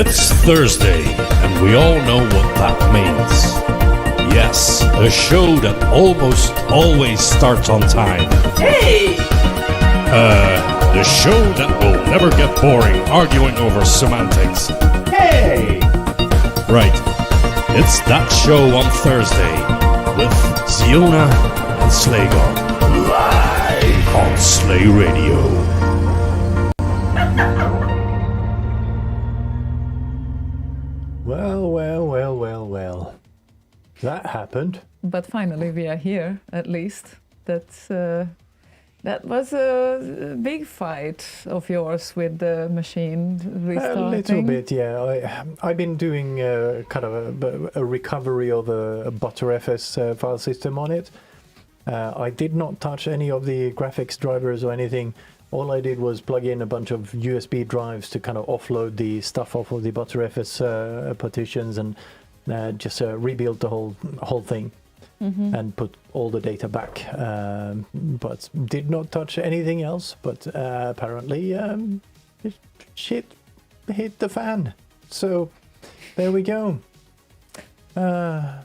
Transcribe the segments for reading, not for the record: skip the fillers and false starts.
It's Thursday, and we all know what that means. Yes, a show that almost always starts on time. Hey! The show that will never get boring arguing over semantics. Hey! Right, it's that show on Thursday with Ziona and Slaygon. Live on Slay Radio. Well. That happened. But finally we are here, at least. That was a big fight of yours with the machine restarting. A little bit, yeah. I've been doing kind of a recovery of a ButterFS file system on it. I did not touch any of the graphics drivers or anything. All I did was plug in a bunch of USB drives to kind of offload the stuff off of the ButterFS partitions and just rebuild the whole thing. Mm-hmm. And put all the data back, but did not touch anything else. But apparently, shit hit the fan. So there we go. But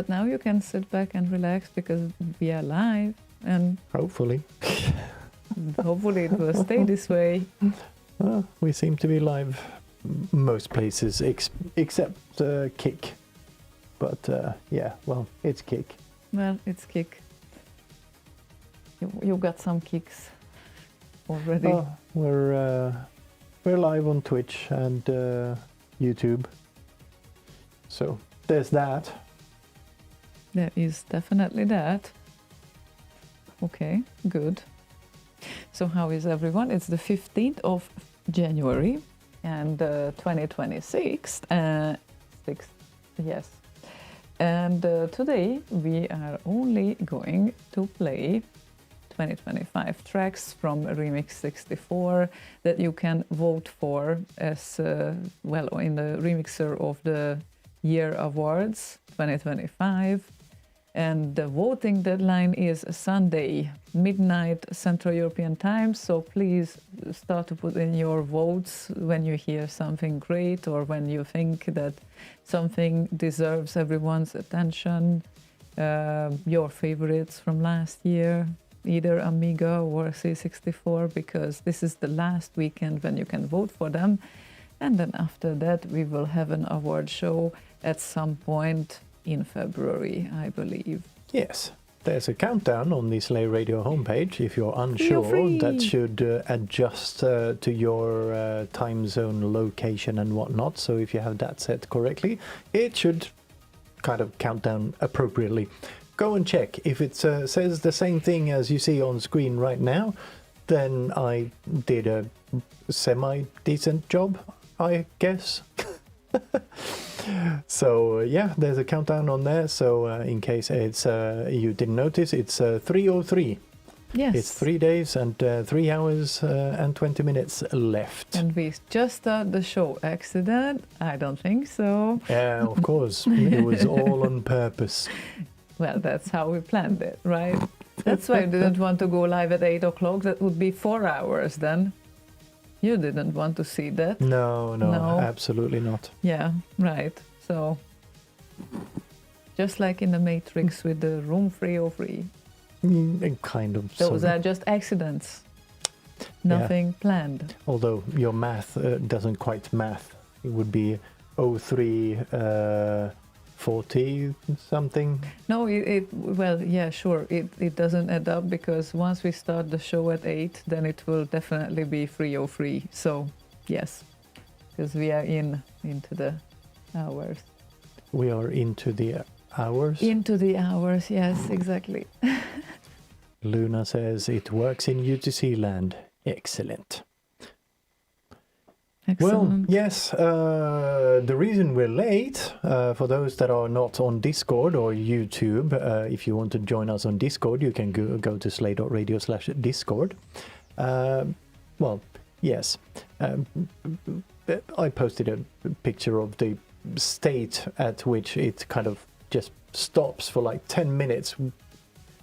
now you can sit back and relax because we are live, and hopefully it will stay this way. We seem to be live most places except Kick. But yeah, well, it's Kick. Well, it's Kick. You got some kicks already. We're live on Twitch and YouTube. So there's that. There is definitely that. Okay, good. So how is everyone? It's the 15th of January and 2026. 6th, yes. And today we are only going to play 2025 tracks from Remix 64 that you can vote for as well in the Remixer of the Year Awards 2025. And the voting deadline is Sunday, midnight Central European time. So please start to put in your votes when you hear something great or when you think that something deserves everyone's attention. Your favorites from last year, either Amiga or C64, because this is the last weekend when you can vote for them. And then after that, we will have an award show at some point in February, I believe. Yes, there's a countdown on the Slay Radio homepage. If you're unsure, that should adjust to your time zone location and whatnot. So if you have that set correctly, it should kind of count down appropriately. Go and check. If it says the same thing as you see on screen right now, then I did a semi-decent job, I guess. So yeah, there's a countdown on there. So in case it's you didn't notice, it's 3:03. Yes, it's 3 days and 3 hours and 20 minutes left. And we just started the show. Accident? I don't think so. Yeah, of course, it was all on purpose. Well, that's how we planned it, right? That's why I didn't want to go live at 8 o'clock. That would be 4 hours then. You didn't want to see that. No, absolutely not. Yeah, right. So, just like in the Matrix with the room 303. Kind of. Those are just accidents. Nothing planned. Although your math doesn't quite math. It would be 03 40 something. No, well, yeah, sure. It doesn't add up because once we start the show at 8, then it will definitely be 3:03. So, yes, because we are into the hours. We are into the hours? Into the hours, yes, exactly. Luna says it works in UTC land. Excellent. Excellent. Well, yes, the reason we're late, for those that are not on Discord or YouTube, if you want to join us on Discord, you can go to slay.radio/discord. Well, yes, I posted a picture of the state at which it kind of just stops for like 10 minutes,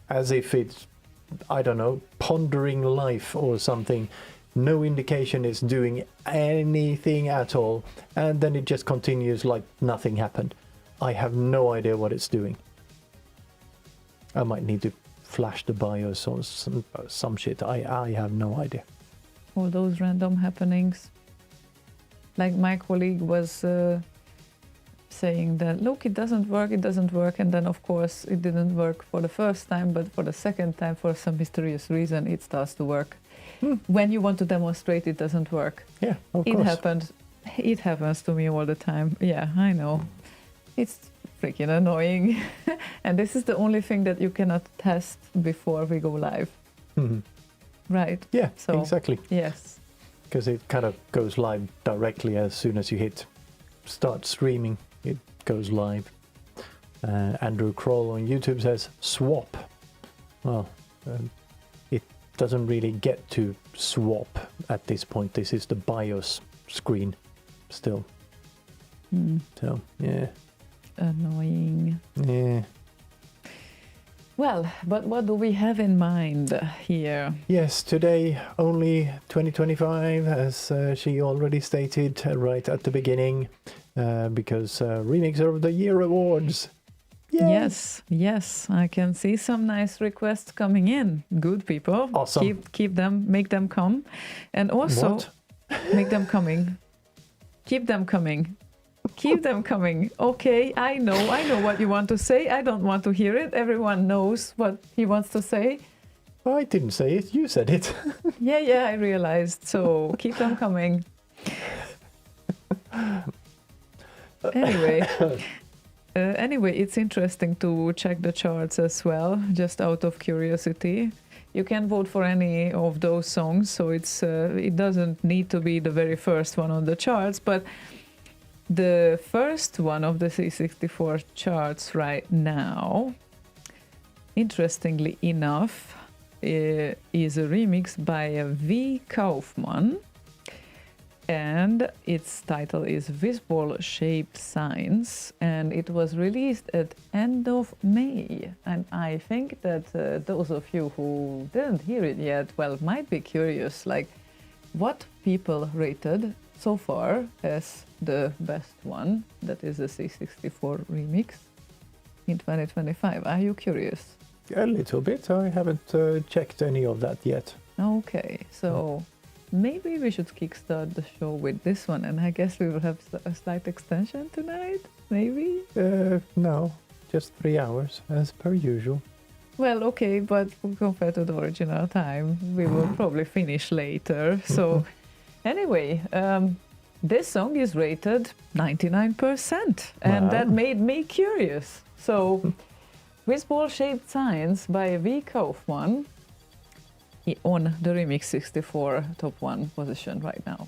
as if it's, I don't know, pondering life or something. no indication it's doing anything at all, and then it just continues like nothing happened. I have no idea what it's doing. I might need to flash the BIOS or some shit. I have no idea. All those random happenings. Like my colleague was saying that, look, it doesn't work, and then of course it didn't work for the first time, but for the second time, for some mysterious reason, it starts to work. When you want to demonstrate, it doesn't work. Yeah, of course. It happens to me all the time. Yeah, I know. It's freaking annoying. And this is the only thing that you cannot test before we go live. Mhm. Right. Yeah, So, exactly. Yes. Because it kind of goes live directly as soon as you hit start streaming. It goes live. Andrew Kroll on YouTube says swap. Well, it doesn't really get to swap at this point. This is the BIOS screen still. So, yeah. Annoying. Yeah. Well, but what do we have in mind here? Yes, today only 2025, as she already stated right at the beginning, because Remixer of the Year awards. Yay! Yes, I can see some nice requests coming in. Good people. Awesome. Keep them, make them come. And also What? make them coming. Keep them coming. Keep them coming. Okay, I know what you want to say. I don't want to hear it. Everyone knows what he wants to say. I didn't say it, you said it. Yeah, I realized. So keep them coming. Anyway, it's interesting to check the charts as well, just out of curiosity. You can vote for any of those songs, so it doesn't need to be the very first one on the charts, but the first one of the C64 charts right now, interestingly enough, is a remix by a V. Kaufman, and its title is Visible Shape Signs, and it was released at end of May. And I think that those of you who didn't hear it yet, well, might be curious, like what people rated so far as the best one, that is the C64 remix in 2025. Are you curious? A little bit. I haven't checked any of that yet. Okay, so maybe we should kickstart the show with this one, and I guess we will have a slight extension tonight, maybe? No, just 3 hours, as per usual. Well, okay, but compared to the original time, we will probably finish later. So anyway, this song is rated 99%, and Wow. that made me curious. So, with ball-shaped signs by V. Kaufman on the Remix 64 top 1 position right now.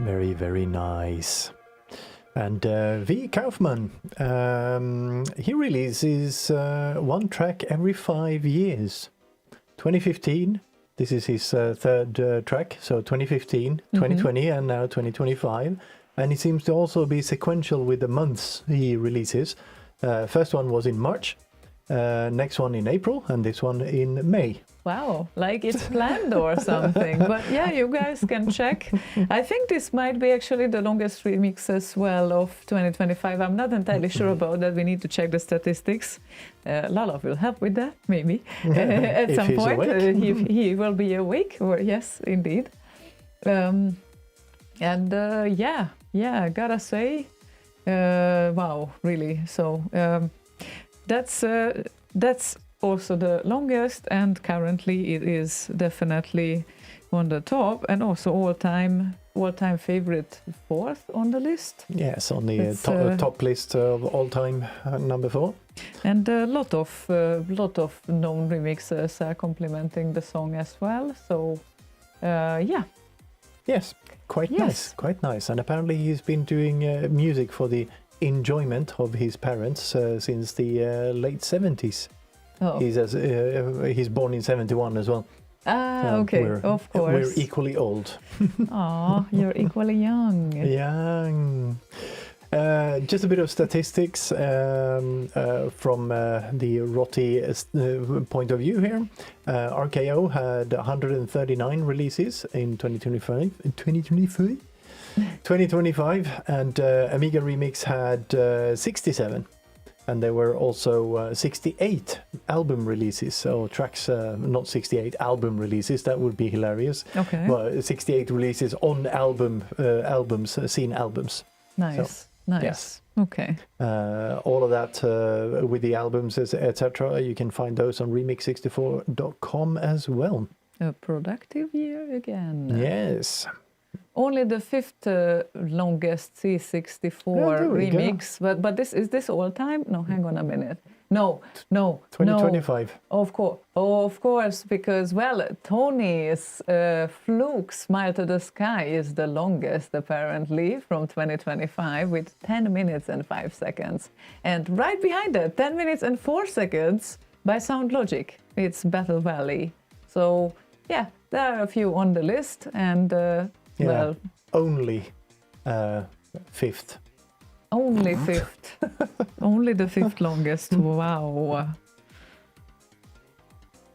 Very, very nice. And V. Kaufman, he releases one track every 5 years. 2015, this is his third track, so 2015, 2020, and now 2025. And it seems to also be sequential with the months he releases. First one was in March, next one in April, and this one in May. Wow, like it's planned or something. But yeah, you guys can check. I think this might be actually the longest remix as well of 2025. I'm not entirely sure about that. We need to check the statistics. Lala will help with that, maybe. At some point, he will be awake, or yes, indeed. And yeah, gotta say, wow, really. So that's also the longest, and currently it is definitely on the top, and also all-time favorite, fourth on the list. Yes, on the top list of all-time, number 4. And a lot of known remixers are complementing the song as well. So yeah. Yes, quite nice. And apparently he's been doing music for the enjoyment of his parents since the late 70s. Oh. He's born in 71 as well. Okay, of course. We're equally old. Oh, you're equally young. Young. Just a bit of statistics from the Rotti point of view here. RKO had 139 releases in 2025, and Amiga Remix had 67. And there were also 68 album releases, so tracks, not 68 album releases, that would be hilarious. Okay. Well, 68 releases on albums, scene albums. Nice, so, nice. Yes. Okay. All of that with the albums, etc. You can find those on remix64.com as well. A productive year again. Yes. Only the fifth longest C64 remix, but is this all time? No, hang on a minute. No. 2025. No. Of course, because Tony's Fluke Smile to the Sky is the longest apparently from 2025 with 10 minutes and 5 seconds, and right behind that, 10 minutes and 4 seconds by Sound Logic. It's Battle Valley. So yeah, there are a few on the list, and. Yeah, only fifth. Only fifth. Only the fifth longest. Wow.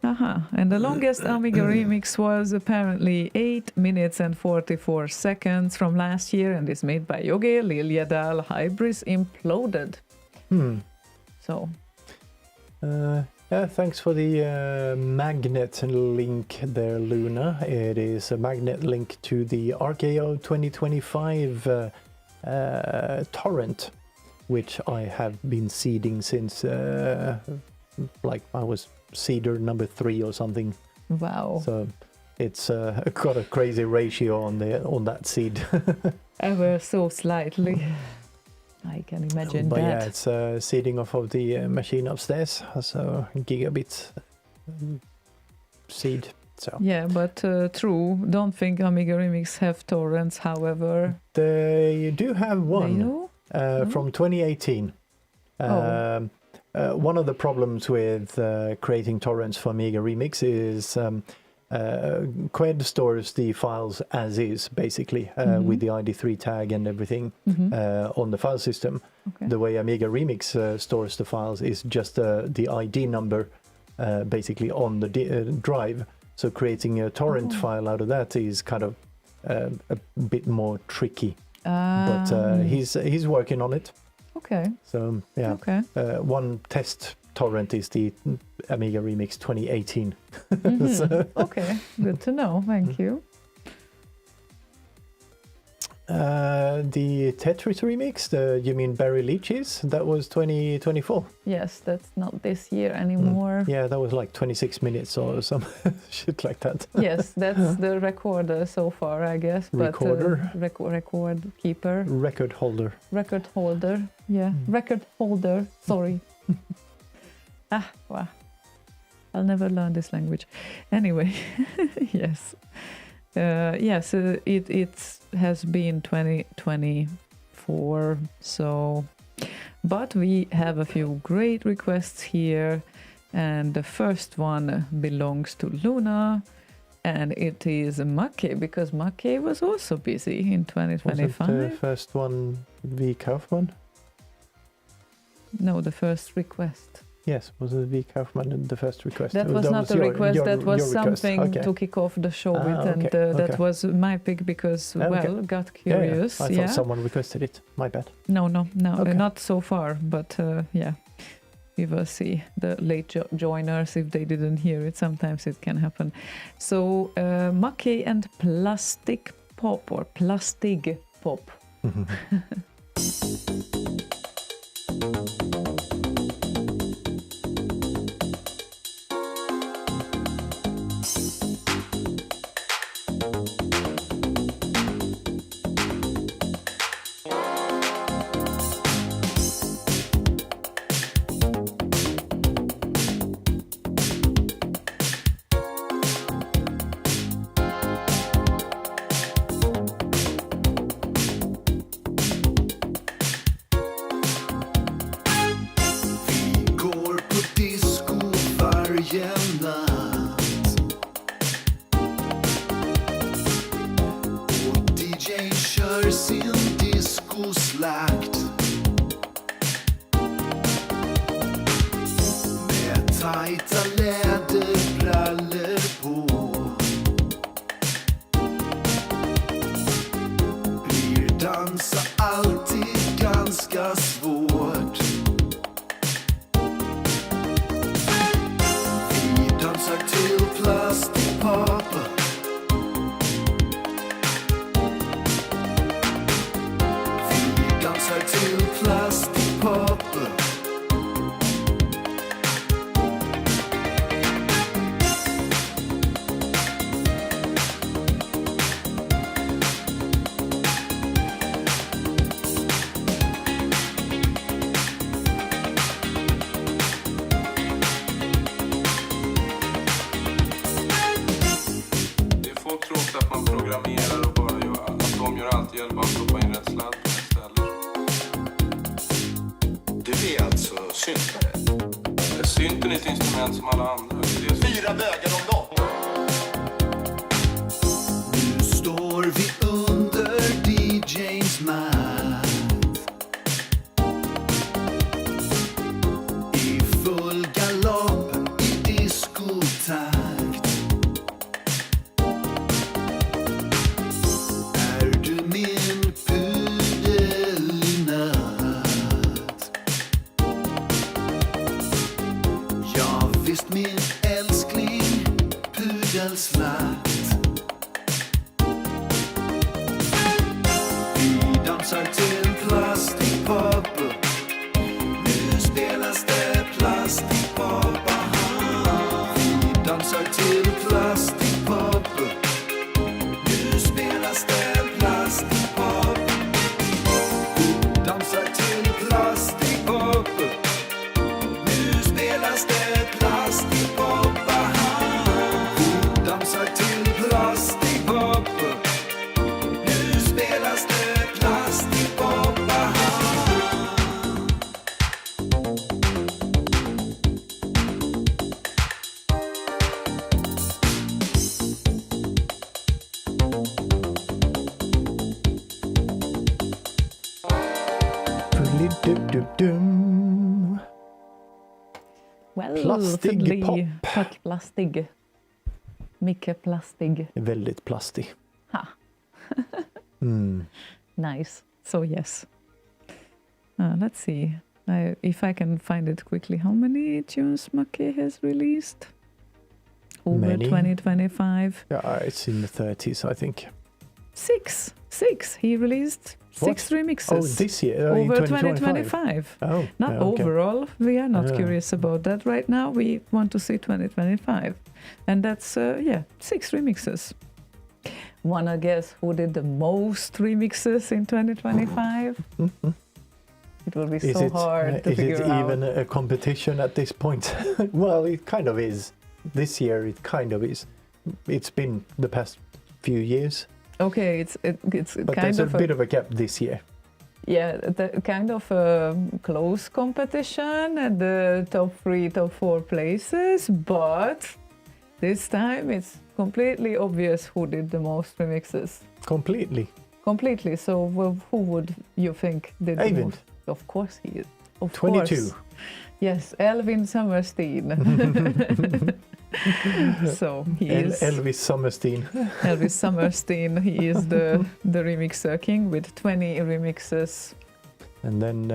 And the longest Amiga remix was apparently 8 minutes and 44 seconds from last year, and is made by Yogi Liljadal Hybris Imploded. So. Thanks for the magnet link there, Luna. It is a magnet link to the RKO 2025 torrent, which I have been seeding since like I was seeder number 3 or something. Wow. So it's got a crazy ratio on that seed. Ever so slightly. I can imagine but that. Yeah, it's seeding off of the machine upstairs, so gigabit seed. So yeah, but true. Don't think Amiga Remix have torrents. However, they do have one. They do? From 2018. One of the problems with creating torrents for Amiga Remix is Qued stores the files as is, basically, with the ID3 tag and everything on the file system. Okay. The way Amiga Remix stores the files is just the ID number, basically, on the drive. So creating a torrent file out of that is kind of a bit more tricky. But he's working on it. Okay. So yeah. Okay. One test torrent is the Amiga Remix 2018. So. Okay, good to know. Thank you. The Tetris remix, you mean Barry Leach's? That was 2024. Yes, that's not this year anymore. Yeah, that was like 26 minutes or some shit like that. Yes, that's the recorder so far, I guess. Recorder? Record keeper. Record holder. Record holder. Yeah, record holder. Sorry. Wow. I'll never learn this language. Anyway, yes. Yes, it has been 2024. So, but we have a few great requests here, and the first one belongs to Luna, and it is Mackey, because Mackey was also busy in 2025. Wasn't the first one V. Kaufman? No, the first request. Yes, was it V. Kaufman the first request? That was not a request, that was something to kick off the show with, and that was my pick because, well, got curious. I thought someone requested it. My bad. No, not so far, but yeah. We will see the late joiners if they didn't hear it. Sometimes it can happen. So, Mackey and Plastic Pop, or Plastig Pop. Well, Plastig pop. Tack, plastig. Mycket plastig. Väldigt plastig. Ha. Nice. So yes. Let's see. If I can find it quickly. How many tunes Mackey has released? Over Many. 2025. Yeah, it's in the 30s, I think. Six. He released six remixes. Oh, this year? Over in 2025. Oh, Not okay. overall. We are not Yeah. curious about that right now. We want to see 2025. And that's, 6 remixes. Wanna guess who did the most remixes in 2025? It will be so hard to figure out. Is it even a competition at this point? Well, it kind of is. This year, it kind of is. It's been the past few years. Okay, it's But kind there's of a bit of a gap this year. yeah, the kind of a close competition at the top 3, top 4 places, but this time it's completely obvious who did the most remixes. Completely. Completely. So who would you think did the Eivind. most? Of course he is. Of 22. course. Yes, Elvin Summerstein. So he is Elvis Summerstein. Elvis Summerstein. He is the remixer king with 20 remixes. And then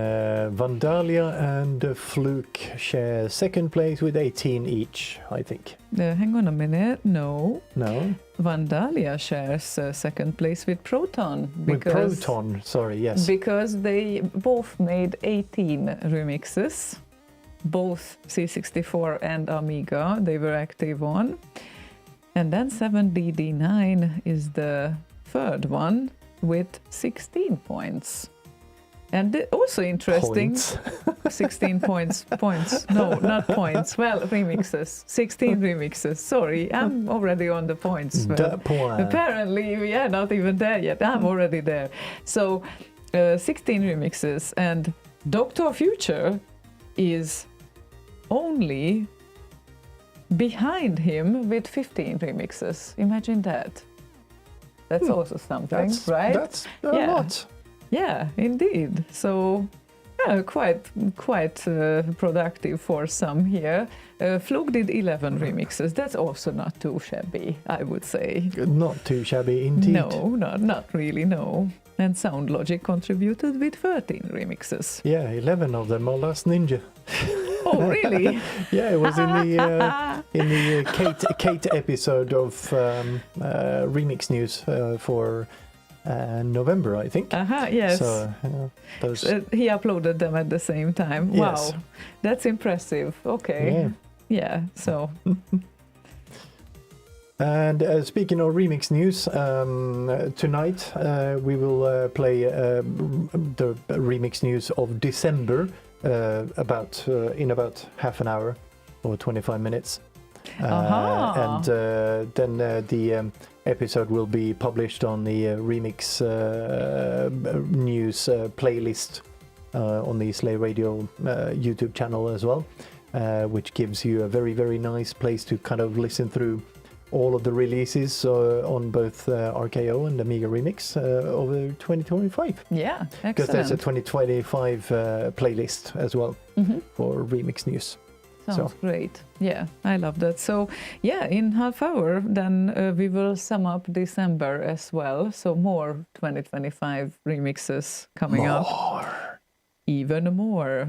Vandalia and Fluke share second place with 18 each, I think. Hang on a minute. No. No? Vandalia shares second place with Proton. With Proton, sorry, yes. Because they both made 18 remixes. Both C64 and Amiga they were active on. And then 7DD9 is the third one with 16 points. And also interesting, Points. 16 points, no, not points, well, remixes, 16 remixes, sorry, I'm already on the points. The point. Apparently, we are not even there yet, I'm already there. So, 16 remixes, and Dr. Future is only behind him with 15 remixes. Imagine that. That's also something, right? That's a lot. Yeah, indeed. So, yeah, quite productive for some here. Fluke did 11 remixes. That's also not too shabby, I would say. Not too shabby indeed. No, not really, no. And Sound Logic contributed with 13 remixes. Yeah, 11 of them are Last Ninja. Oh, really? Yeah, it was in the Kate episode of Remix News for November, I think. Yes. So, those... he uploaded them at the same time. Yes. Wow, that's impressive. Okay. Yeah, so... And speaking of remix news, tonight we will play the remix news of December in about half an hour or 25 minutes. And then the episode will be published on the remix news playlist on the Slay Radio YouTube channel as well, which gives you a very, very nice place to kind of listen through all of the releases on both RKO and Amiga Remix over 2025. Yeah, excellent. Because there's a 2025 playlist as well for remix news. Sounds great. Yeah, I love that. So, yeah, in half hour, then we will sum up December as well. So more 2025 remixes coming up. Even more.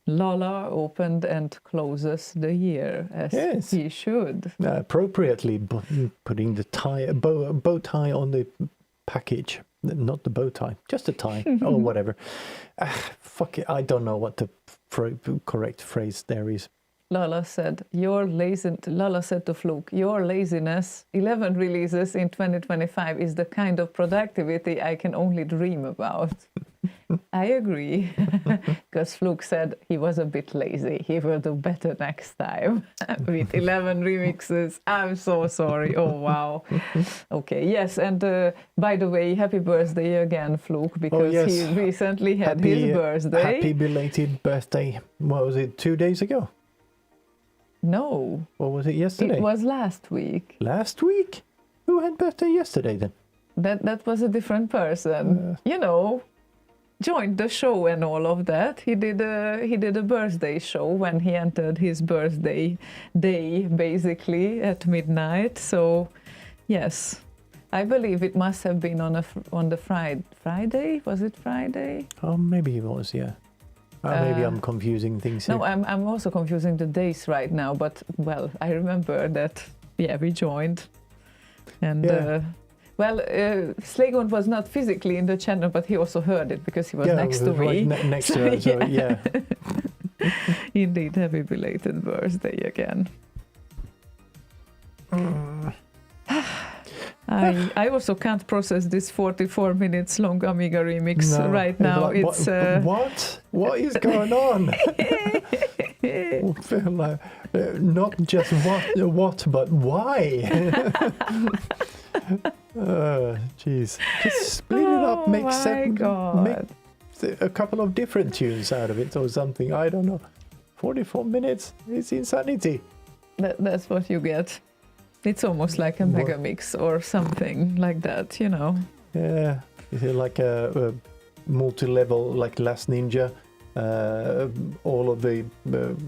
Lala opened and closes the year as he should. Appropriately putting the bow tie on the package. Not the bow tie, just a tie or whatever. Fuck it, I don't know what the correct phrase there is. Lala said to Fluke, your laziness, 11 releases in 2025 is the kind of productivity I can only dream about. I agree, because Fluke said he was a bit lazy. He will do better next time with 11 remixes. I'm so sorry. Oh, wow. Okay, yes, and by the way, happy birthday again, Fluke, because he recently had his birthday. Happy belated birthday. What was it, 2 days ago? No. Or was it yesterday? It was last week. Last week? Who had birthday yesterday then? That was a different person. Joined the show and all of that. He did a birthday show when he entered his birthday day, basically at midnight. So, yes, I believe it must have been on the Friday. Was it Friday? Oh, maybe it was. Yeah. Maybe I'm confusing things here. No, I'm also confusing the days right now. But well, I remember that. Yeah, we joined, and. Slaygon was not physically in the channel, but he also heard it because he was next to me. Next to her, so yeah. Indeed, happy belated birthday again. I also can't process this 44 minutes long Amiga remix right now. It's what is going on? Not just what, but why? Jeez. Just split it up, Oh make my seven, God. make a couple of different tunes out of it or something. I don't know. 44 minutes is insanity. That's what you get. It's almost like a What? mega mix or something like that, you know. Yeah. Is it like a multi-level, like Last Ninja? All of the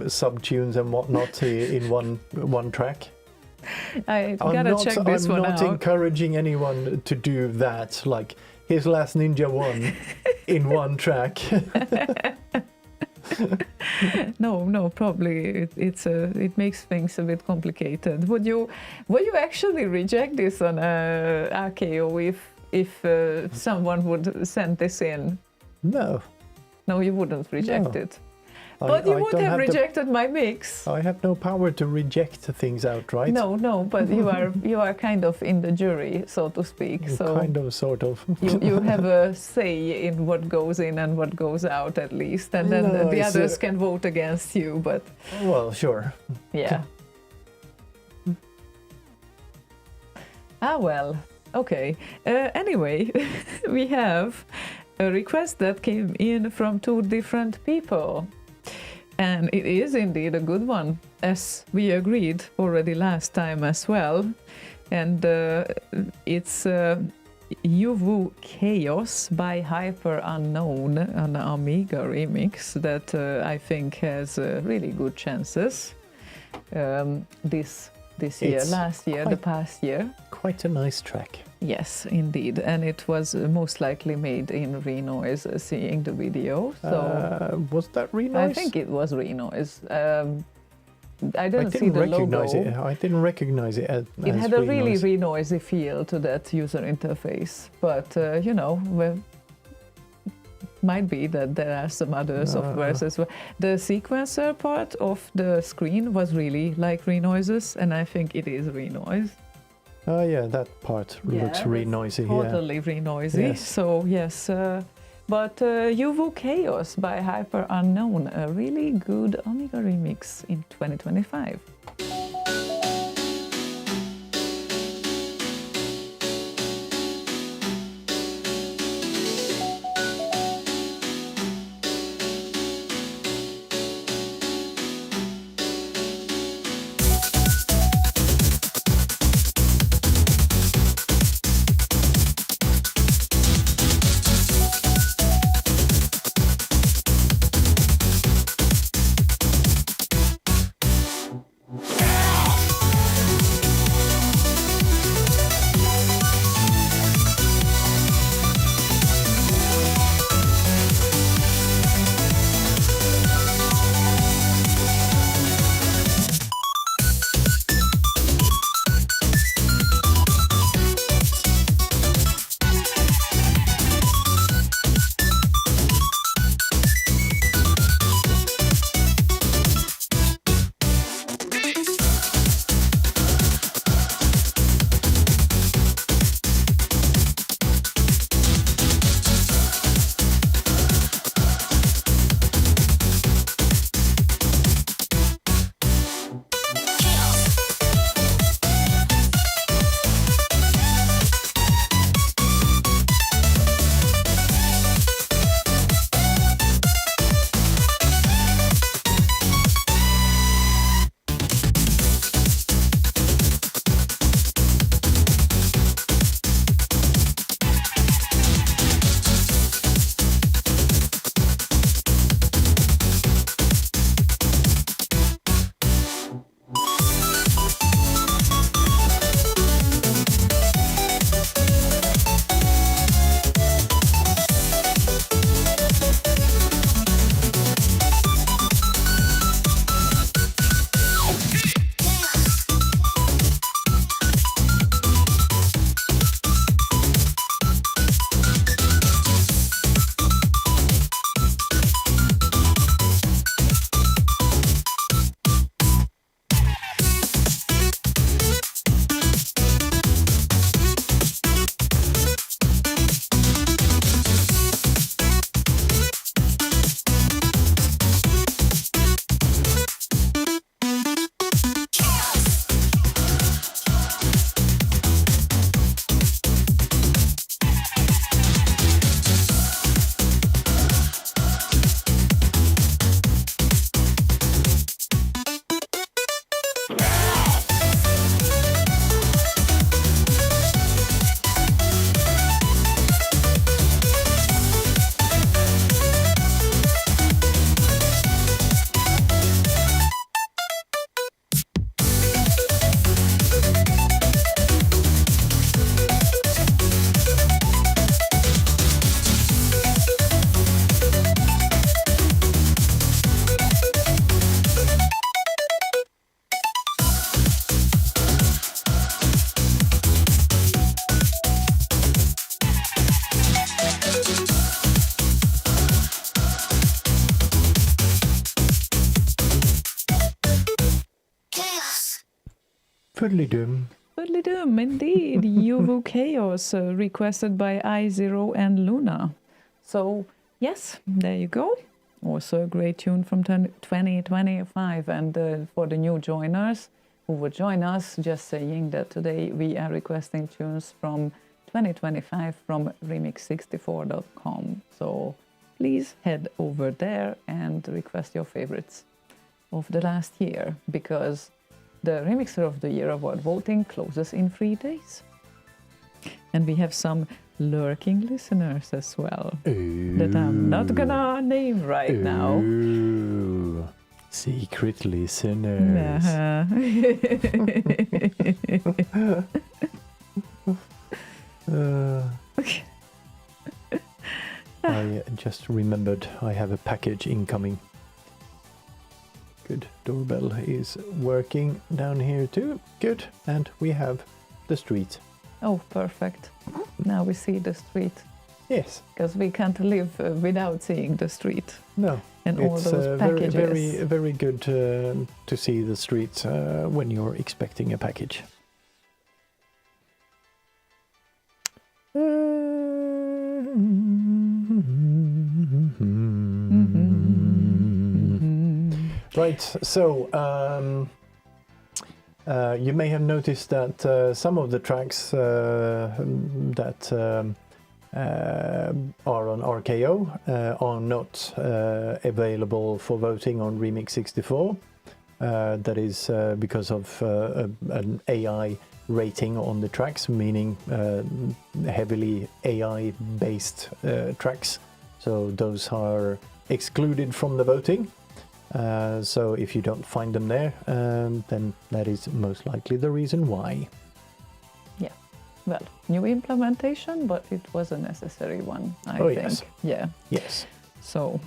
sub-tunes and whatnot in one track? I gotta check this I'm one not out. encouraging anyone to do that. Like, here's Last Ninja 1 in one track. No, probably it makes things a bit complicated. Would you actually reject this on RKO if someone would send this in? No. No, you wouldn't reject No. it. But you I would don't have the- rejected my mix. I have no power to reject things outright. No, but you are kind of in the jury, so to speak. So Kind of, sort of. you have a say in what goes in and what goes out, at least, and then No, the it's others can vote against you. But Well, sure. yeah. Well, okay. Anyway, we have a request that came in from 2 different people. And it is indeed a good one, as we agreed already last time as well. And it's Yuvu Chaos by Hyper Unknown, an Amiga remix that I think has really good chances this year, It's last year, the past year. Quite a nice track. Yes, indeed. And it was most likely made in Renoise, seeing the video. So Was that Renoise? I think it was Renoise. I I didn't see didn't the recognize logo. it. I didn't recognize it as It had a really Renoise. re-noisy feel to that user interface, but you know, well, might be that there are some other softwares as well. The sequencer part of the screen was really like re-noises, and I think it is re-noise. Oh yeah, that part looks that's re-noisy. Yeah. Totally re-noisy. Yes. So yes, but Yuvu Chaos by Hyper Unknown, a really good Amiga remix in 2025. Twiddly-doom. Totally doom, indeed. UV Chaos, requested by I0 and Luna. So, yes, there you go. Also a great tune from 2025. And for the new joiners who would join us, just saying that today we are requesting tunes from 2025 from remix64.com. So please head over there and request your favorites of the last year, because the Remixer of the Year Award voting closes in 3 days. And we have some lurking listeners as well that I'm not gonna name right now. Ooh. Secret listeners. I just remembered I have a package incoming. Good. Doorbell is working down here too. Good. And we have the street. Oh, perfect. Now we see the street. Yes. Because we can't live without seeing the street. No. And all It's those very, packages. very good to see the streets when you're expecting a package. Right, so you may have noticed that some of the tracks that are on RKO are not available for voting on Remix64. That is because of an AI rating on the tracks, meaning heavily AI-based tracks. So those are excluded from the voting. So if you don't find them there, then that is most likely the reason why. Yeah. Well, new implementation, but it was a necessary one, I think. Yes. Yeah. Yes. So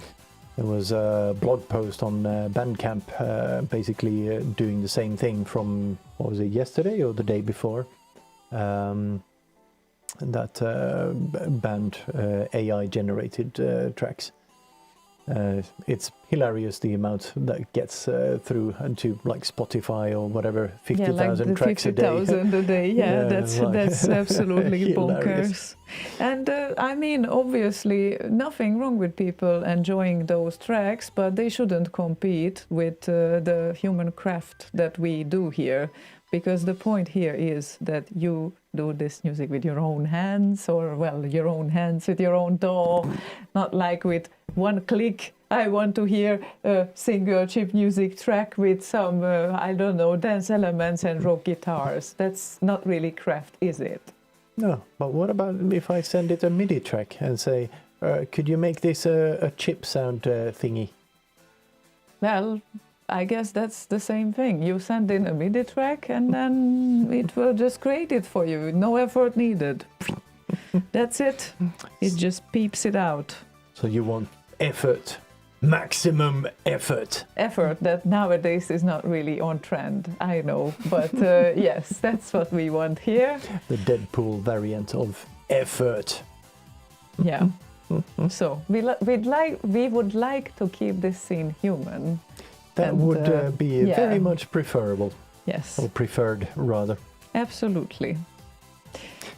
There was a blog post on Bandcamp basically doing the same thing from, what was it, yesterday or the day before? That banned AI-generated tracks. It's hilarious the amount that gets through into like Spotify or whatever, 50,000 like tracks 50,000 a day. Yeah, that's absolutely hilarious. bonkers. And I mean, obviously, nothing wrong with people enjoying those tracks, but they shouldn't compete with the human craft that we do here. Because the point here is that you do this music with your own hands, or, well, your own hands with your own DAW, not like with one click. I want to hear a single chip music track with some, I don't know, dance elements and rock guitars. That's not really craft, is it? No, but what about if I send it a MIDI track and say, could you make this a chip sound thingy? Well, I guess that's the same thing. You send in a MIDI track and then it will just create it for you. No effort needed. That's it. It just peeps it out. So you want effort, maximum effort. Effort that nowadays is not really on trend, I know. But yes, that's what we want here. The Deadpool variant of effort. Yeah. So we would like to keep this scene human. That And, would be yeah. very much preferable, Yes, or preferred rather. absolutely.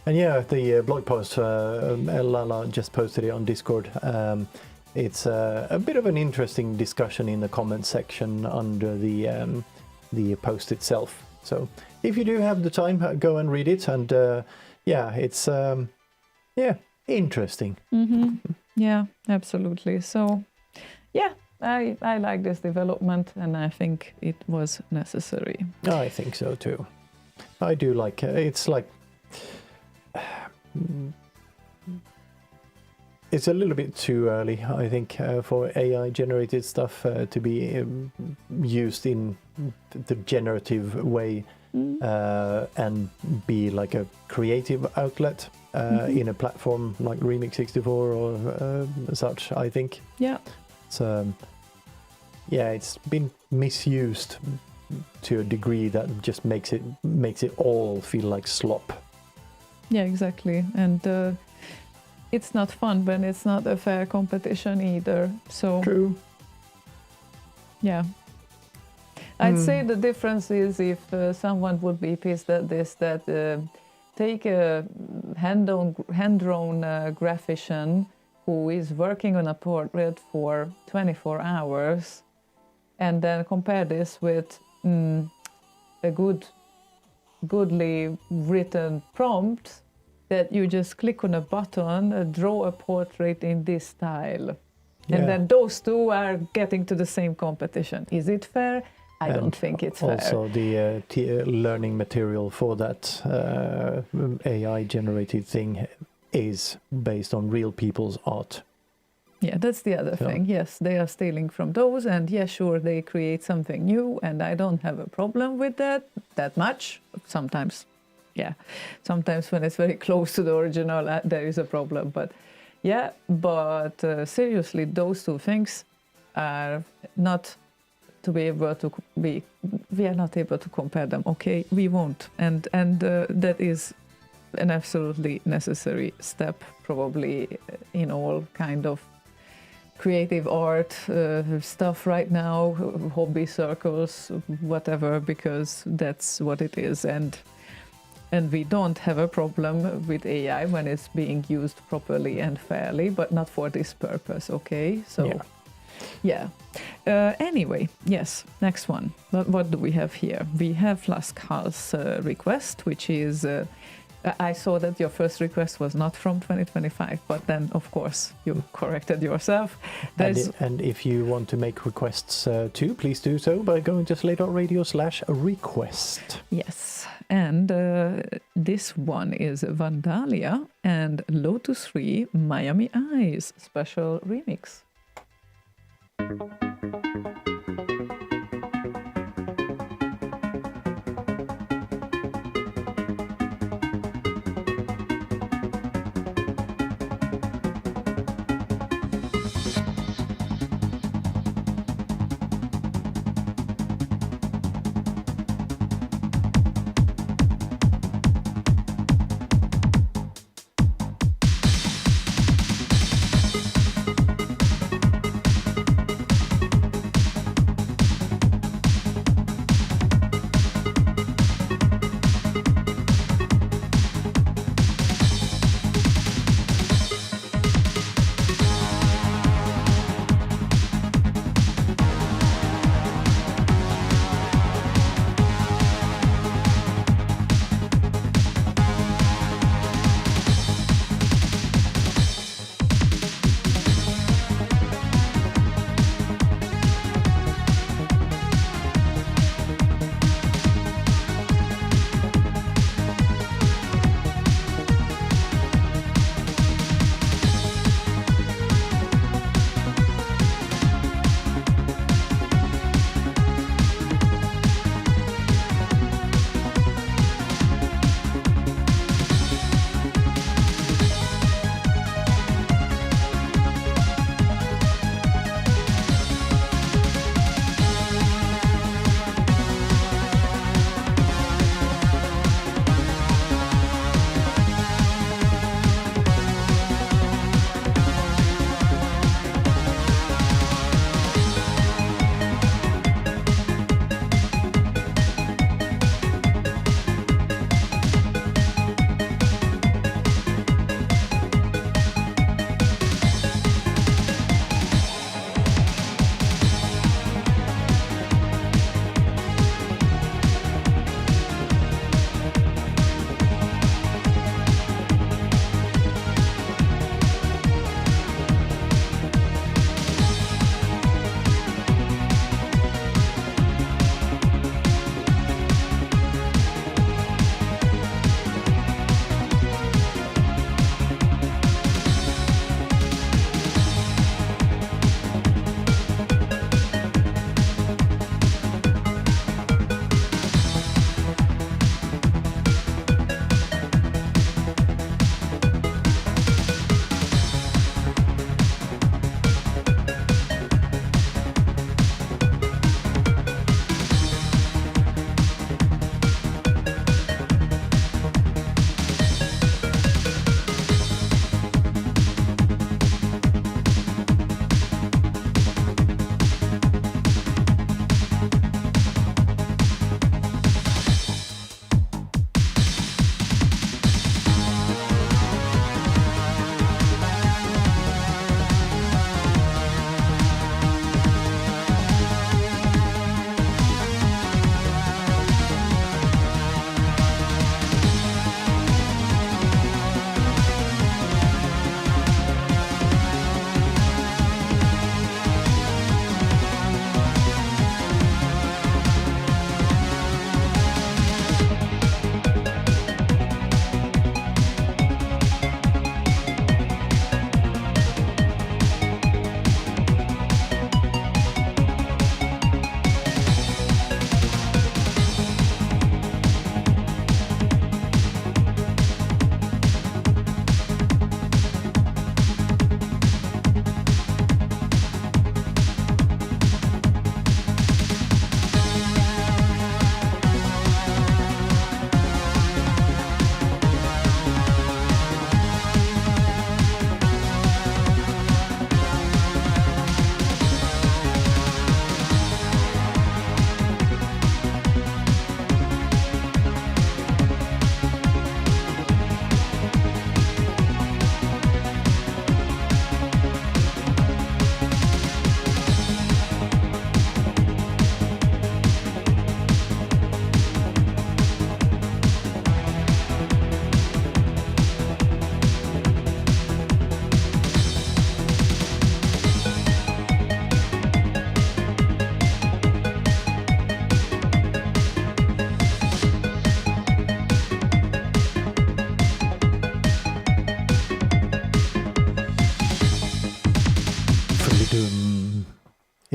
And yeah, the blog post, Lala just posted it on Discord. It's a bit of an interesting discussion in the comment section under the post itself. So if you do have the time, go and read it. And yeah, it's interesting. Yeah, absolutely. So yeah, I like this development and I think it was necessary. I think so too. I do like it's like it's a little bit too early, I think, for AI generated stuff to be used in the generative way and be like a creative outlet in a platform like Remix64 or such, I think. Yeah. So yeah, it's been misused to a degree that just makes it all feel like slop. Yeah, exactly. And it's not fun when it's not a fair competition either. So True. yeah. I'd say the difference is if someone would be pissed at this, that take a hand-drawn graphician who is working on a portrait for 24 hours and then compare this with a goodly written prompt that you just click on a button, draw a portrait in this style. Yeah. And then those two are getting to the same competition. Is it fair? I don't think it's fair. Also, the learning material for that AI-generated thing is based on real people's art. Yeah, that's the other thing. Yes, they are stealing from those, and yeah, sure, they create something new, and I don't have a problem with that much. Sometimes, yeah, sometimes when it's very close to the original, there is a problem. But yeah, seriously, those two things are not to be able to be. We are not able to compare them. Okay, we won't, and that is an absolutely necessary step, probably in all kind of creative art stuff right now, hobby circles, whatever, because that's what it is. And we don't have a problem with AI when it's being used properly and fairly, but not for this purpose, okay? So, yeah. Anyway, yes, next one. What do we have here? We have Flaskhal's request, which is... I saw that your first request was not from 2025, but then, of course, you corrected yourself. And if you want to make requests too, please do so by going to slay.radio/request. Yes, and this one is Vandalia and Lotus 3 Miami Eyes special remix.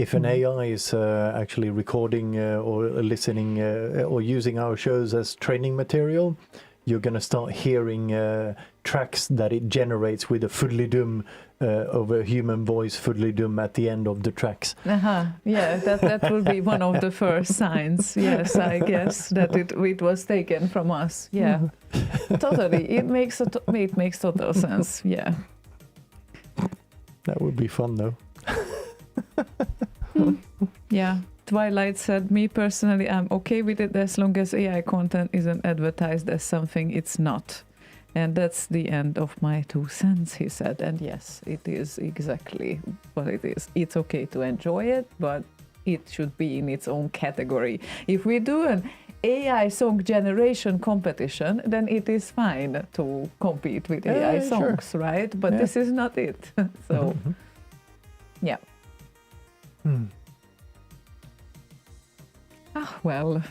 if an AI is actually recording or listening or using our shows as training material, you're going to start hearing tracks that it generates with a foodly-dum of a human voice foodly-dum at the end of the tracks. Yeah, that will be one of the first signs. Yes, I guess that it was taken from us. Yeah, totally. It makes total sense. Yeah. That would be fun, though. Yeah. Twilight said, me personally, I'm okay with it as long as AI content isn't advertised as something it's not. And that's the end of my 2 cents, he said. And yes, it is exactly what it is. It's okay to enjoy it, but it should be in its own category. If we do an AI song generation competition, then it is fine to compete with AI songs, sure. Right? But this is not it. So, yeah. Well.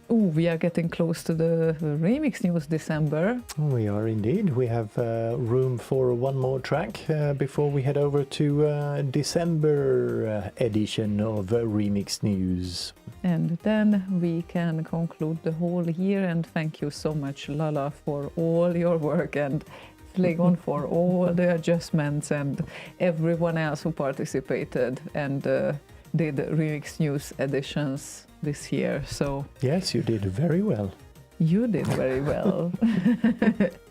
Oh, we are getting close to the remix news December. We are indeed. We have room for one more track before we head over to December edition of remix news. And then we can conclude the whole year. And thank you so much, Lala, for all your work, and Slaygon for all the adjustments, and everyone else who participated and did remix news editions this year. So yes, you did very well. You did very well.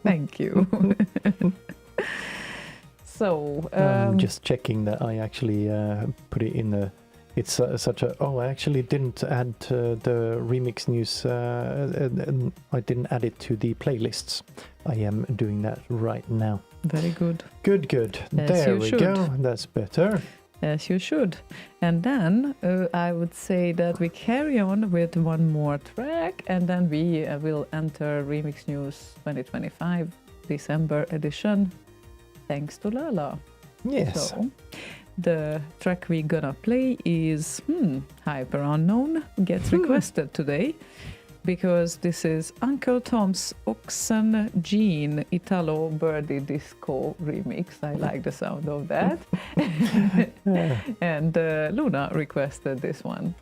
Thank you. So I'm just checking that I actually put it in the. It's such a. Oh, I actually didn't add the remix news. I didn't add it to the playlists. I am doing that right now. Very good. Good. There we go. That's better. As you should. And then I would say that we carry on with one more track, and then we will enter Remix News 2025 December edition, thanks to Lala. Yes. So, the track we're gonna play is Hyper Unknown, gets requested today, because this is Uncle Tom's Oxen Gene Italo Birdie Disco remix. I like the sound of that. And Luna requested this one.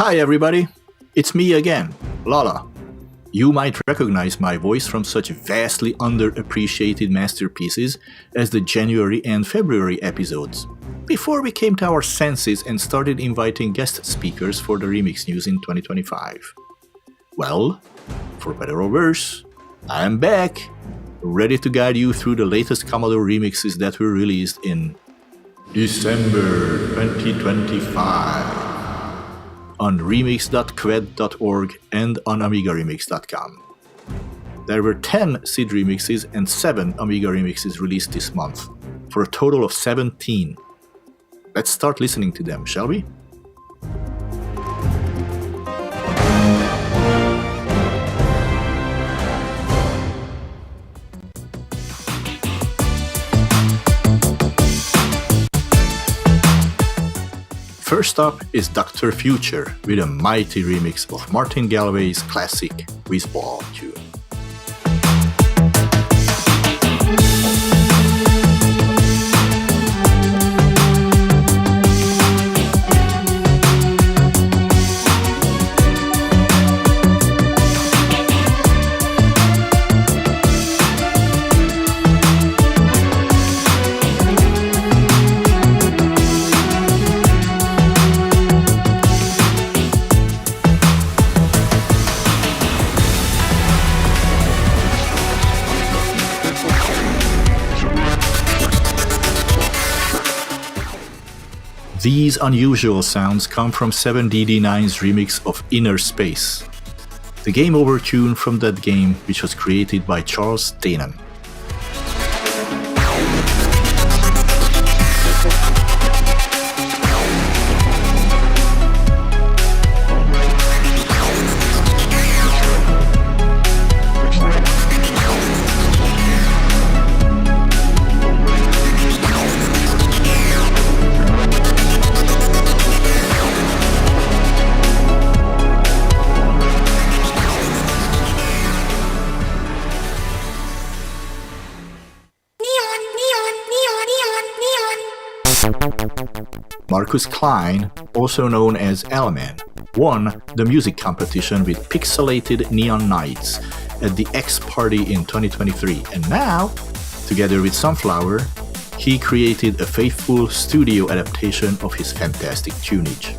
Hi everybody, it's me again, Lala. You might recognize my voice from such vastly underappreciated masterpieces as the January and February episodes, before we came to our senses and started inviting guest speakers for the remix news in 2025. Well, for better or worse, I am back, ready to guide you through the latest Commodore remixes that were released in December 2025 on remix.qued.org and on AmigaRemix.com. There were 10 SID remixes and 7 Amiga remixes released this month, for a total of 17. Let's start listening to them, shall we? First up is Dr. Future with a mighty remix of Martin Galway's classic Whizball tune. These unusual sounds come from 7DD9's remix of Inner Space, the game over tune from that game which was created by Charles Danon. Marcus Klein, also known as Aleman, won the music competition with Pixelated Neon Nights at the X Party in 2023, and now, together with Sunflower, he created a faithful studio adaptation of his fantastic tunage.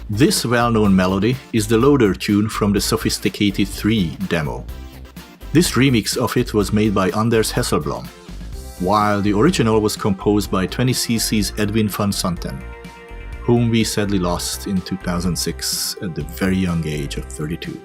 This well-known melody is the loader tune from the Sophisticated 3 demo. This remix of it was made by Anders Hesselblom, while the original was composed by 20cc's Edwin van Santen, whom we sadly lost in 2006 at the very young age of 32.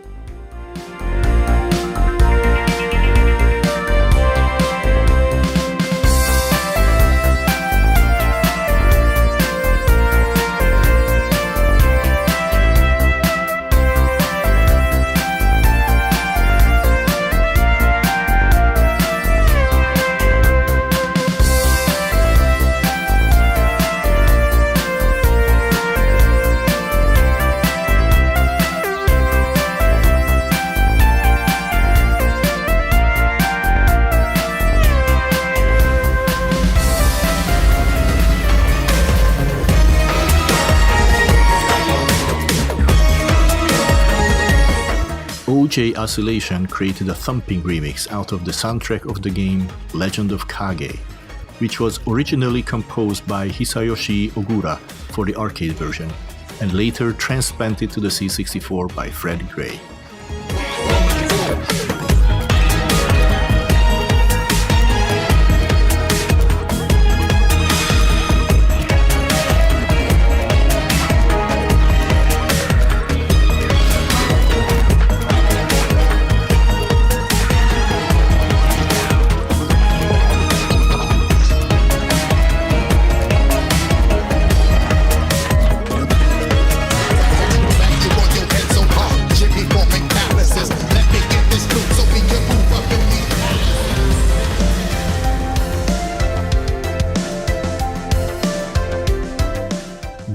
OJ Isolation created a thumping remix out of the soundtrack of the game Legend of Kage, which was originally composed by Hisayoshi Ogura for the arcade version, and later transplanted to the C64 by Fred Gray.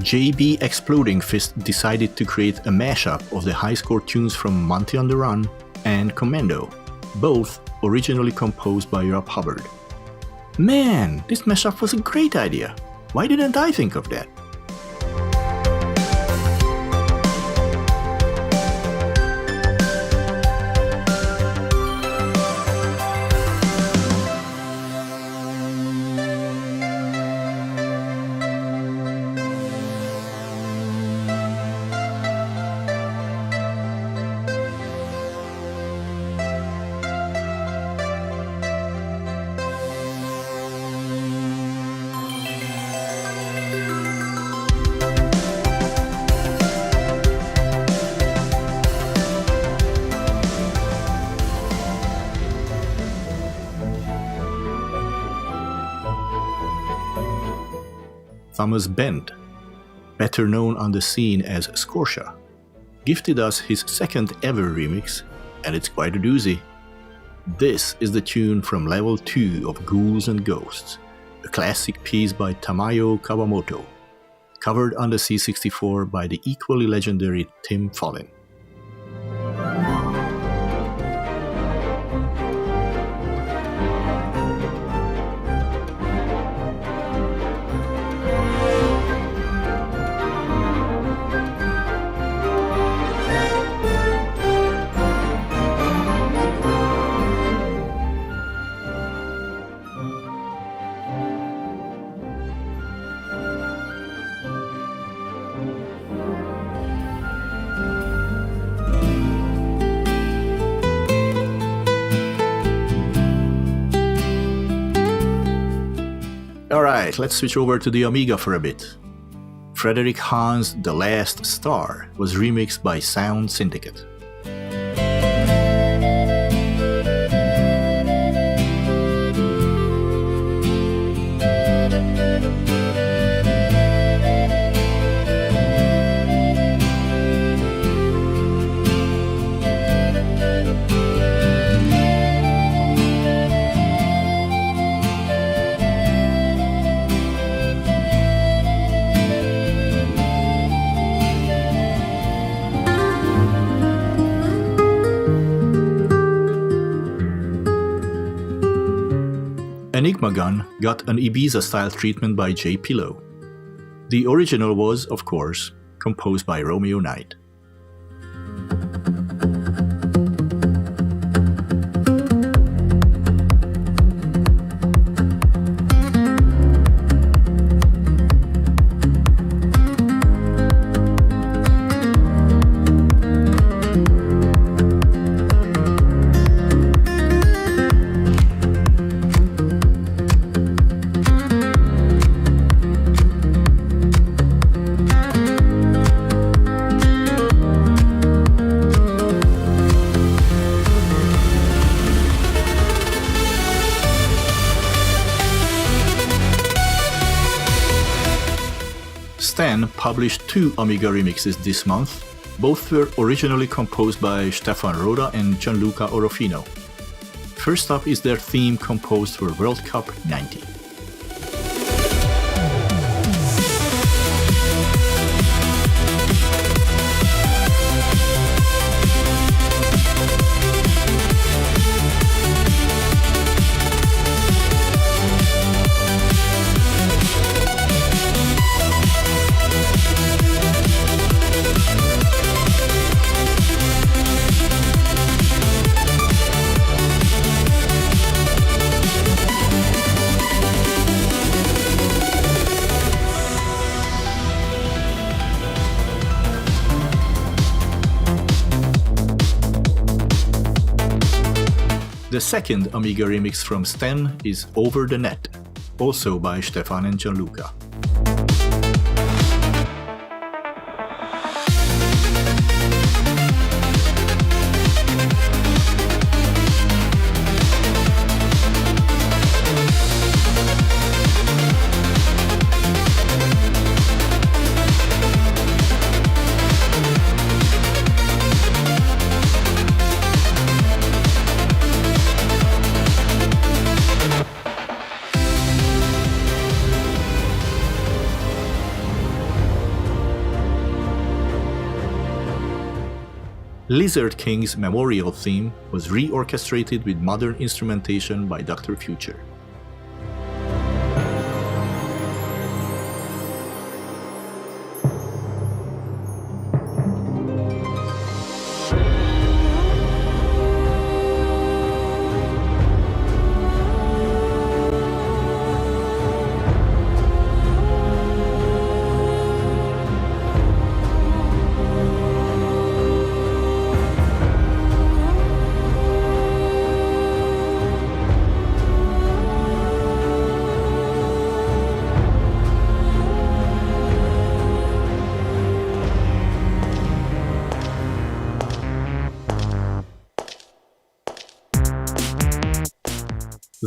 JB Exploding Fist decided to create a mashup of the high-score tunes from Monty on the Run and Commando, both originally composed by Rob Hubbard. Man, this mashup was a great idea. Why didn't I think of that? Thomas Bent, better known on the scene as Scortia, gifted us his second ever remix, and it's quite a doozy. This is the tune from Level 2 of Ghouls and Ghosts, a classic piece by Tamayo Kawamoto, covered on the C64 by the equally legendary Tim Follin. Alright, let's switch over to the Amiga for a bit. Frederick Hahn's The Last Star was remixed by Sound Syndicate. Enigma Gun got an Ibiza-style treatment by J. Pillow. The original was, of course, composed by Romeo Knight. Stan published 2 Amiga remixes this month. Both were originally composed by Stefan Roda and Gianluca Orofino. First up is their theme composed for World Cup 90. The second Amiga remix from Stan is Over the Net, also by Stefan and Gianluca. Lizard King's memorial theme was reorchestrated with modern instrumentation by Dr. Future.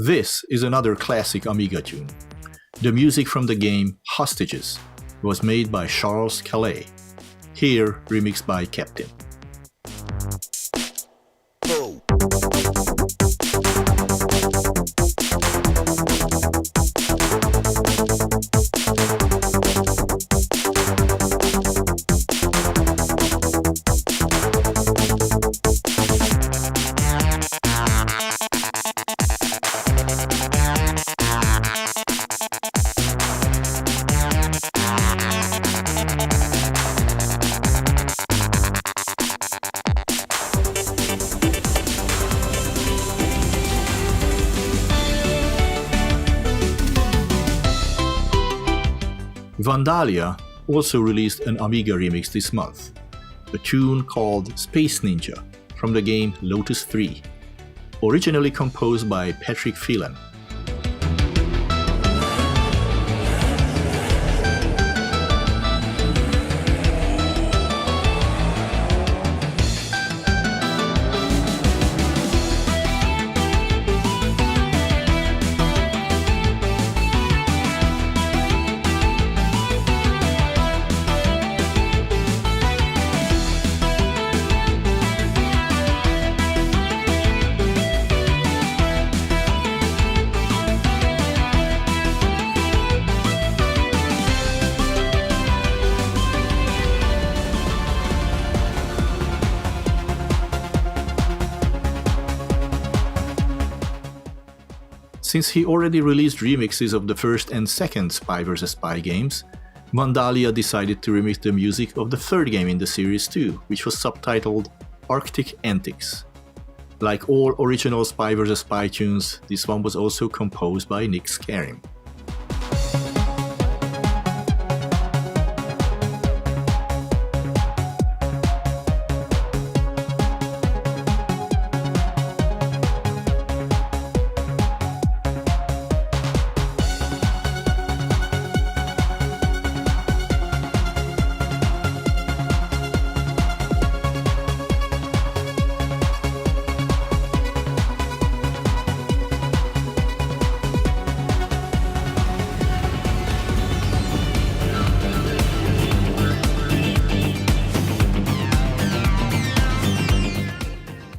This is another classic Amiga tune. The music from the game Hostages was made by Charles Calais, here remixed by Captain. Vandalia also released an Amiga remix this month, a tune called Space Ninja from the game Lotus 3, originally composed by Patrick Phelan. Since he already released remixes of the first and second Spy vs. Spy games, Vandalia decided to remix the music of the third game in the series too, which was subtitled Arctic Antics. Like all original Spy vs. Spy tunes, this one was also composed by Nick Scarim.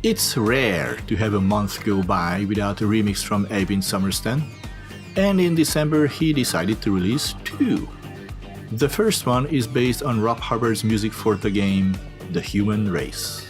It's rare to have a month go by without a remix from Eibin Summerston, and in December he decided to release two. The first one is based on Rob Hubbard's music for the game The Human Race.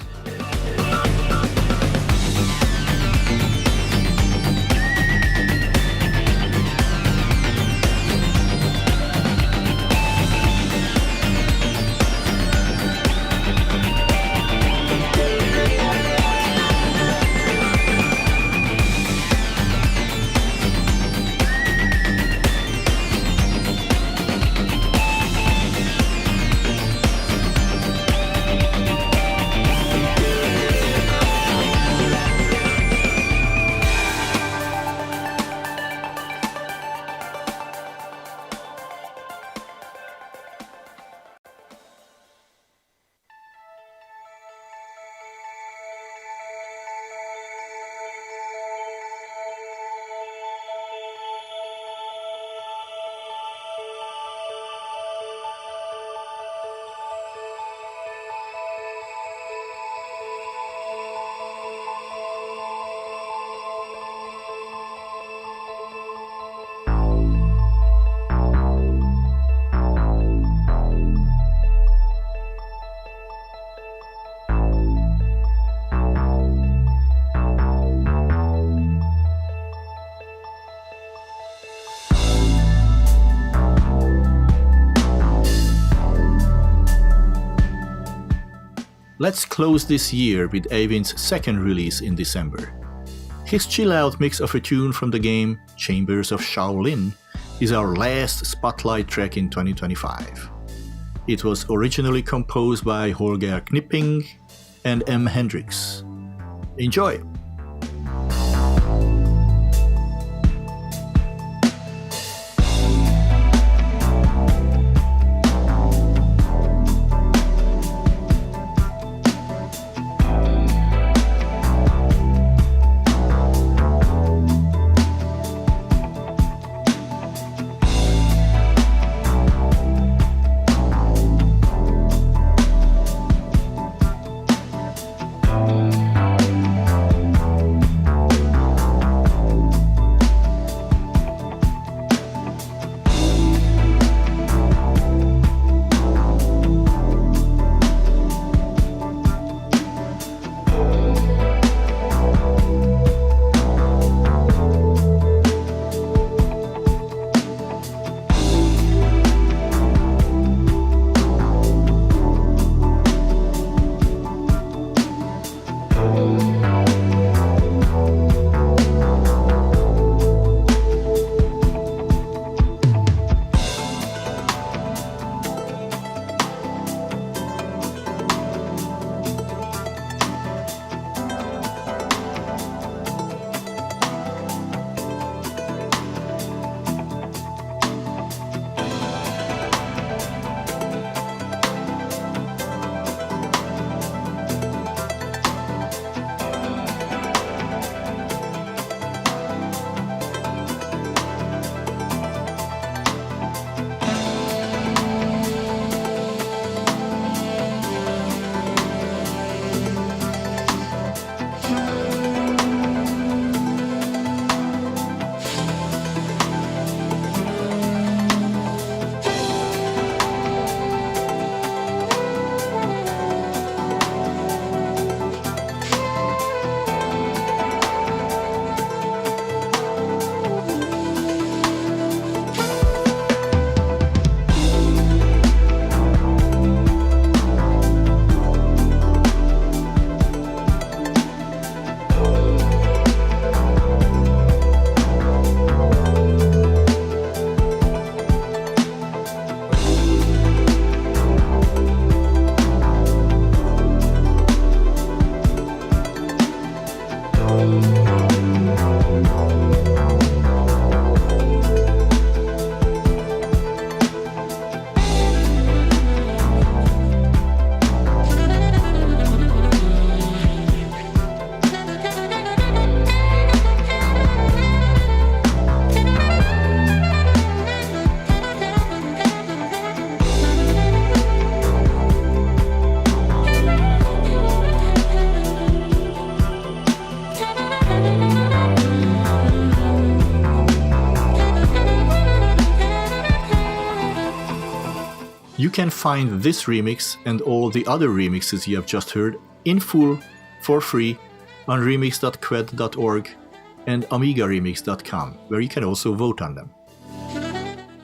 let's close this year with Eivin's second release in December. His chill-out mix of a tune from the game Chambers of Shaolin is our last spotlight track in 2025. It was originally composed by Holger Knipping and M. Hendrix. Enjoy! You can find this remix and all the other remixes you have just heard in full for free on remix.qued.org and amigaremix.com, where you can also vote on them.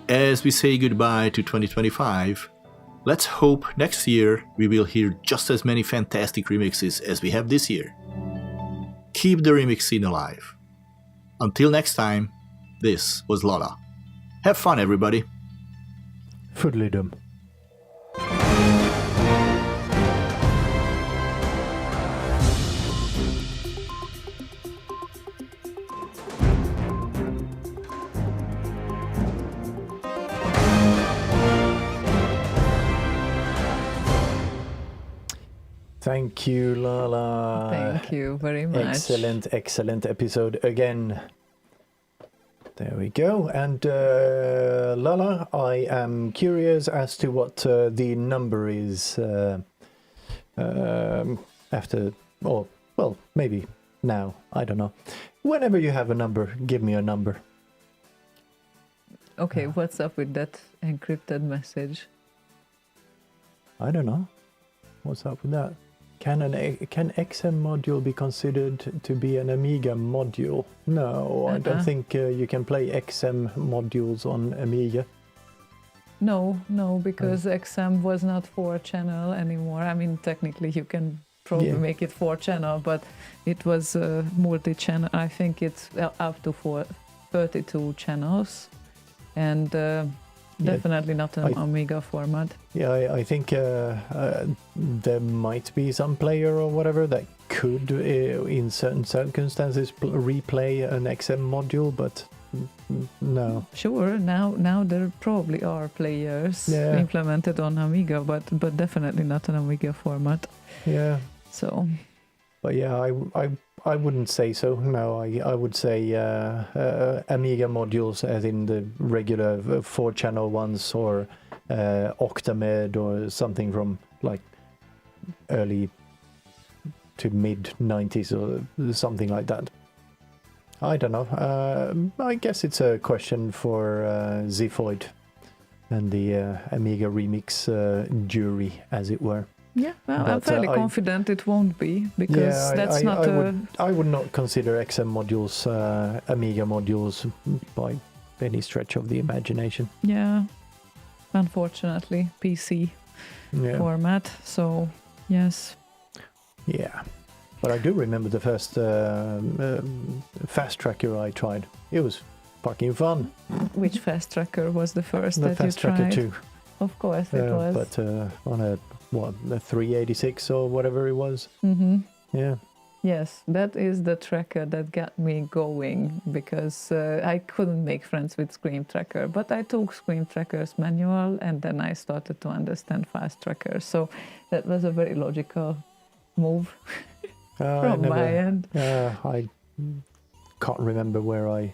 As we say goodbye to 2025, let's hope next year we will hear just as many fantastic remixes as we have this year. Keep the remix scene alive. Until next time, this was Lola. Have fun, everybody. Foodlydom. Thank you, Lala. Thank you very much. Excellent episode again. There we go. And Lala, I am curious as to what the number is after, or, well, maybe now. I don't know. Whenever you have a number, give me a number. Okay, what's up with that encrypted message? I don't know. What's up with that? Can XM module be considered to be an Amiga module? No, I don't think you can play XM modules on Amiga. No, because XM was not 4-channel anymore. I mean, technically you can probably Yeah. make it 4-channel, but it was multi-channel. I think it's up to 32 channels, and definitely not an Amiga format. Yeah, I think there might be some player or whatever that could, in certain circumstances, replay an XM module, but no. Sure, now there probably are players implemented on Amiga, but definitely not an Amiga format. Yeah. So. But yeah, I wouldn't say so. No, I would say Amiga modules, as in the regular 4-channel ones, or Octamed, or something from like early to mid 90s or something like that. I don't know. I guess it's a question for Ziphoid and the Amiga Remix jury, as it were. Yeah, well, I'm fairly confident it won't be, because that's not I would not consider XM modules Amiga modules by any stretch of the imagination. Yeah, unfortunately, PC format. So yes. Yeah, but I do remember the first fast tracker I tried. It was fucking fun. Which fast tracker was the first the that you fast tracker tried? 2. Of course it was. But on a 386 or whatever it was. Mm-hmm. Yeah. Yes, that is the tracker that got me going, because I couldn't make friends with Scream Tracker, but I took Scream Tracker's manual and then I started to understand fast trackers. So that was a very logical move from my end. I can't remember where I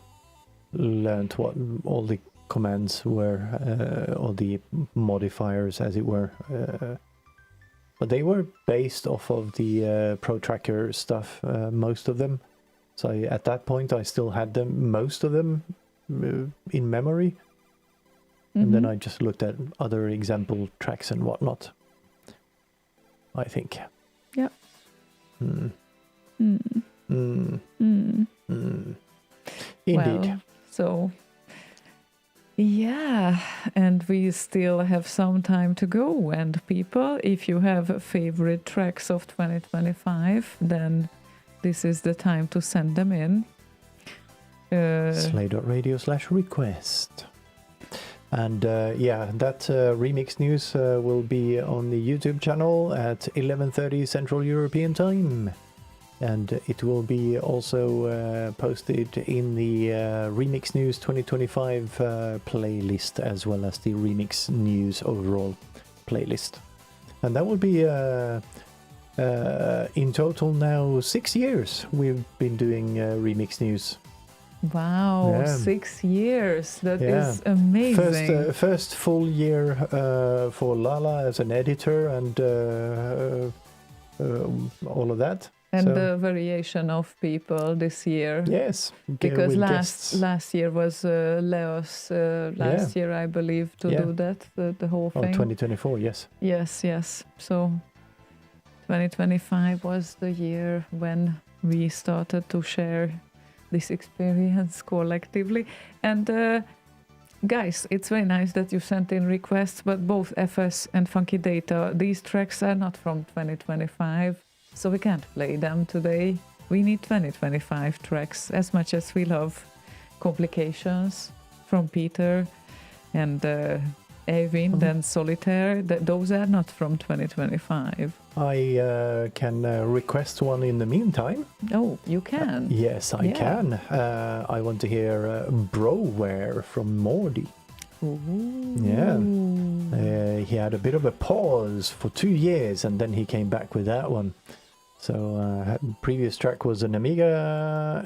learned what all the commands were, or the modifiers, as it were. But they were based off of the Pro Tracker stuff, most of them. So at that point, I still had them, most of them, in memory. Mm-hmm. And then I just looked at other example tracks and whatnot, I think. Yeah. Indeed. Well, so, yeah, and we still have some time to go. And people, if you have favorite tracks of 2025, then this is the time to send them in. Slay.radio/request. And that remix news will be on the YouTube channel at 11:30 Central European Time. And it will be also posted in the Remix News 2025 playlist, as well as the Remix News overall playlist. And that will be in total now 6 years we've been doing Remix News. Wow, 6 years. That is amazing. First full year for Lala as an editor and all of that. And the variation of people this year. Yes. Because last year was Leo's last year, I believe, to do that, the whole thing. 2024, yes. Yes. So 2025 was the year when we started to share this experience collectively. And guys, it's very nice that you sent in requests, but both FS and Funky Data, these tracks are not from 2025. So we can't play them today. We need 2025 tracks, as much as we love Complications from Peter and Eivind and Solitaire. Those are not from 2025. I can request one in the meantime. Oh, you can? Yes, I can. I want to hear Broware from Mordy. Ooh. Yeah. He had a bit of a pause for 2 years, and then he came back with that one. So previous track was an Amiga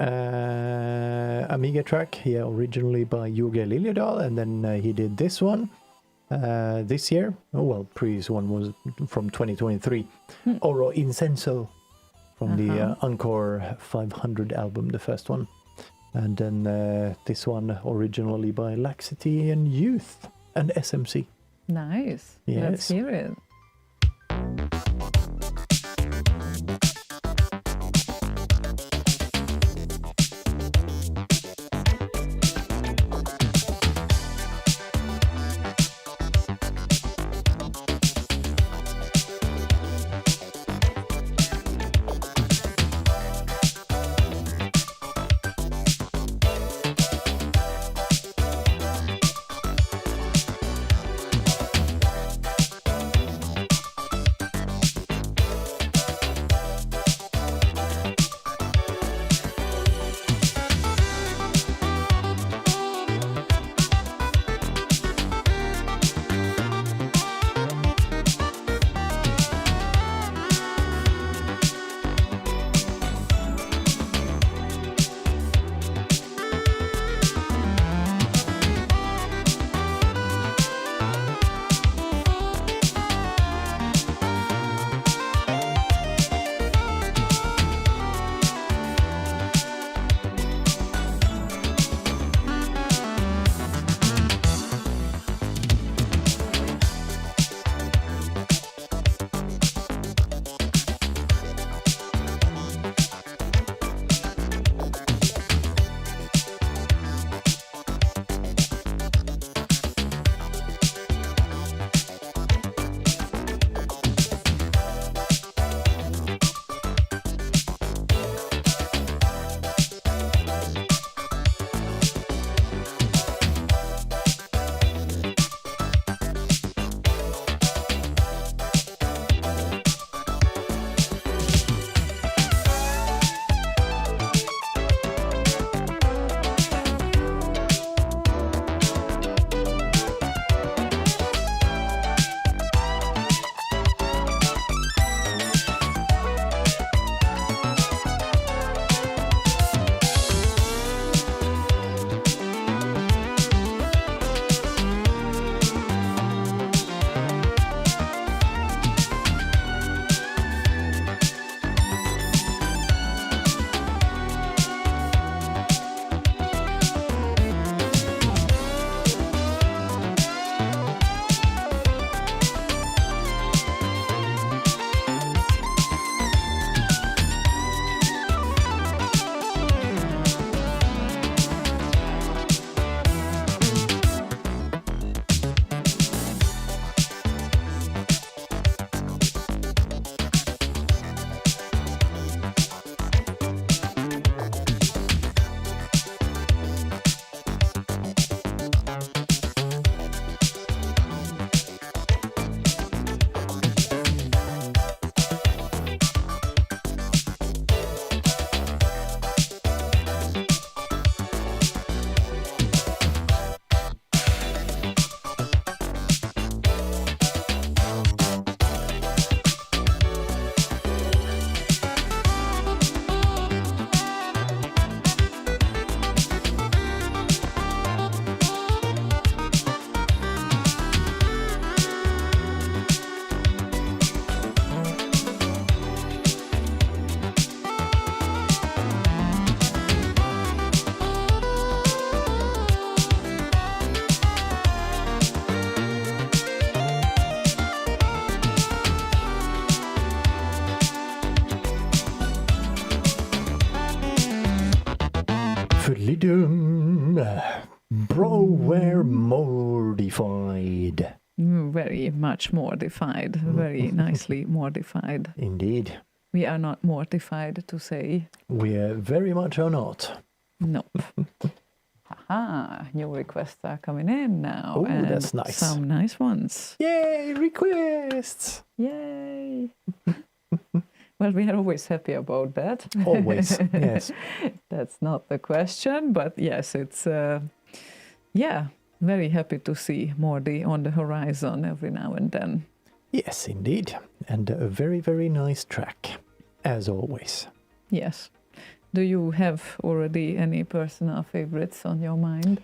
track, originally by Jorge Liljedahl, and then he did this one this year. Oh well, previous one was from 2023. Oro Incenso from the Encore 500 album, the first one. And then this one originally by Laxity and Youth and SMC. Nice. Yes. Let's hear it. Pro were mortified. Very much mortified, very nicely mortified. Indeed. We are not mortified to say. We very much are not. Nope. Haha, new requests are coming in now. Oh, and that's nice. Some nice ones. Yay, requests! Yay! Well, we are always happy about that. Always, yes. That's not the question, but yes, it's, very happy to see Morty on the horizon every now and then. Yes, indeed. And a very, very nice track, as always. Yes. Do you have already any personal favorites on your mind?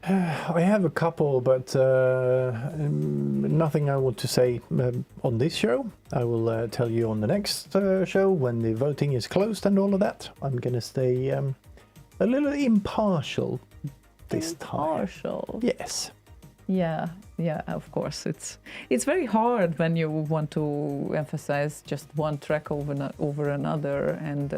I have a couple, but nothing I want to say on this show. I will tell you on the next show when the voting is closed and all of that. I'm going to stay a little impartial this time. Impartial. Yes. Yeah, of course. It's very hard when you want to emphasize just one track over another, and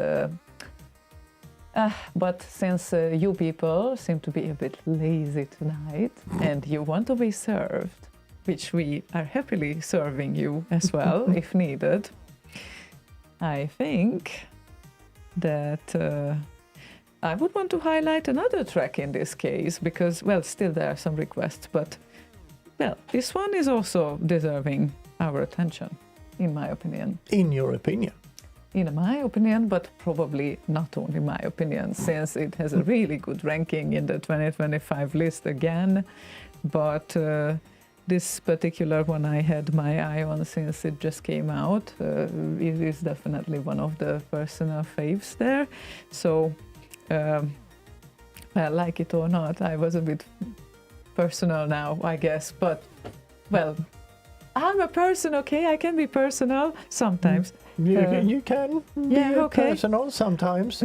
but since you people seem to be a bit lazy tonight and you want to be served, which we are happily serving you as well if needed, I think that I would want to highlight another track in this case because, well, still there are some requests, but, well, this one is also deserving our attention, in my opinion. In your opinion? In my opinion, but probably not only my opinion, since it has a really good ranking in the 2025 list again. But this particular one I had my eye on since it just came out. It is definitely one of the personal faves there. So, well, like it or not, I was a bit personal now, I guess. But, well, I'm a person, okay? I can be personal sometimes. You can be okay. personal sometimes.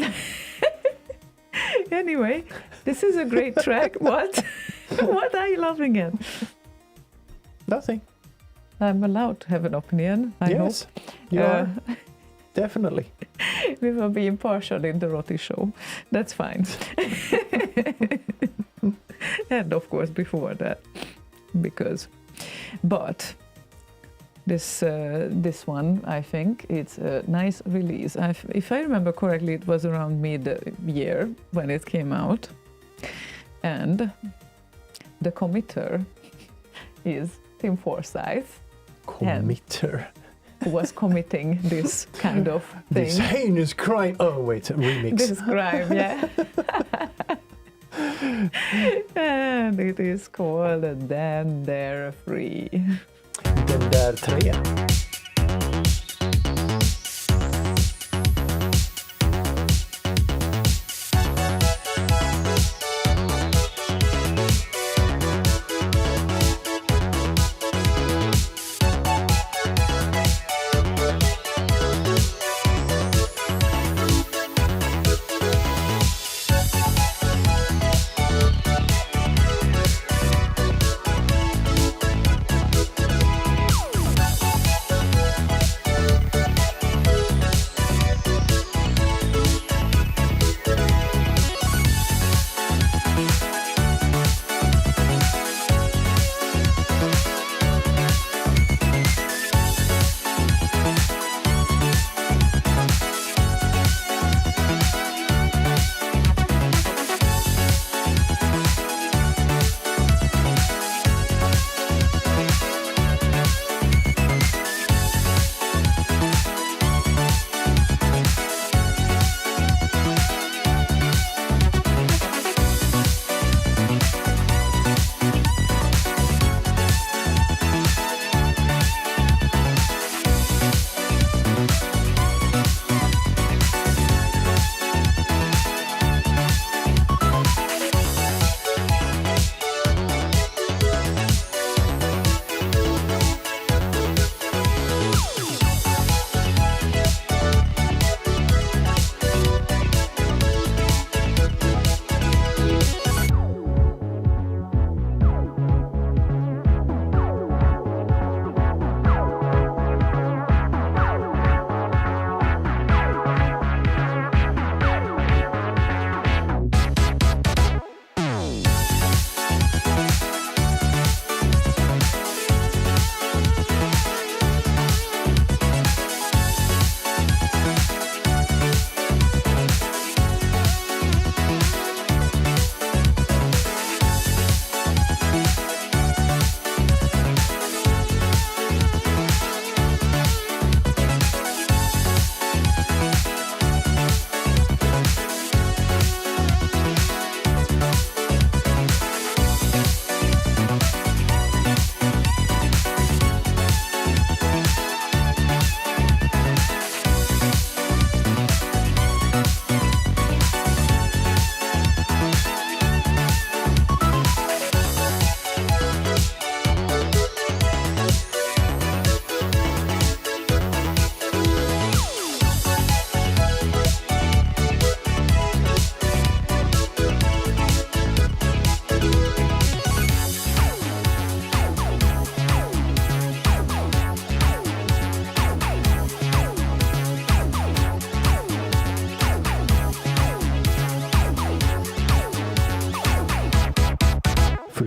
Anyway, this is a great track. What? What are you laughing at? Nothing. I'm allowed to have an opinion, I Yes, hope. you are. Definitely. We will be impartial in the Roti show. That's fine. And of course before that. But this one, I think, it's a nice release. If I remember correctly, it was around mid-year when it came out. And the committer is Tim Forsyth. Committer. Who was committing this kind of thing. This heinous crime. Oh, wait, remix. This crime, yeah. And it is called Then They're Free. Den där 3.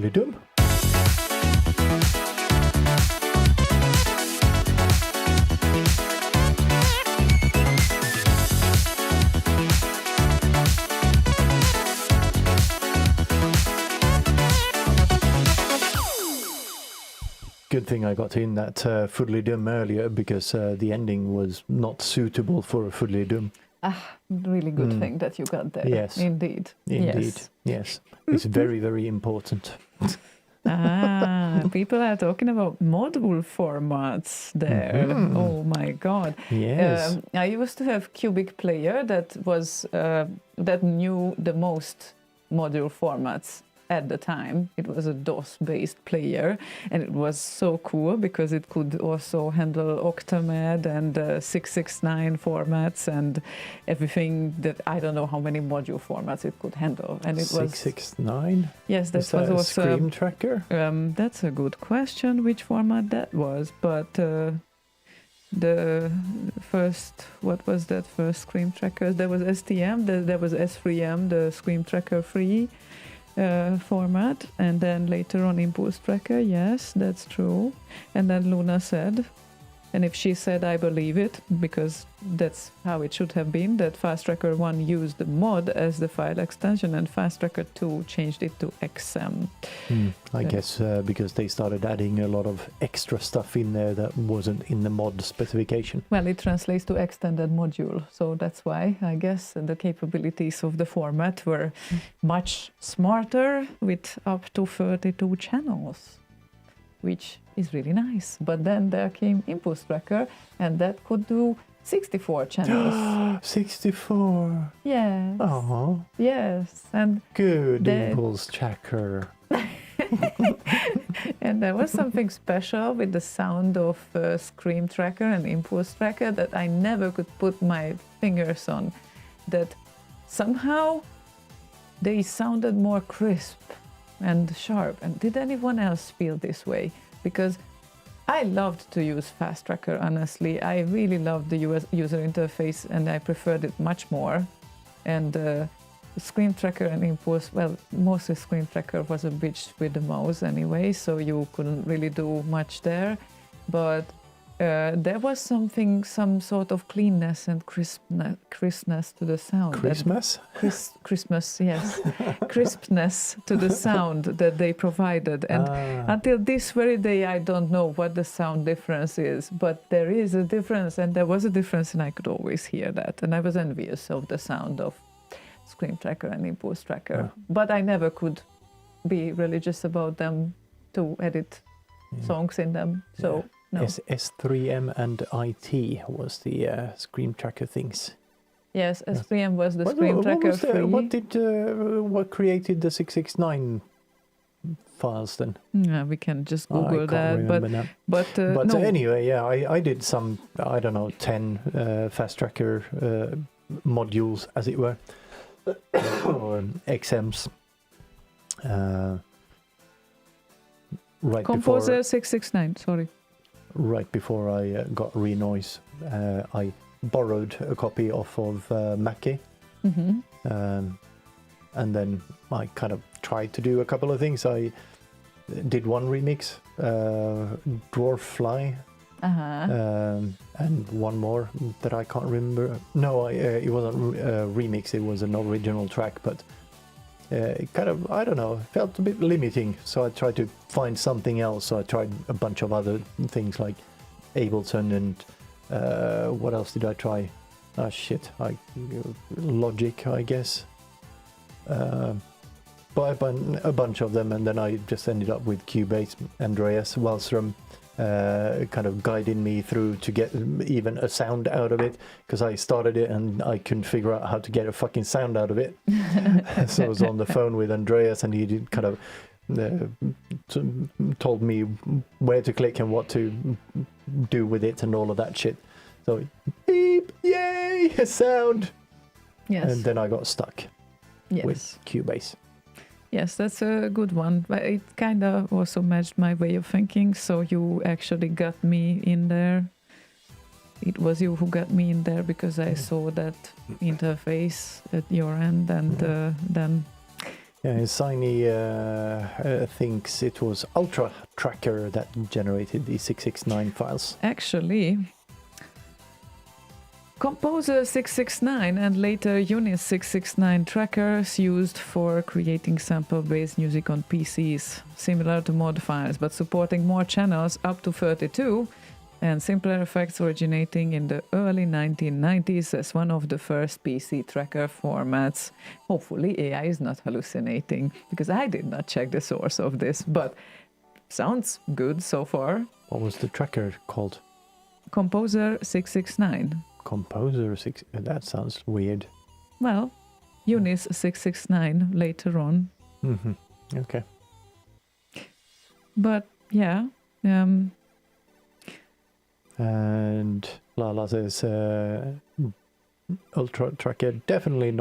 Fully Doom. Good thing I got in that Fully Doom earlier, because the ending was not suitable for a Fully Doom. Really good thing that you got there. Yes. Indeed. Yes. It's very, very important. People are talking about module formats there. Oh my god. Yes. I used to have Cubic Player that was that knew the most module formats at the time. It was a DOS-based player, and it was so cool because it could also handle Octamed and 669 formats and everything that I don't know how many module formats it could handle. And it was 669? yes, that Is that was a also Scream Tracker? that's a good question, which format that was, but the first, what was that first Scream Tracker? There was STM, there was S3M, the Scream Tracker 3 format, and then later on Impulse Tracker. Yes, that's true. And then Luna said, and if she said, I believe it, because that's how it should have been, that Fast Tracker 1 used the mod as the file extension, and Fast Tracker 2 changed it to XM. I guess because they started adding a lot of extra stuff in there that wasn't in the mod specification. Well, it translates to extended module, so that's why I guess the capabilities of the format were much smarter, with up to 32 channels, which is really nice. But then there came Impulse Tracker, and that could do 64 channels. 64. Yes. Oh, Yes, and good The- Impulse Tracker. and there was something special with the sound of Scream Tracker and Impulse Tracker that I never could put my fingers on. That somehow they sounded more crisp and sharp. And did anyone else feel this way? Because I loved to use Fast Tracker, honestly. I really loved the user interface, and I preferred it much more. And Screen Tracker and Impulse, well, mostly Screen Tracker was a bitch with the mouse anyway, so you couldn't really do much there. But there was some sort of cleanness and crispness to the sound. Christmas? Christmas, yes. Crispness to the sound that they provided. And until this very day, I don't know what the sound difference is, but there is a difference, and there was a difference, and I could always hear that. And I was envious of the sound of Screen Tracker and Impulse Tracker. But I never could be religious about them to edit songs in them. So, no. S3M and IT was the Scream Tracker things. Yes, S3M was the Screen Tracker free. What created the 669 files then? Yeah, we can just I Google can't that. remember now. But But no. anyway, yeah, I did some, I don't know, 10 Fast Tracker modules, as it were, or XMs. Right Composer before, 669, sorry. right before I got Renoise, I borrowed a copy off of Mackie. Mm-hmm. And then I kind of tried to do a couple of things. I did one remix, Dwarf Fly, and one more that I can't remember. No, it wasn't a remix, it was an original track, but it kind of, I don't know, felt a bit limiting. So I tried to find something else. So I tried a bunch of other things like Ableton and what else did I try? Oh shit, Logic, I guess. But a bunch of them, and then I just ended up with Cubase. Andreas Wallström kind of guided me through to get even a sound out of it, because I started it and I couldn't figure out how to get a fucking sound out of it. So I was on the phone with Andreas, and he did kind of told me where to click and what to do with it and all of that shit. So beep, yay, a sound. Yes. And then I got stuck with Cubase. Yes, that's a good one. But it kind of also matched my way of thinking. So you actually got me in there. It was you who got me in there because I saw that interface at your end, and then Siny thinks it was Ultra Tracker that generated the 669 files. Actually, Composer 669 and later Unis 669 trackers used for creating sample-based music on PCs, similar to mod files, but supporting more channels up to 32, and simpler effects originating in the early 1990s as one of the first PC tracker formats. Hopefully AI is not hallucinating, because I did not check the source of this, but sounds good so far. What was the tracker called? Composer 669. Composer 6. That sounds weird. Well, Unis 669 later on. Mm-hmm. Okay. But yeah, And Lala says Ultra Tracker definitely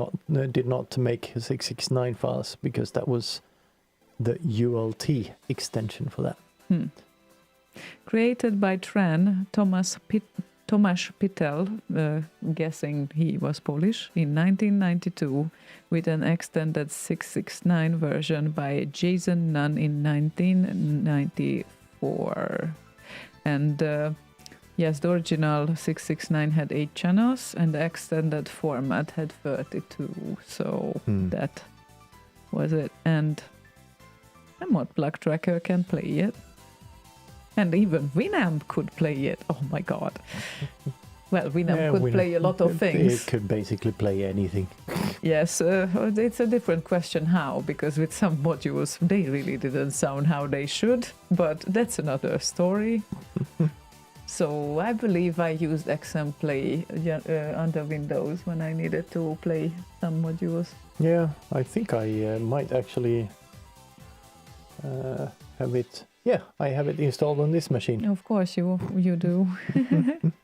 did not make 669 files because that was the ULT extension for that. created by Tran Tomasz Pittel, guessing he was Polish, in 1992, with an extended 669 version by Jason Nunn in 1994. And yes, the original 669 had 8 channels, and the extended format had 32. So that was it. And a mod plug tracker can play it. And even Winamp could play it. Oh my god. Well, Winamp could play a lot of things. It could basically play anything. Yes, it's a different question how, because with some modules they really didn't sound how they should, but that's another story. So I believe I used XM Play under Windows when I needed to play some modules. Yeah, I think I might actually have it. Yeah, I have it installed on this machine. Of course you do.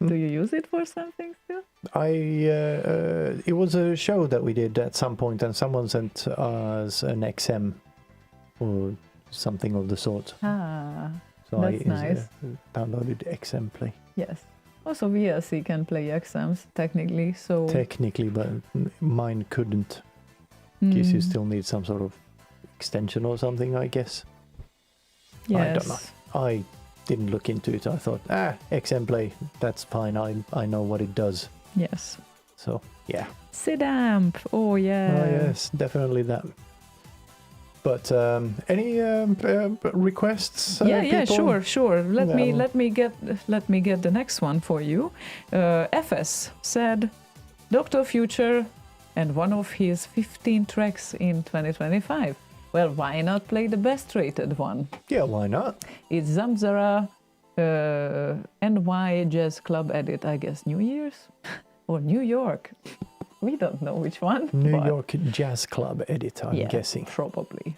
Do you use it for something still? It was a show that we did at some point, and someone sent us an XM or something of the sort. Ah, So that's nice. Downloaded XM Play. Yes. Also VLC can play XMs technically, so... Technically, but mine couldn't. Guess you still need some sort of extension or something, I guess. Yes. I don't know. I didn't look into it. I thought, XM Play, that's fine. I know what it does. Yes. So, yeah. Sidamp. Oh, yeah. Oh, yes, definitely that. But any requests? Yeah, people? sure. Let me get the next one for you. FS said Dr. Future and one of his 15 tracks in 2025. Well, why not play the best rated one? Yeah, why not? It's Zamzara NY Jazz Club Edit, I guess New Year's? Or New York? We don't know which one. New York Jazz Club Edit, I'm guessing. Probably.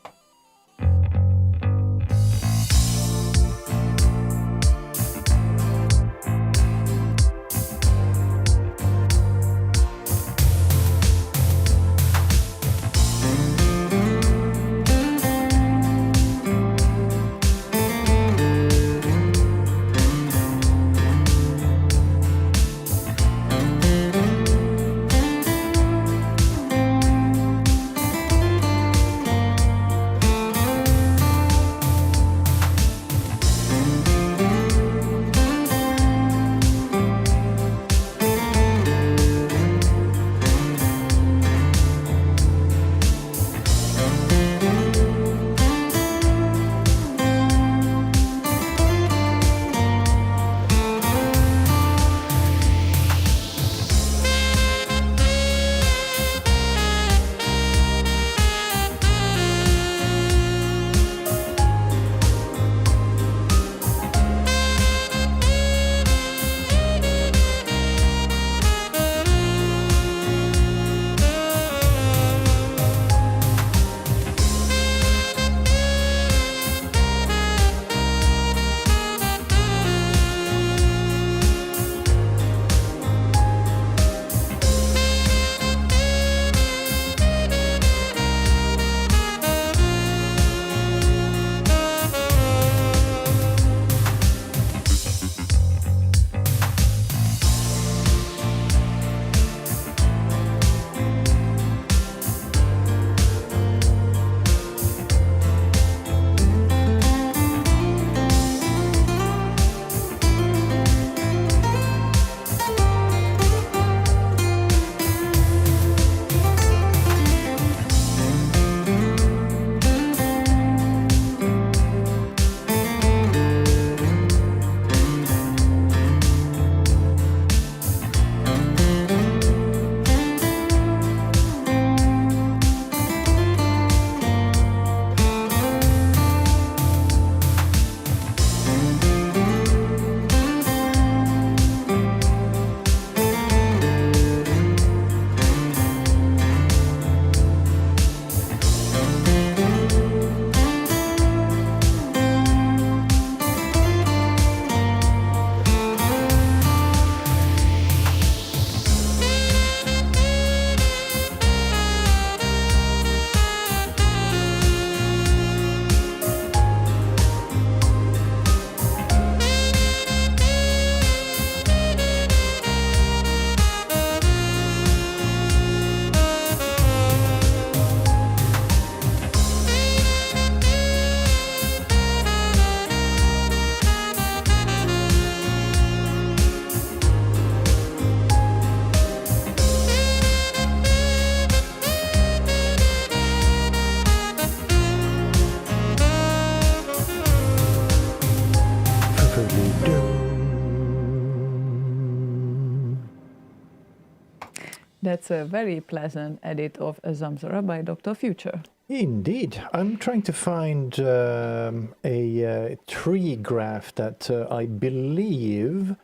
That's a very pleasant edit of Zamzara by Dr. Future. Indeed. I'm trying to find a tree graph that I believe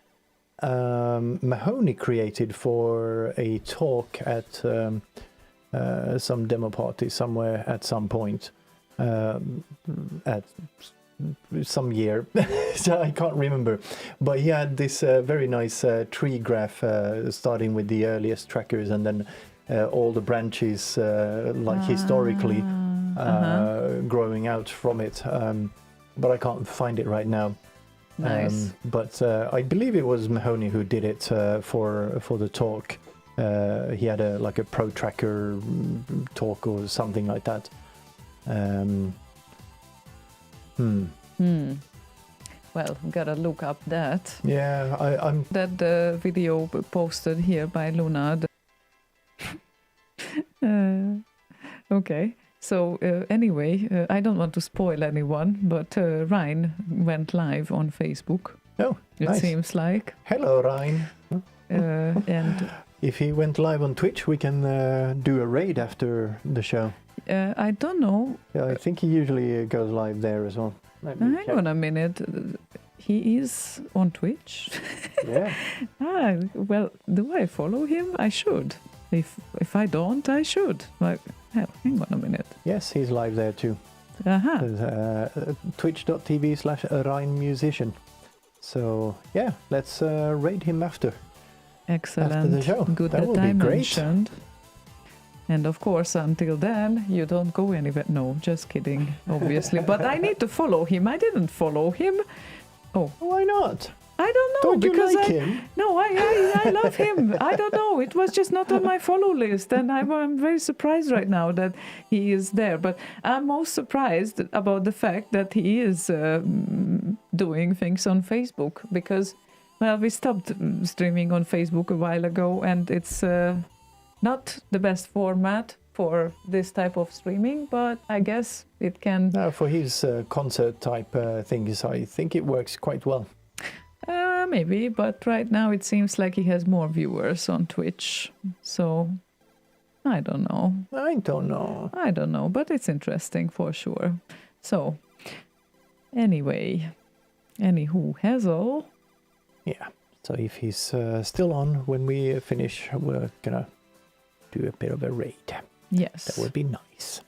Mahoney created for a talk at some demo party somewhere at some point at some year. So I can't remember, but he had this very nice tree graph starting with the earliest trackers and then all the branches like historically growing out from it, but I can't find it right now. Nice. But I believe it was Mahoney who did it for the talk. He had a pro tracker talk or something like that. Well, gotta look up that. Yeah, I'm. That video posted here by Luna. Okay. So anyway, I don't want to spoil anyone, but Ryan went live on Facebook. Oh, nice. It seems like. Hello, Ryan. And if he went live on Twitch, we can do a raid after the show. I don't know. Yeah, I think he usually goes live there as well. Hang on a minute. He is on Twitch. Yeah. Well, do I follow him? I should. If I don't, I should. Like, hell, hang on a minute. Yes, he's live there too. Twitch.tv/RyanMusician. So yeah, let's raid him after. Excellent. After the show. Good That that would I be great. mentioned. And of course, until then, you don't go anywhere. No, just kidding, obviously. But I need to follow him. I didn't follow him. Oh, Why not? I don't know. Don't you because like him? No, I love him. I don't know. It was just not on my follow list. And I'm very surprised right now that he is there. But I'm most surprised about the fact that he is doing things on Facebook. Because, well, we stopped streaming on Facebook a while ago. And it's not the best format for this type of streaming. But I guess it can... No, for his concert type things, I think it works quite well. Maybe, but right now it seems like he has more viewers on Twitch. So, I don't know. I don't know. But it's interesting for sure. So, anyway, anywho, Hazel. Yeah. So if he's still on when we finish, we're gonna do a bit of a raid. Yes. That would be nice.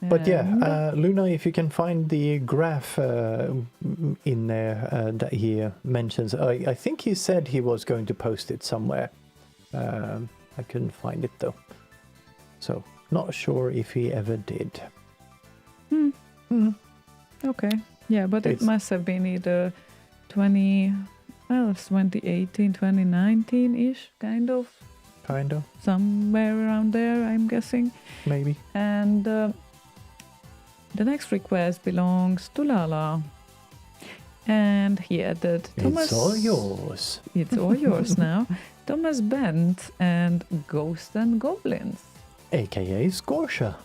But yeah, Luna, if you can find the graph in there that he mentions, I think he said he was going to post it somewhere. I couldn't find it though. So, not sure if he ever did. Okay. Yeah, but it must have been either 2018, 2019-ish, kind of. Somewhere around there, I'm guessing. Maybe. And the next request belongs to Lala. And he added Thomas. It's all yours. It's all yours now. Thomas Bent and Ghosts and Goblins. AKA Scotia.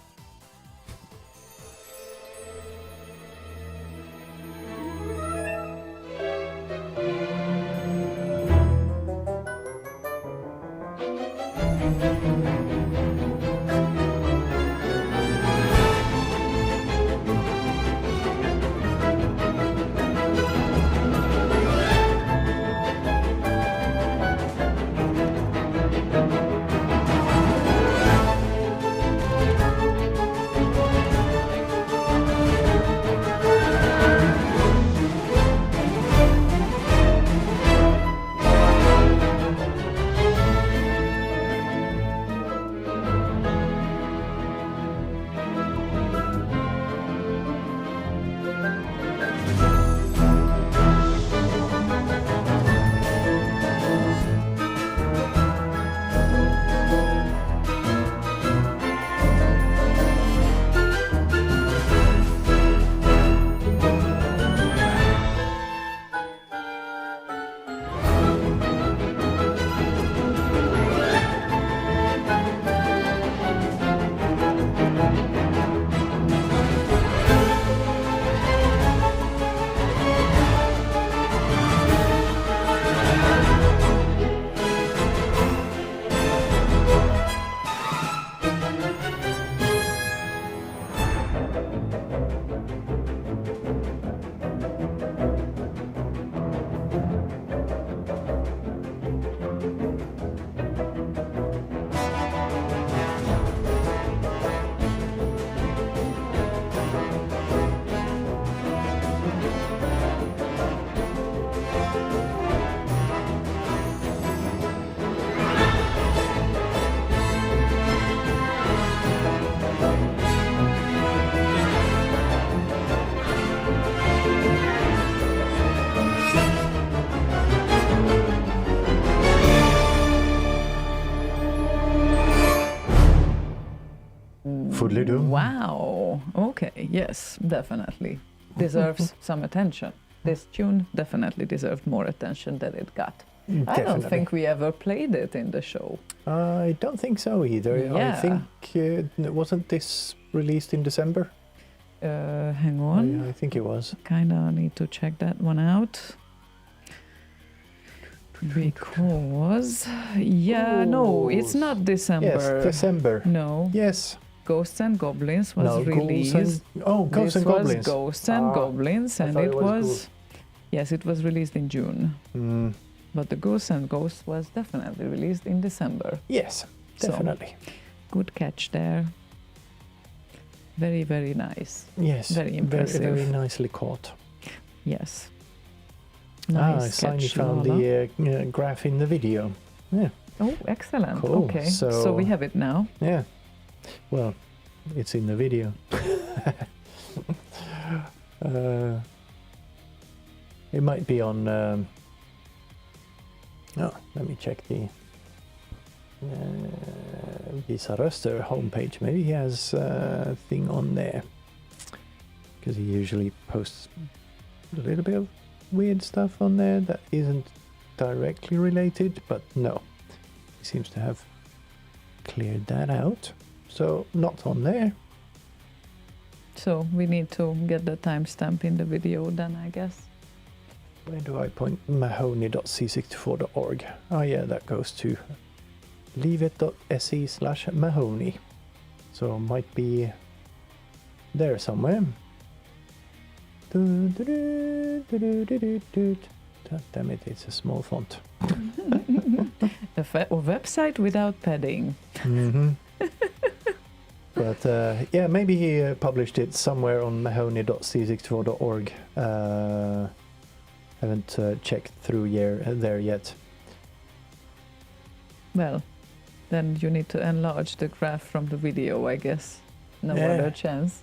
Totally do. Wow. Okay. Yes, definitely deserves some attention. This tune definitely deserved more attention than it got. I don't Definitely. think we ever played it in the show. I don't think so either. Yeah. I think wasn't this released in December? Hang on. I think it was. Kind of need to check that one out. Because, no, it's not December. Yes, December. No, Yes. Ghosts and Goblins was No, released. Ghosts This and was Goblins. Ghosts and Goblins, I and thought it it was was, yes, it was released in June. Mm, But the Ghosts and Ghosts was definitely released in December. yes, So, definitely. good catch there. Very, very nice. Yes. very impressive. Very, very nicely caught. Yes. Siny catch, found Lola. the graph in the video. Yeah. Oh, excellent. Cool. Okay, So- so we have it now. Yeah. Well, it's in the video. It might be on. Let me check the Visa Röster homepage. Maybe he has a thing on there because he usually posts a little bit of weird stuff on there that isn't directly related. But no, he seems to have cleared that out. So not on there. So we need to get the timestamp in the video then, I guess. Where do I point? Mahoney.c64.org. Oh yeah, that goes to leaveit.se/Mahoney. So might be there somewhere. God damn it, it's a small font. A website without padding. Mm-hmm. But yeah, maybe he published it somewhere on mahoney.c64.org. Haven't checked through there yet. Well, then you need to enlarge the graph from the video, I guess. No Yeah. other chance.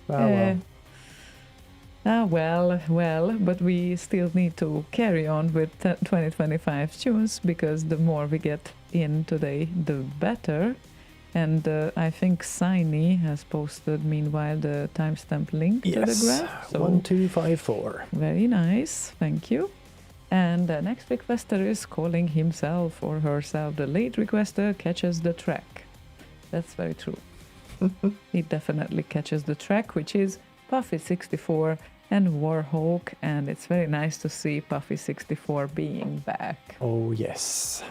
Well. Well, but we still need to carry on with 2025 tunes because the more we get in today, the better. And I think Siny has posted, meanwhile, the timestamp link to the graph. So 1254. very nice, thank you. And the next requester is calling himself or herself the late requester catches the track. That's very true. He definitely catches the track, which is Puffy64 and Warhawk, and it's very nice to see Puffy64 being back. Oh yes.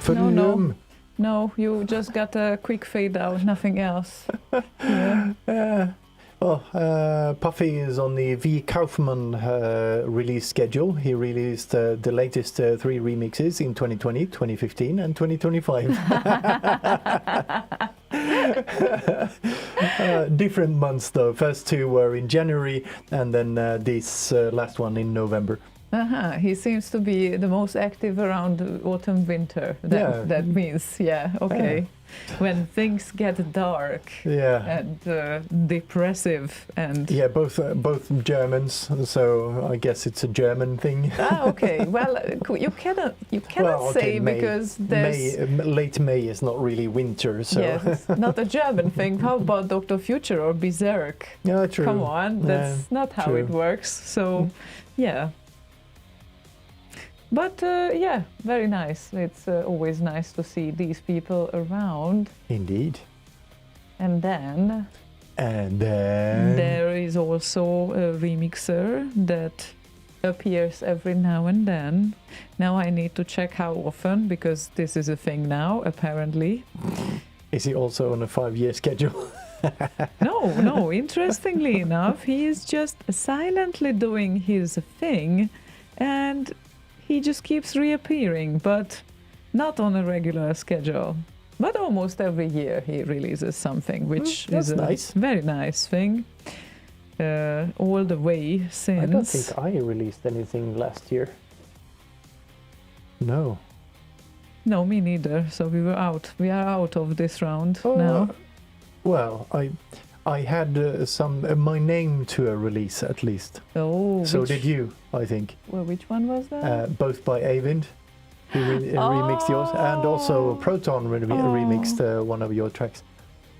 Volume. No, you just got a quick fade out, nothing else. Yeah. Puffy is on the V. Kaufman release schedule. He released the latest 3 remixes in 2020, 2015, and 2025. Different months though. First 2 were in January, and then this last one in November. He seems to be the most active around autumn winter. That means, okay. When things get dark and depressive and both Germans, so I guess it's a German thing. Okay. Well, you cannot say May, because there's late May is not really winter, so yes, not a German thing. How about Dr. Future or Berserk? Yeah, true. Come on, that's not how it works. So, yeah. But very nice. It's always nice to see these people around. Indeed. And then there is also a remixer that appears every now and then. Now I need to check how often, because this is a thing now, apparently. Is he also on a 5-year schedule? No. Interestingly enough, he is just silently doing his thing, and he just keeps reappearing, but not on a regular schedule. But almost every year he releases something, which is a very nice thing. All the way since... I don't think I released anything last year. No. No, me neither. So we were out. We are out of this round now. Well, I had my name to a release at least. Oh. So did you, I think. Well, which one was that? Both by Avind, who remixed yours, and also Proton remixed one of your tracks.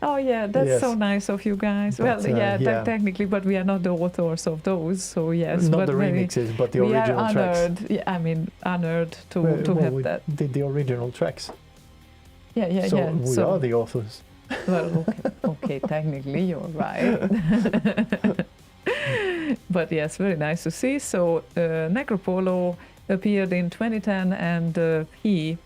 Oh yeah, that's so nice of you guys. But, well, technically, but we are not the authors of those, so yes. Not but the remixes, but the original tracks. Yeah, I mean, honored to have we that. Did the original tracks. Yeah. So we are the authors. Well, okay, technically you're right. But yes, very nice to see. So Necropolo appeared in 2010, and he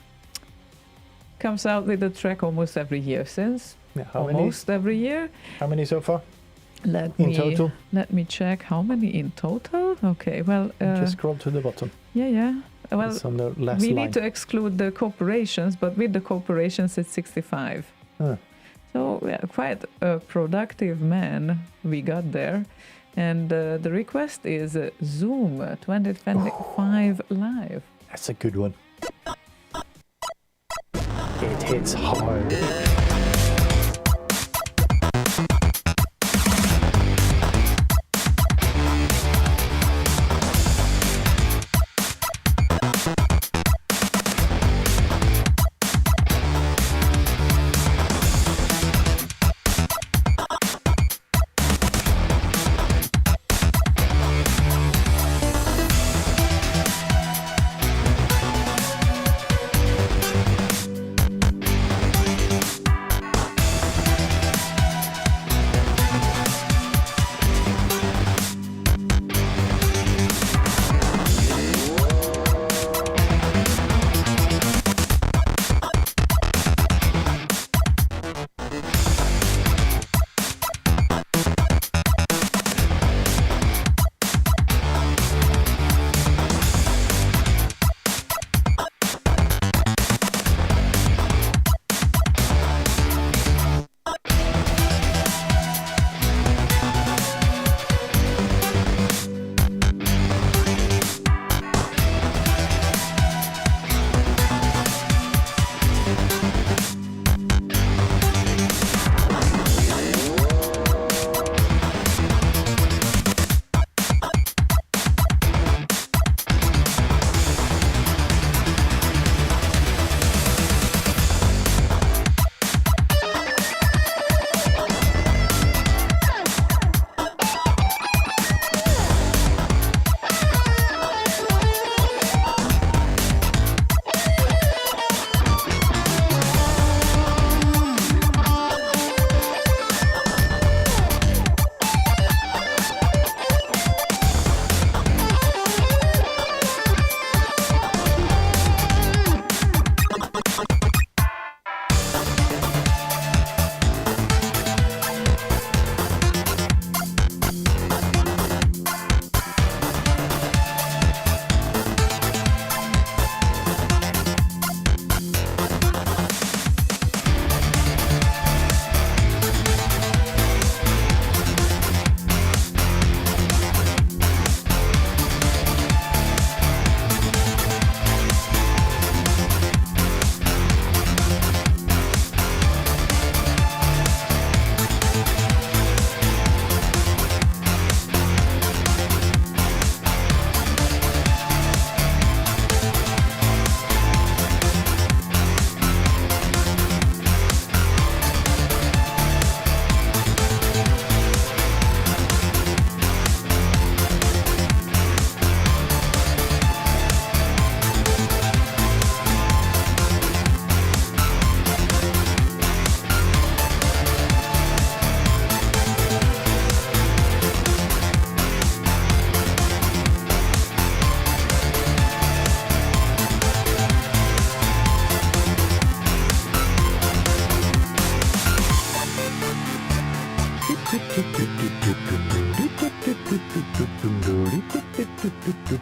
comes out with a track almost every year since. Yeah, every year. How many so far? Total? Let me check how many in total. Okay, well... just scroll to the bottom. Yeah. Well, it's on the last we line. need to exclude the corporations, but with the corporations it's 65. So quite a productive man we got there. And the request is Zoom 2025 Live. That's a good one. It hits hard.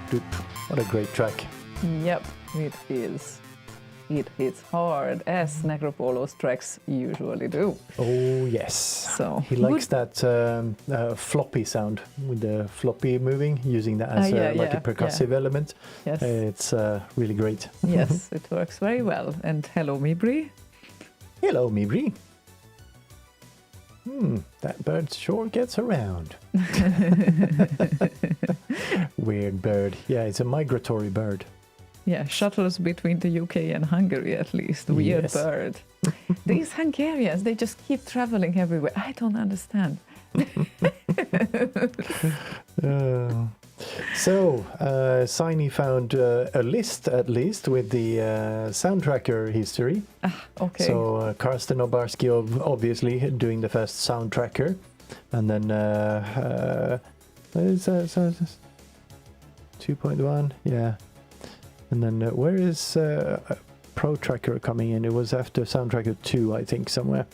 doop. What a great track. Yep, it is. It hits hard, as Necropolo's tracks usually do. Oh, yes. So He likes that floppy sound with the floppy moving, using that as like a percussive element. Yes. It's really great. Yes, it works very well. And hello, Mibri. Hello, Mibri. That bird sure gets around. Weird bird. Yeah, it's a migratory bird. Yeah, shuttles between the UK and Hungary at least. Weird Yes. bird. These Hungarians, they just keep traveling everywhere. I don't understand. Siny found a list at least with the sound tracker history. Okay. So Karsten Obarski obviously doing the first sound tracker, and then what is that? 2.1, yeah. And then where is Pro Tracker coming in? It was after Sound Tracker 2, I think, somewhere.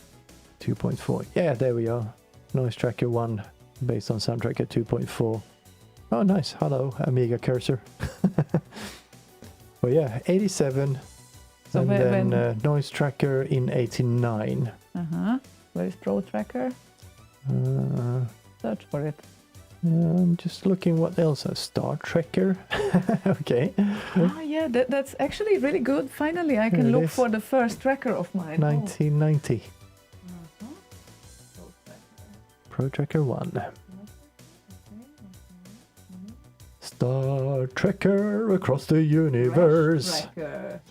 2.4. Yeah, there we are. Noise Tracker 1 based on Sound Tracker 2.4. Oh, nice. Hello, Amiga cursor. Well, yeah, 87. So and when Noise Tracker in 89. Where is Pro Tracker? Search for it. I'm just looking what else. Star Trekker. Okay. Oh, yeah, that's actually really good. Finally, I can There it look is. for the first tracker of mine. 1990. Pro Tracker 1. Star Trekker across the universe. Tracker.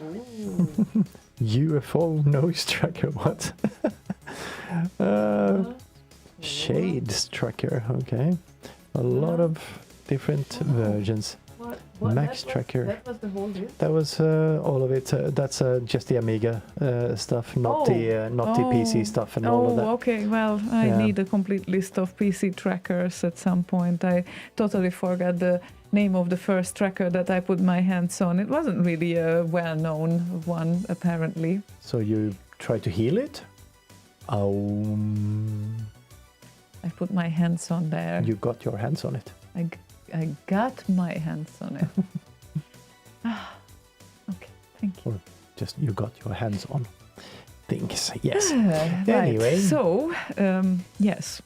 UFO noise tracker. What? Shades tracker. Okay. A lot of different versions. Max Tracker. That was the whole list? That was all of it. That's just the Amiga stuff, not the PC stuff and all of that. Okay. Well, I Yeah. need a complete list of PC trackers at some point. I totally forgot the name of the first tracker that I put my hands on. It wasn't really a well-known one, apparently. So you try to heal it? I put my hands on there. You got your hands on it. I got my hands on it. Okay, thank you. Or just you got your hands on things. Yes. Right. Anyway. So, yes.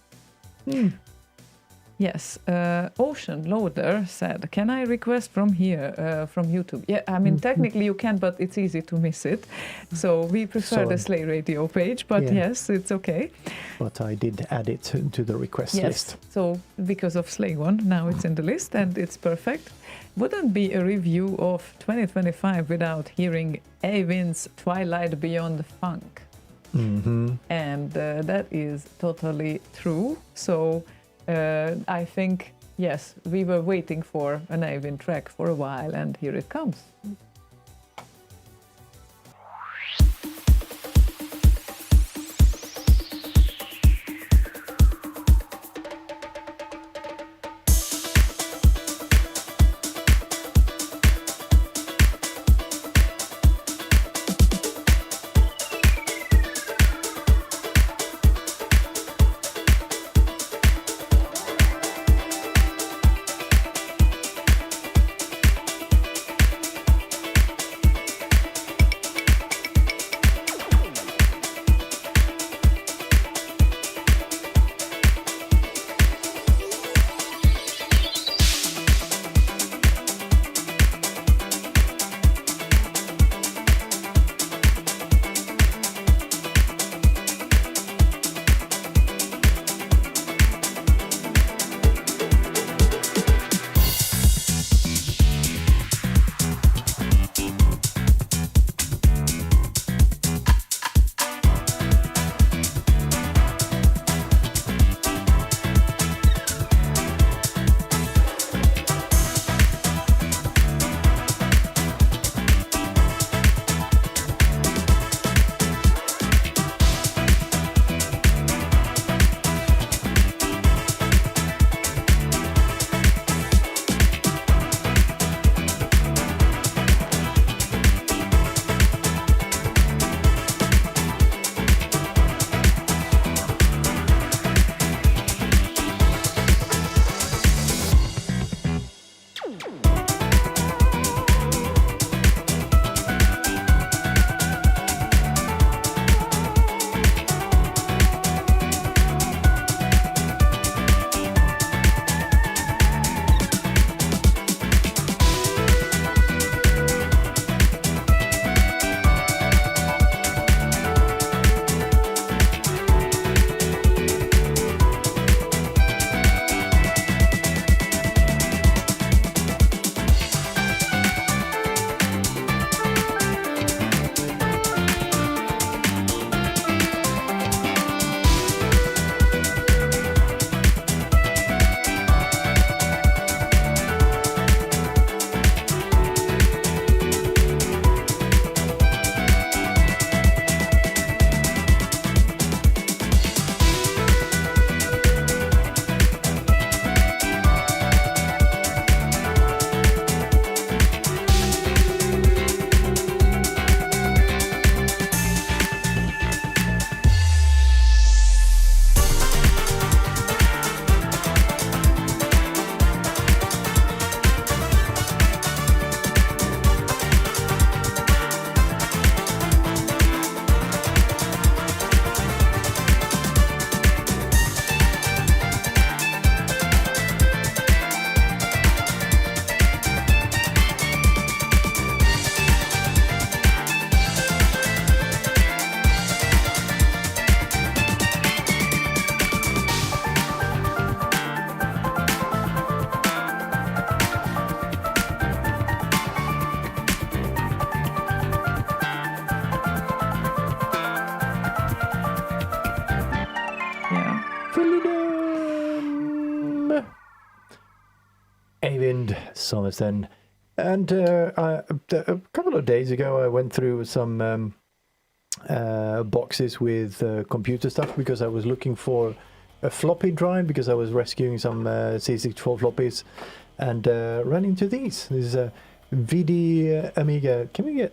Yes, Ocean Loader said, can I request from here, from YouTube? Yeah, I mean, technically you can, but it's easy to miss it. So we prefer the Slay Radio page, but yes, it's okay. But I did add it to the request list. So because of Slaygon, now it's in the list and it's perfect. Wouldn't be a review of 2025 without hearing Eivin's Twilight Beyond Funk. And that is totally true. So I think, yes, we were waiting for an Eivin track for a while, and here it comes. Somerset. And a couple of days ago, I went through some boxes with computer stuff because I was looking for a floppy drive because I was rescuing some C64 floppies and ran into these. This is a VD Amiga. Can we get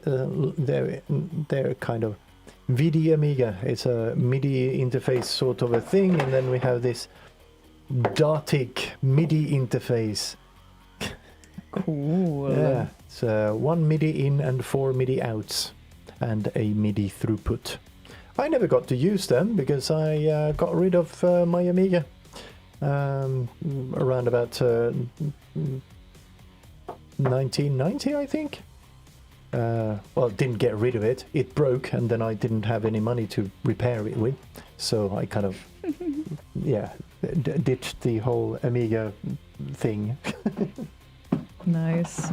they're kind of VD Amiga. It's a MIDI interface sort of a thing, and then we have this Dartic MIDI interface. Cool. Yeah, it's 1 MIDI in and 4 MIDI outs, and a MIDI throughput. I never got to use them because I got rid of my Amiga around about 1990, I think. Well, didn't get rid of it. It broke, and then I didn't have any money to repair it with. So I kind of, ditched the whole Amiga thing. Nice.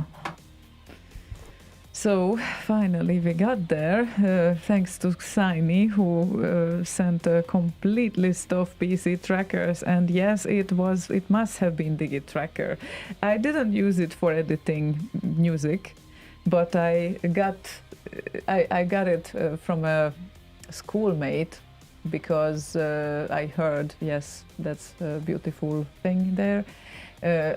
So finally we got there, thanks to Siny, who sent a complete list of PC trackers, and yes, it must have been DigiTracker. I didn't use it for editing music, but I got it from a schoolmate because I heard, yes, that's a beautiful thing there.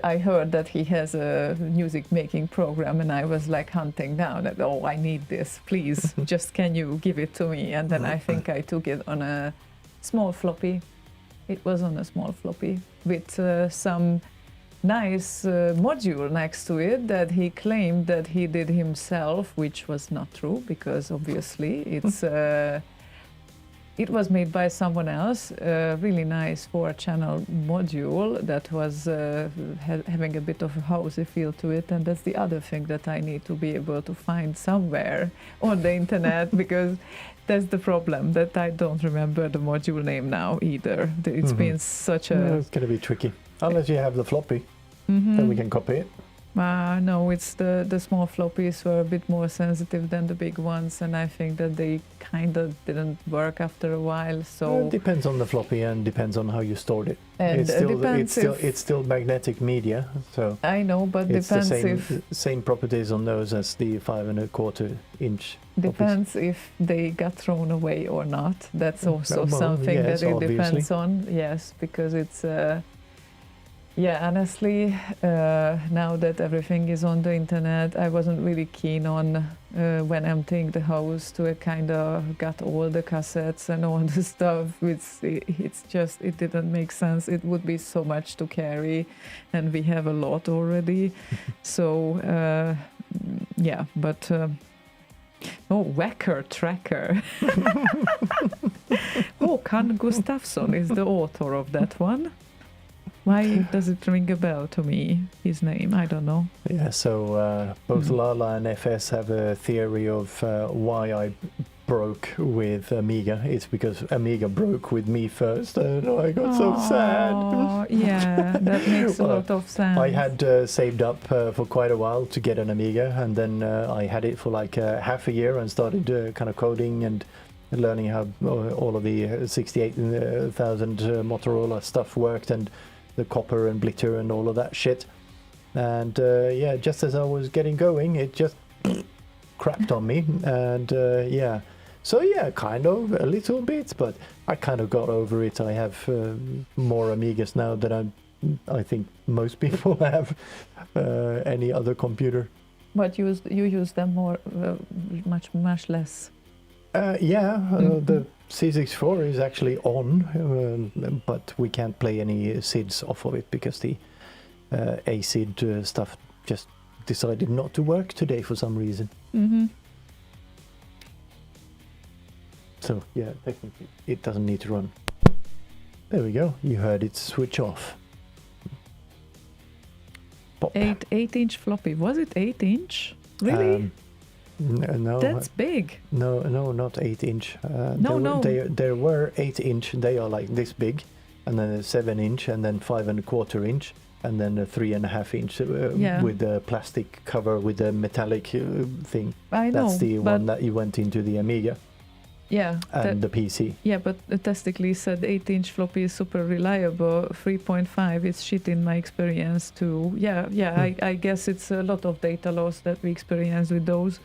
I heard that he has a music making program, and I was like hunting down that, oh, I need this, please, just can you give it to me? And then I think I took it on a small floppy. It was on a small floppy with some nice module next to it that he claimed that he did himself, which was not true because obviously it's it was made by someone else, a really nice 4-channel module that was having a bit of a housey feel to it, and that's the other thing that I need to be able to find somewhere on the internet because that's the problem, that I don't remember the module name now either. It's been such a... It's going to be tricky. Unless you have the floppy, then we can copy it. No, it's the small floppies were a bit more sensitive than the big ones, and I think that they kind of didn't work after a while. So it depends on the floppy and depends on how you stored it. And it's still magnetic media, so I know, but it's depends the same properties on those as the 5 1/4 inch. Depends if they got thrown away or not. That's also something yes, that it obviously. depends on. Yes, because it's. Honestly, now that everything is on the internet, I wasn't really keen on when emptying the house to kind of got all the cassettes and all the stuff. It's just, it didn't make sense. It would be so much to carry, and we have a lot already. So, but... Wacker Tracker. Håkan Gustafsson is the author of that one. Why does it ring a bell to me, his name? I don't know. Yeah, so both Lala and FS have a theory of why I broke with Amiga. It's because Amiga broke with me first, and I got so sad. Yeah, that makes a lot of sense. I had saved up for quite a while to get an Amiga, and then I had it for like half a year and started kind of coding and learning how all of the 68,000 Motorola stuff worked, and the copper and blitter and all of that shit. And just as I was getting going, it just crapped on me. And kind of a little bit, but I kind of got over it. I have more Amigas now than I think most people have any other computer. But you use them more, much less. The C64 is actually on, but we can't play any SIDs off of it because the ACID stuff just decided not to work today for some reason. So yeah, technically it doesn't need to run. There we go. You heard it switch off. Pop. 8-inch floppy. Was it 8-inch? Really? No, that's big. No, not 8-inch. No. There were 8-inch. They are like this big, and then a 7-inch, and then 5 1/4 inch, and then a 3 1/2 inch with the plastic cover with the metallic thing. I know. That's the one that you went into the Amiga. Yeah. and the PC. Yeah, but Testically said 8-inch floppy is super reliable. 3.5 is shit in my experience too. Yeah, I guess it's a lot of data loss that we experience with those.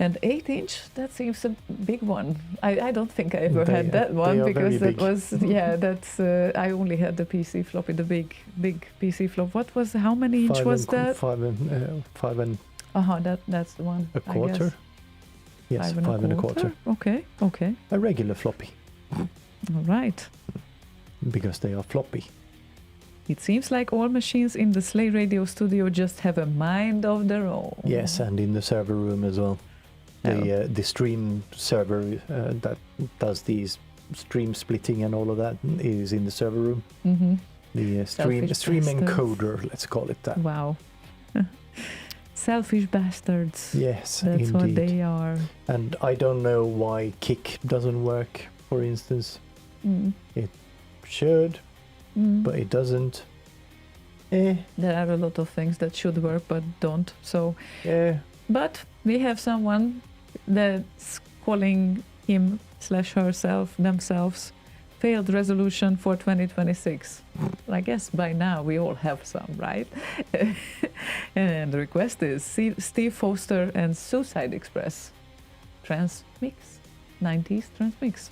And 8-inch, that seems a big one. I don't think I ever had that one because that was that's I only had the PC floppy, the big PC flop. What was how many inch was that? 5 and That's the one. a quarter. I guess. Yes, 5 and a quarter. Okay. A regular floppy, All right. because they are floppy. It seems like all machines in the Slay Radio studio just have a mind of their own. Yes, and in the server room as well. The stream server that does these stream splitting and all of that is in the server room. Mm-hmm. The Selfish stream bastards. encoder, let's call it that. Wow. Selfish bastards. Yes, That's indeed. what they are. And I don't know why Kick doesn't work, for instance. Mm. It should, but it doesn't. There are a lot of things that should work but don't. So, but we have someone that's calling him/herself themselves failed resolution for 2026. I guess by now we all have some, right? And the request is Steve Foster and Suicide Express Transmix, 90s Transmix.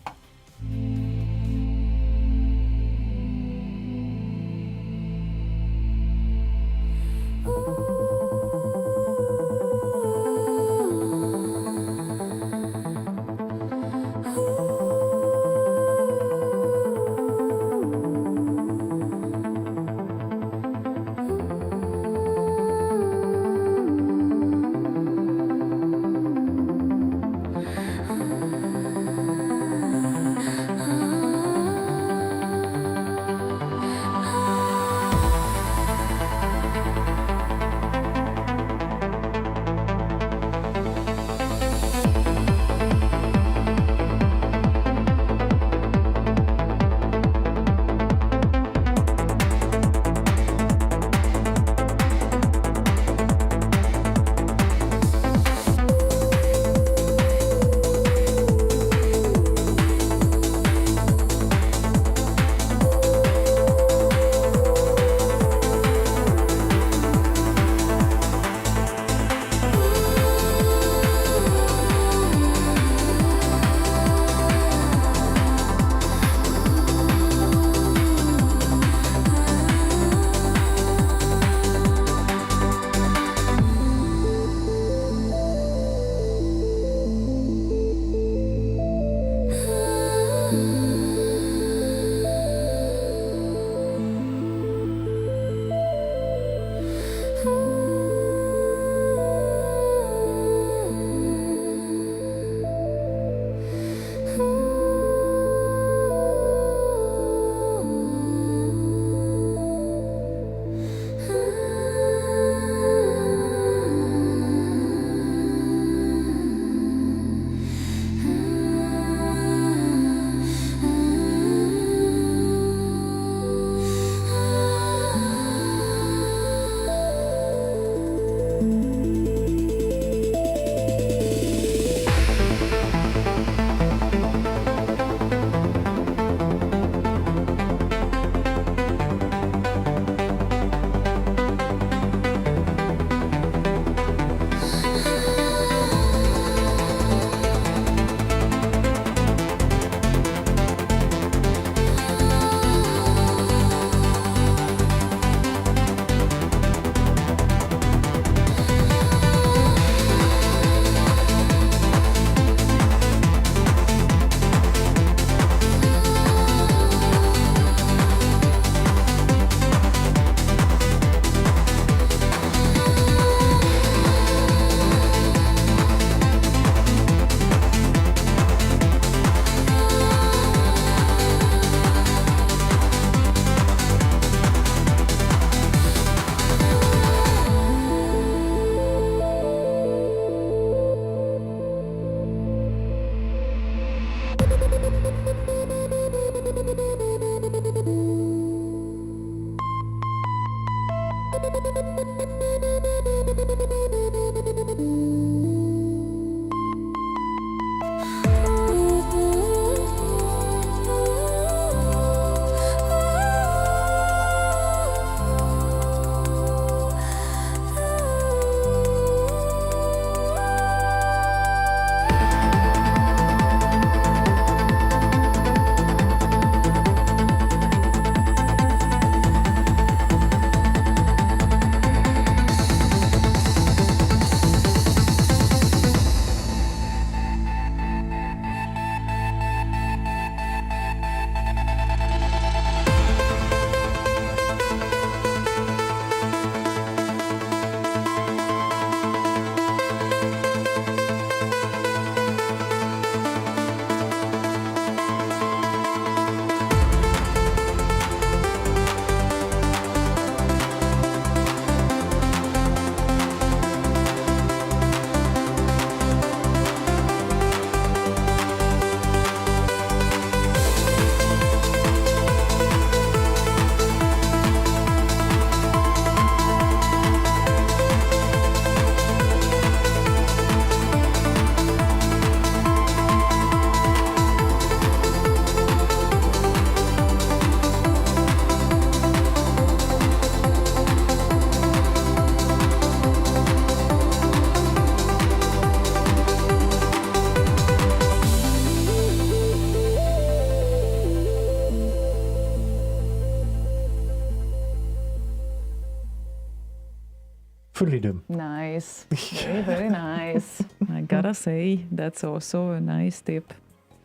really do. Nice. Very, very nice. I gotta say, that's also a nice tip.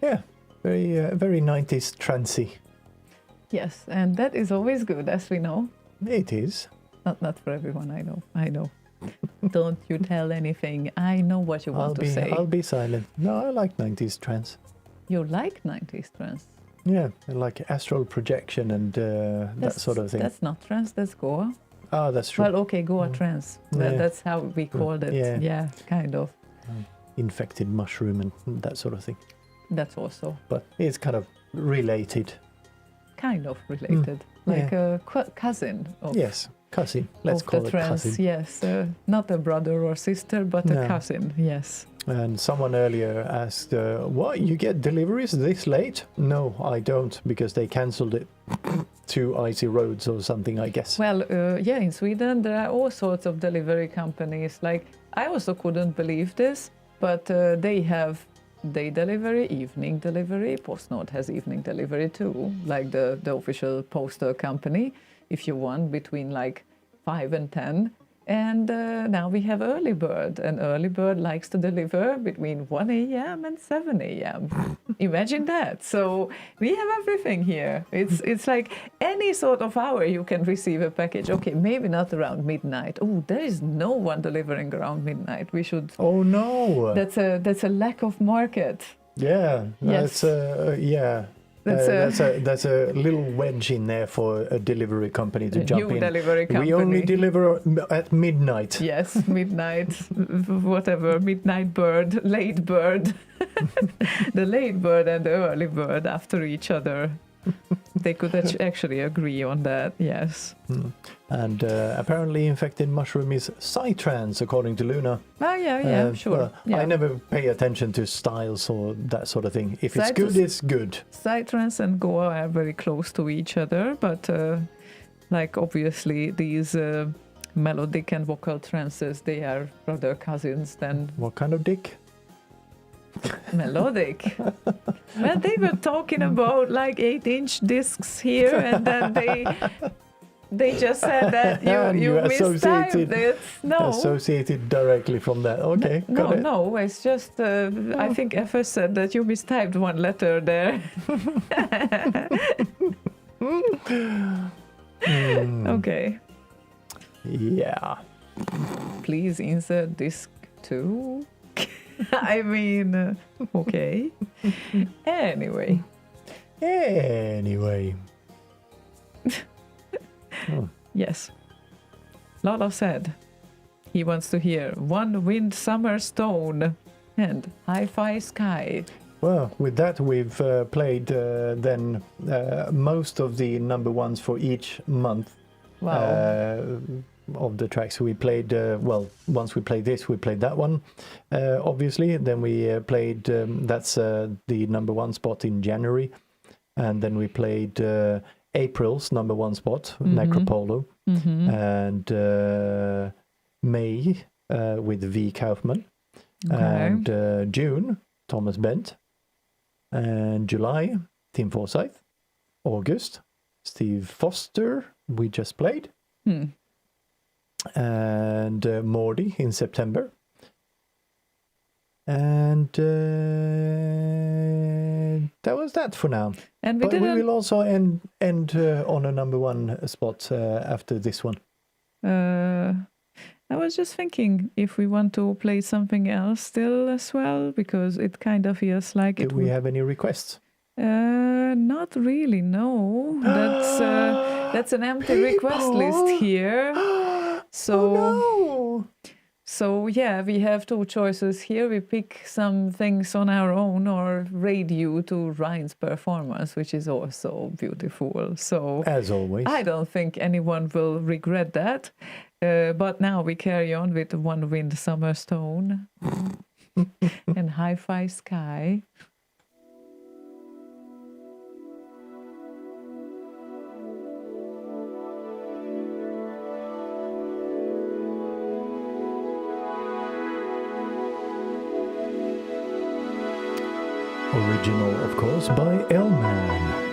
Yeah, very 90s trancy. Yes, and that is always good, as we know. It is. Not for everyone, I know. Don't you tell anything. I know what you want to say. I'll be silent. No, I like 90s trance. You like 90s trance? Yeah, I like astral projection and that sort of thing. That's not trance, that's Goa. Oh, that's true. Well, okay, Goa trance. Yeah. That's how we called it. Yeah, kind of. Infected mushroom and that sort of thing. That's also But it's kind of related. kind of related. Like a cousin of, Yes, cousin. Let's of call the it trance. cousin. Yes, not a brother or sister, but No. a cousin. Yes. And someone earlier asked, what, you get deliveries this late? No, I don't, because they cancelled it to icy roads or something, I guess. Well, yeah, in Sweden there are all sorts of delivery companies. Like, I also couldn't believe this, but they have day delivery, evening delivery. PostNord has evening delivery too, like the official postal company, if you want, between like 5 and 10. And now we have early bird, and early bird likes to deliver between 1 a.m. and 7 a.m. Imagine that. So we have everything here. It's like any sort of hour you can receive a package. Okay, maybe not around midnight. Oh, there is no one delivering around midnight. We should. Oh no! That's a lack of market. Yeah, Yes. yeah. That's a little wedge in there for a delivery company to jump New in. delivery company. We only deliver at midnight. Yes, midnight, whatever, midnight bird, late bird. The late bird and the early bird after each other. They could actually agree on that, yes. And apparently infected mushroom is psytrance, according to Luna. Oh, yeah, sure. Well, Yeah. I never pay attention to styles or that sort of thing. If it's good, it's good. Psytrance and Goa are very close to each other, but like obviously these melodic and vocal trances, they are brother cousins than What kind of dick? melodic. Well, they were talking about like 8-inch discs here, and then they just said that you mistyped it. No. Associated directly from that. Okay, No, got it. no, it's just, I think FS said that you mistyped one letter there. Okay. Yeah. Please insert disc 2. I mean, okay. Anyway. Yes. Lala said he wants to hear One Wind Summer Stone and Hi-Fi Sky. Well, with that, we've played then most of the number ones for each month. Wow. Of the tracks we played. Once we played this, we played that one, obviously. Then we played, that's the number one spot in January. And then we played April's number one spot, Necropolo. And May with V. Kaufman. Okay. And June, Thomas Bent. And July, Tim Forsyth. August, Steve Foster, we just played. And Mordy in September. And that was that for now. And But we will also end on a number one spot after this one. I was just thinking if we want to play something else still as well, because it kind of feels like Do we have any requests? Not really, no. That's an empty request list here. So, so yeah, we have two choices here. We pick some things on our own or raid you to Ryan's performance, which is also beautiful. So, As always. I don't think anyone will regret that. But now we carry on with One Wind Summer Stone and Hi-Fi Sky. Original, of course, by Elman.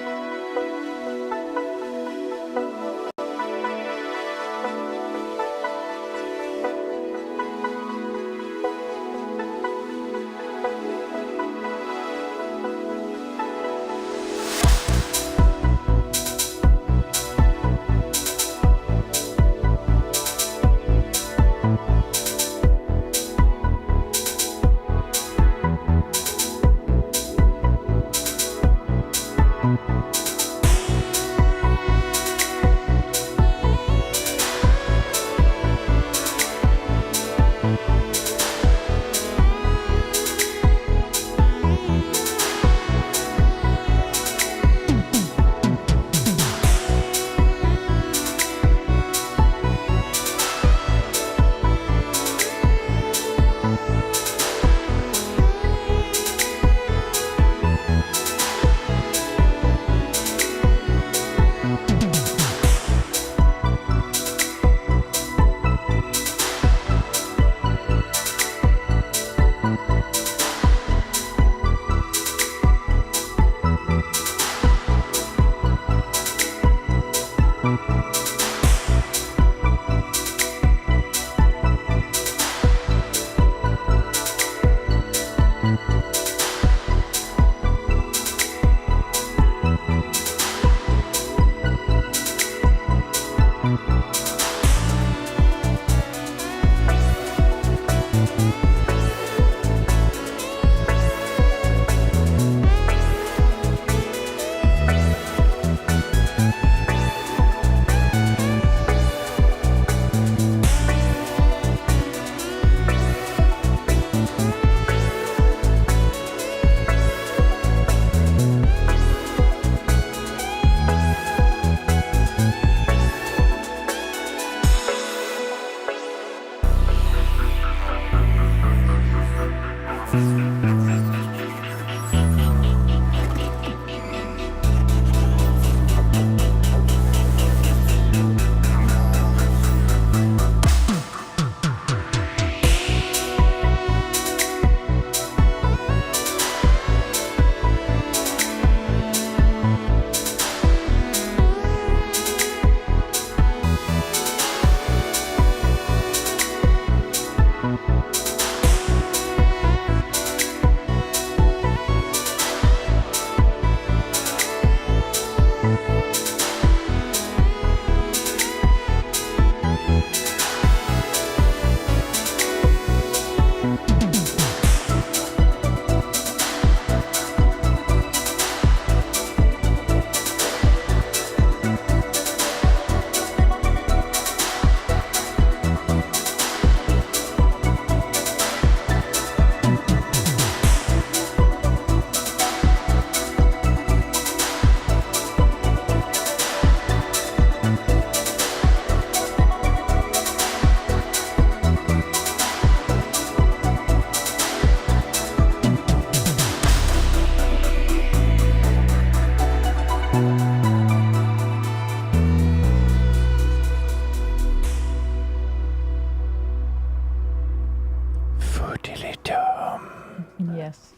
Yes.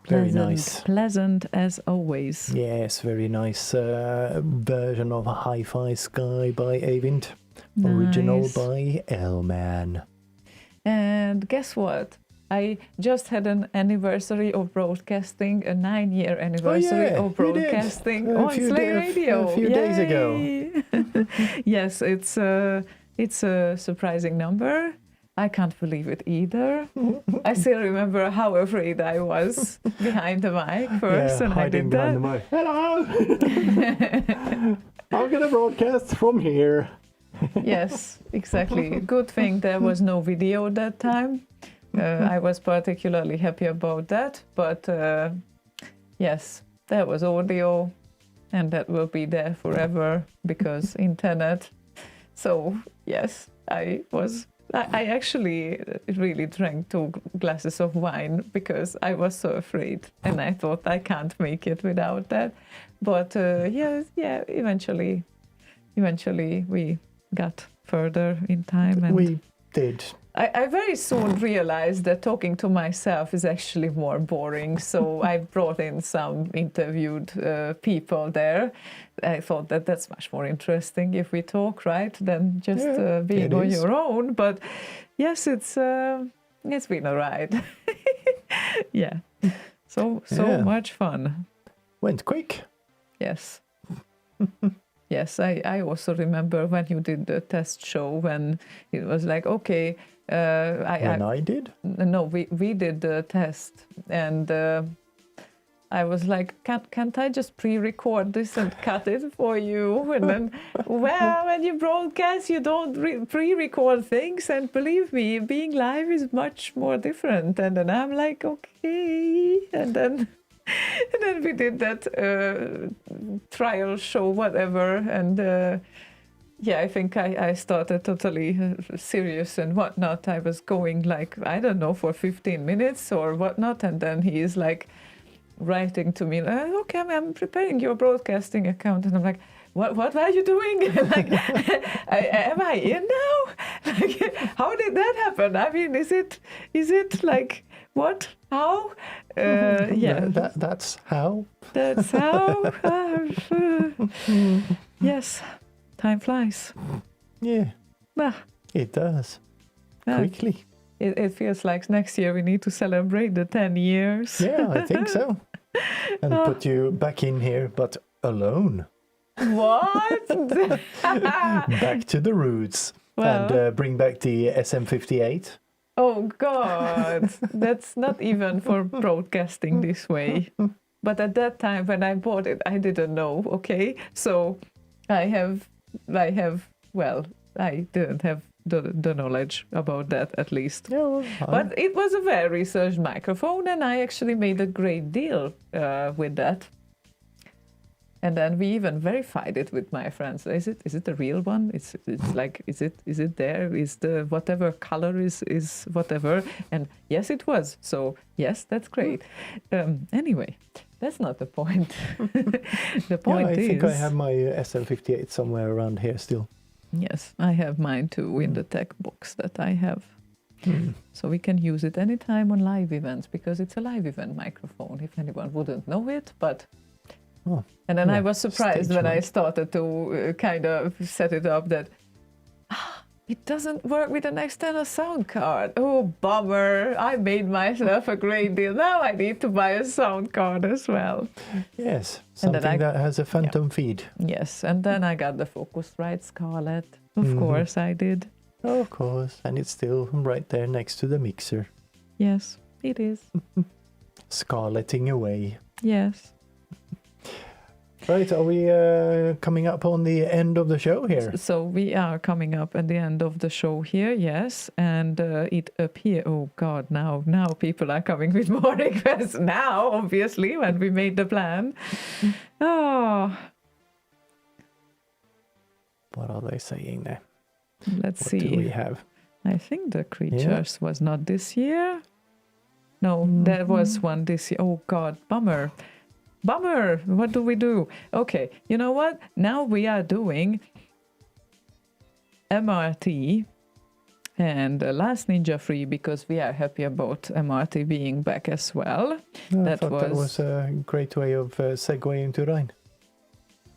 Very Pleasant, nice. Pleasant as always. Yes, very nice version of Hi-Fi Sky by Avind. Original Nice. by L-Man. And guess what? I just had an anniversary of broadcasting, a 9-year anniversary yeah, of you did. broadcasting A on few Slay da- Radio. a few days ago. Yay! Yes, it's a surprising number. I can't believe it either. I still remember how afraid I was behind the mic first, and I hiding did behind that. the mic. Hello! I'm gonna broadcast from here. Yes, exactly. Good thing there was no video that time. I was particularly happy about that. But yes, there was audio, and that will be there forever because internet. So yes, I actually really drank 2 glasses of wine because I was so afraid, and I thought I can't make it without that. But eventually we got further in time, and We did. I very soon realized that talking to myself is actually more boring. So I brought in some interviewed people there. I thought that that's much more interesting if we talk, right, than just being it on is. your own. But yes, it's been a ride. Yeah, so Yeah. much fun. Went quick. Yes. Yes, I also remember when you did the test show when it was like, okay, When I did. no, we did the test, and I was like, can't I just pre-record this and cut it for you? And then, well, when you broadcast, you don't pre-record things, and believe me, being live is much more different. And then I'm like, okay, and then we did that trial show, whatever, and I think I started totally serious and whatnot. I was going like, I don't know, for 15 minutes or whatnot, and then he is like writing to me, okay, I'm preparing your broadcasting account, and I'm like, what are you doing? Like, am I in now? Like, how did that happen? I mean, is it like, what? How? Yeah. That's how. That's how. Yes, time flies. Yeah, Ah, it does. ah, Quickly. it feels like next year we need to celebrate the 10 years. Yeah, I think so. And put you back in here, but alone. What? Back to the roots. Well. And bring back the SM58. Oh God, that's not even for broadcasting this way. But at that time when I bought it, I didn't know. Okay, so I didn't have the knowledge about that, at least. Yeah, But it was a well-researched microphone, and I actually made a great deal with that. And then we even verified it with my friends. Is it the real one? It's like is it there? Is the whatever color is whatever? And yes, it was. So yes, that's great. Anyway, that's not the point. The point I is, think I have my SL58 somewhere around here still. yes, I have mine too in the tech box that I have. So we can use it anytime on live events because it's a live event microphone. If anyone wouldn't know it, but. Oh, And then I yeah, was surprised stage when I mode. started to kind of set it up that it doesn't work with an external sound card. Oh, bummer. I made myself a great deal. Now I need to buy a sound card as well. Yes, And then something that has a phantom feed. Yes, and then I got the Focusrite Scarlett. Of course I did. Of course, and it's still right there next to the mixer, Yes, it is. scarletting away. Yes. Right, are we coming up on the end of the show here? So we are coming up at the end of the show here, yes, and it appears. Oh God, now people are coming with more requests. Now, obviously, when we made the plan. Oh, What are they saying there? let's What see. do we have? I think the creatures was not this year. No, there was one this year. Oh God, bummer. Bummer. What do we do? Okay, you know what? Now we are doing MRT and Last Ninja Free because we are happy about MRT being back as well. I thought that was a great way of segueing to Rhine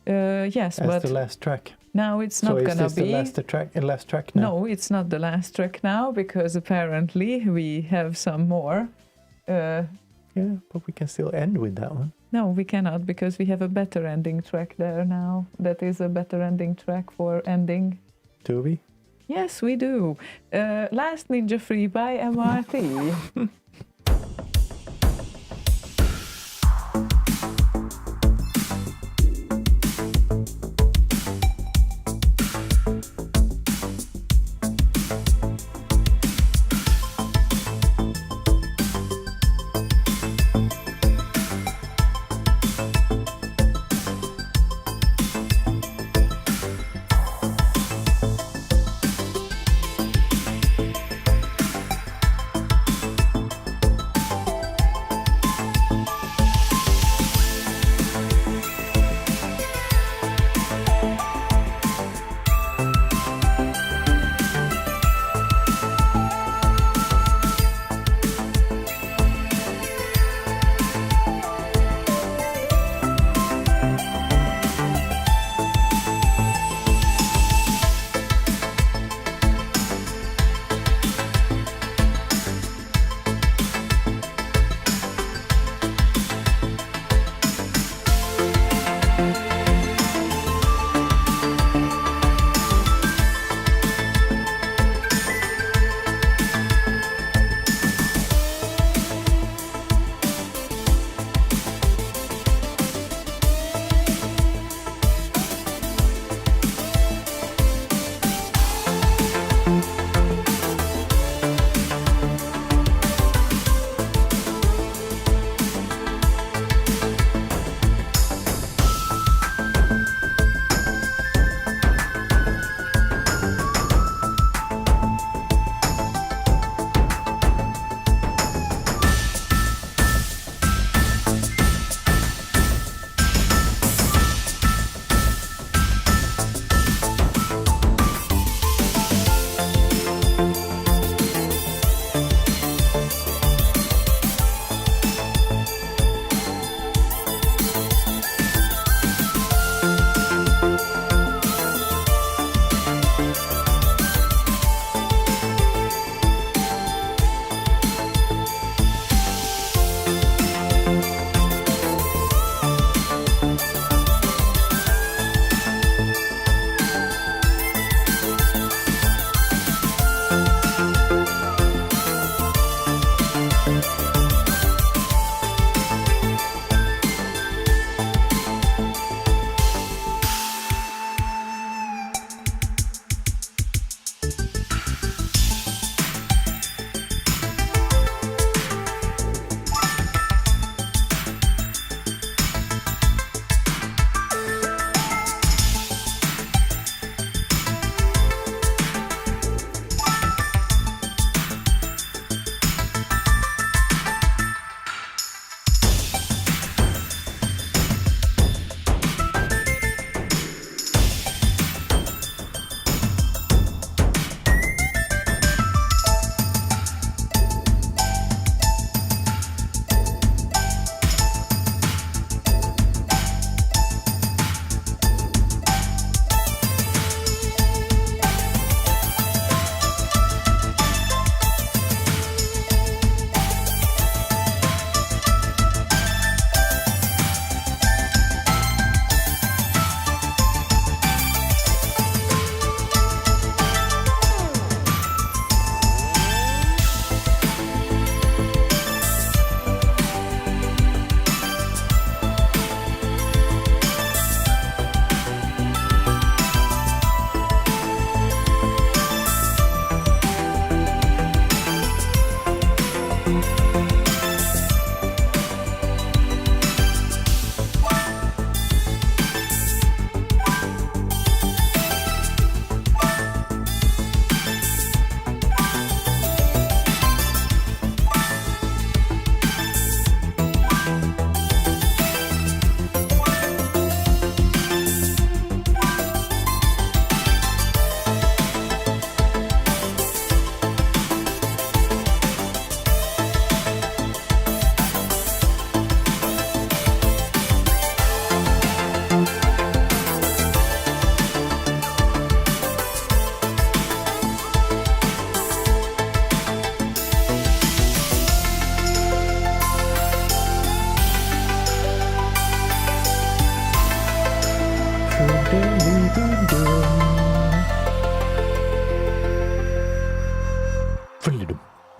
Yes, as but the last track. now it's So not is gonna this be. the last track now? No, it's not the last track now because apparently we have some more. Yeah, but we can still end with that one. No, we cannot because we have a better ending track there now. That is a better ending track for ending. Do we? Yes, we do. Last Ninja Free by MRT.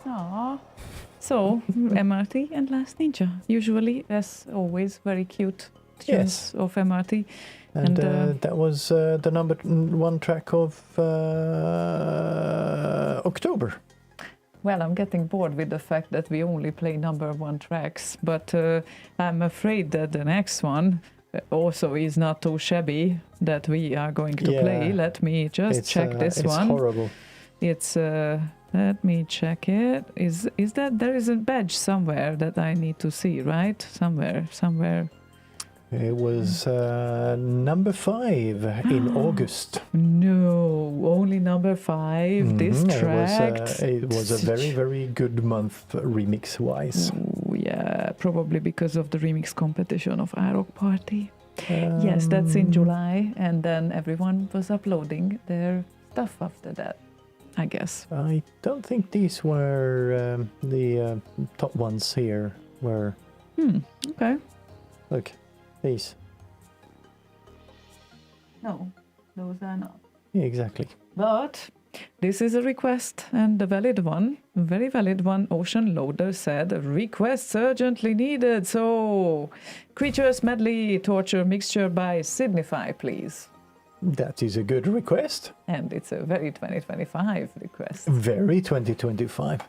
Aww. So, MRT and Last Ninja. Usually, as always, very cute tunes Yes. of MRT. And And, that was the number one track of October. Well, I'm getting bored with the fact that we only play number one tracks, but I'm afraid that the next one also is not too shabby that we are going to Yeah. play. Let me just check this it's one. horrible. It's let me check it. Is that there is a badge somewhere that I need to see, right? Somewhere. It was number 5 in August. No, only number 5. This Mhm, track. It was a very, very good month remix-wise. Ooh, yeah, probably because of the remix competition of Arok Party. Yes, that's in July, and then everyone was uploading their stuff after that, I guess. I don't think these were the top ones here. Were Okay. look, these. No, those are not. Yeah, exactly. But this is a request, and a valid one, a very valid one. Ocean Loader said, requests urgently needed. So, Creatures Medley Torture Mixture by Signify, please. That is a good request. And it's a very 2025 request. Very 2025.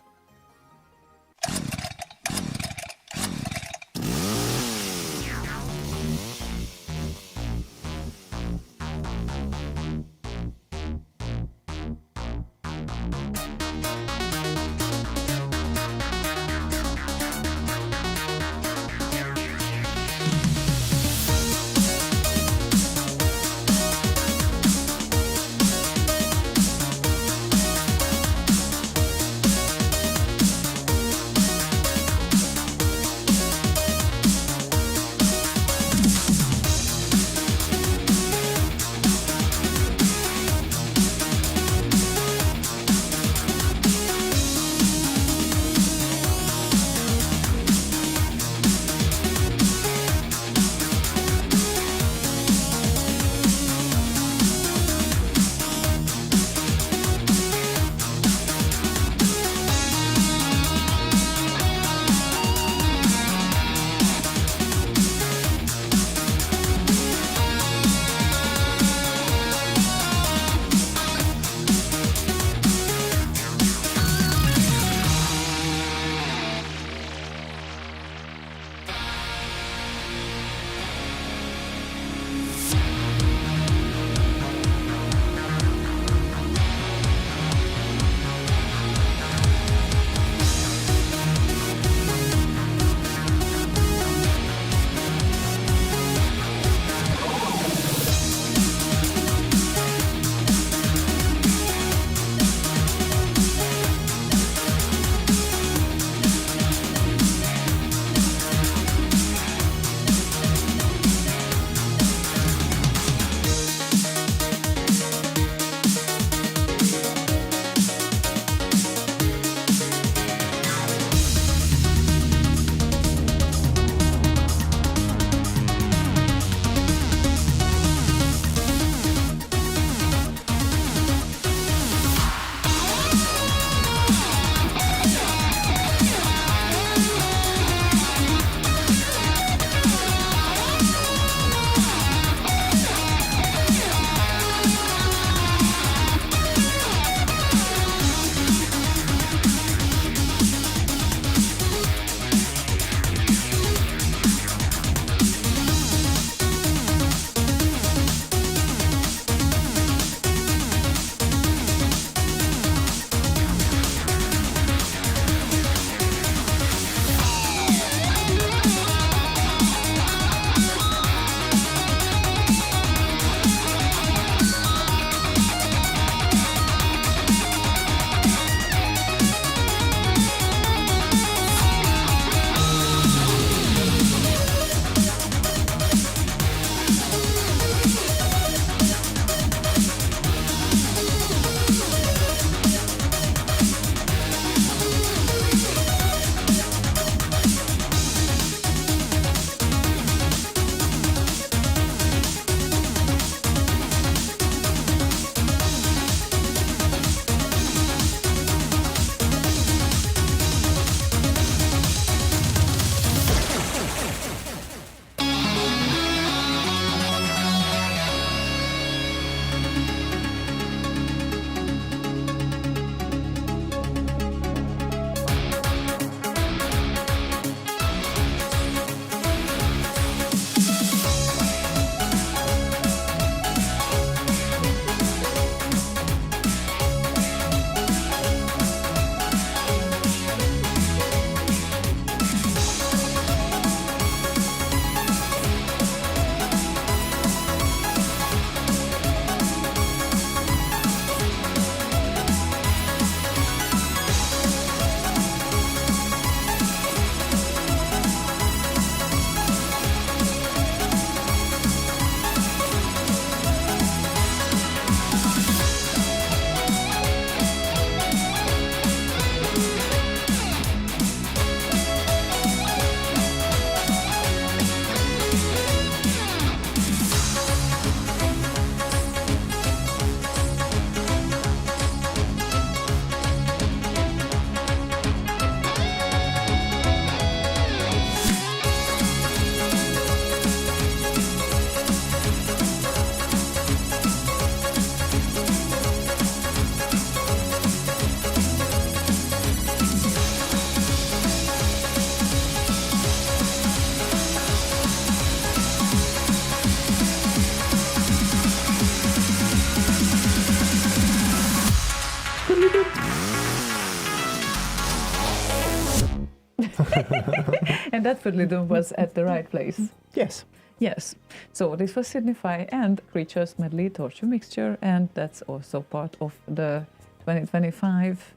And that Fiddly was at the right place. Yes. Yes. So this was Signify and Creatures Medley Torture Mixture, and that's also part of the 2025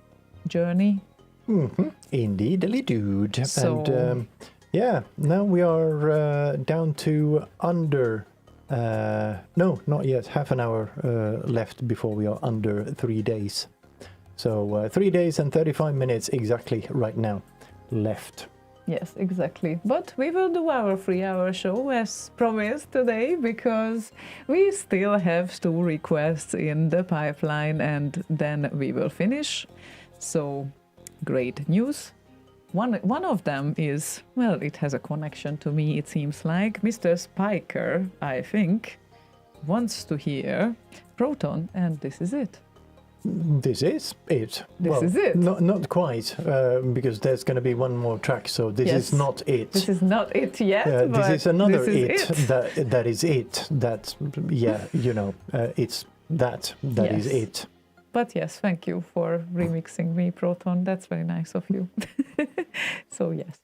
journey. Indeedly, dude. So- And now we are down to under. No, not yet. Half an hour left before we are under 3 days. So 3 days and 35 minutes exactly right now left. Yes, exactly. But we will do our 3-hour show as promised today, because we still have 2 requests in the pipeline, and then we will finish. So great news. One of them is, well, it has a connection to me, it seems like. Mr. Spiker, I think, wants to hear Proton, and this is it. This is it. This is it. Not quite, because there's going to be one more track. So this Yes. is not it. This is not it yet, This but is another this is it. that is it. That it's that is Yes. it. But yes, thank you for remixing me, Proton. That's very nice of you. So yes.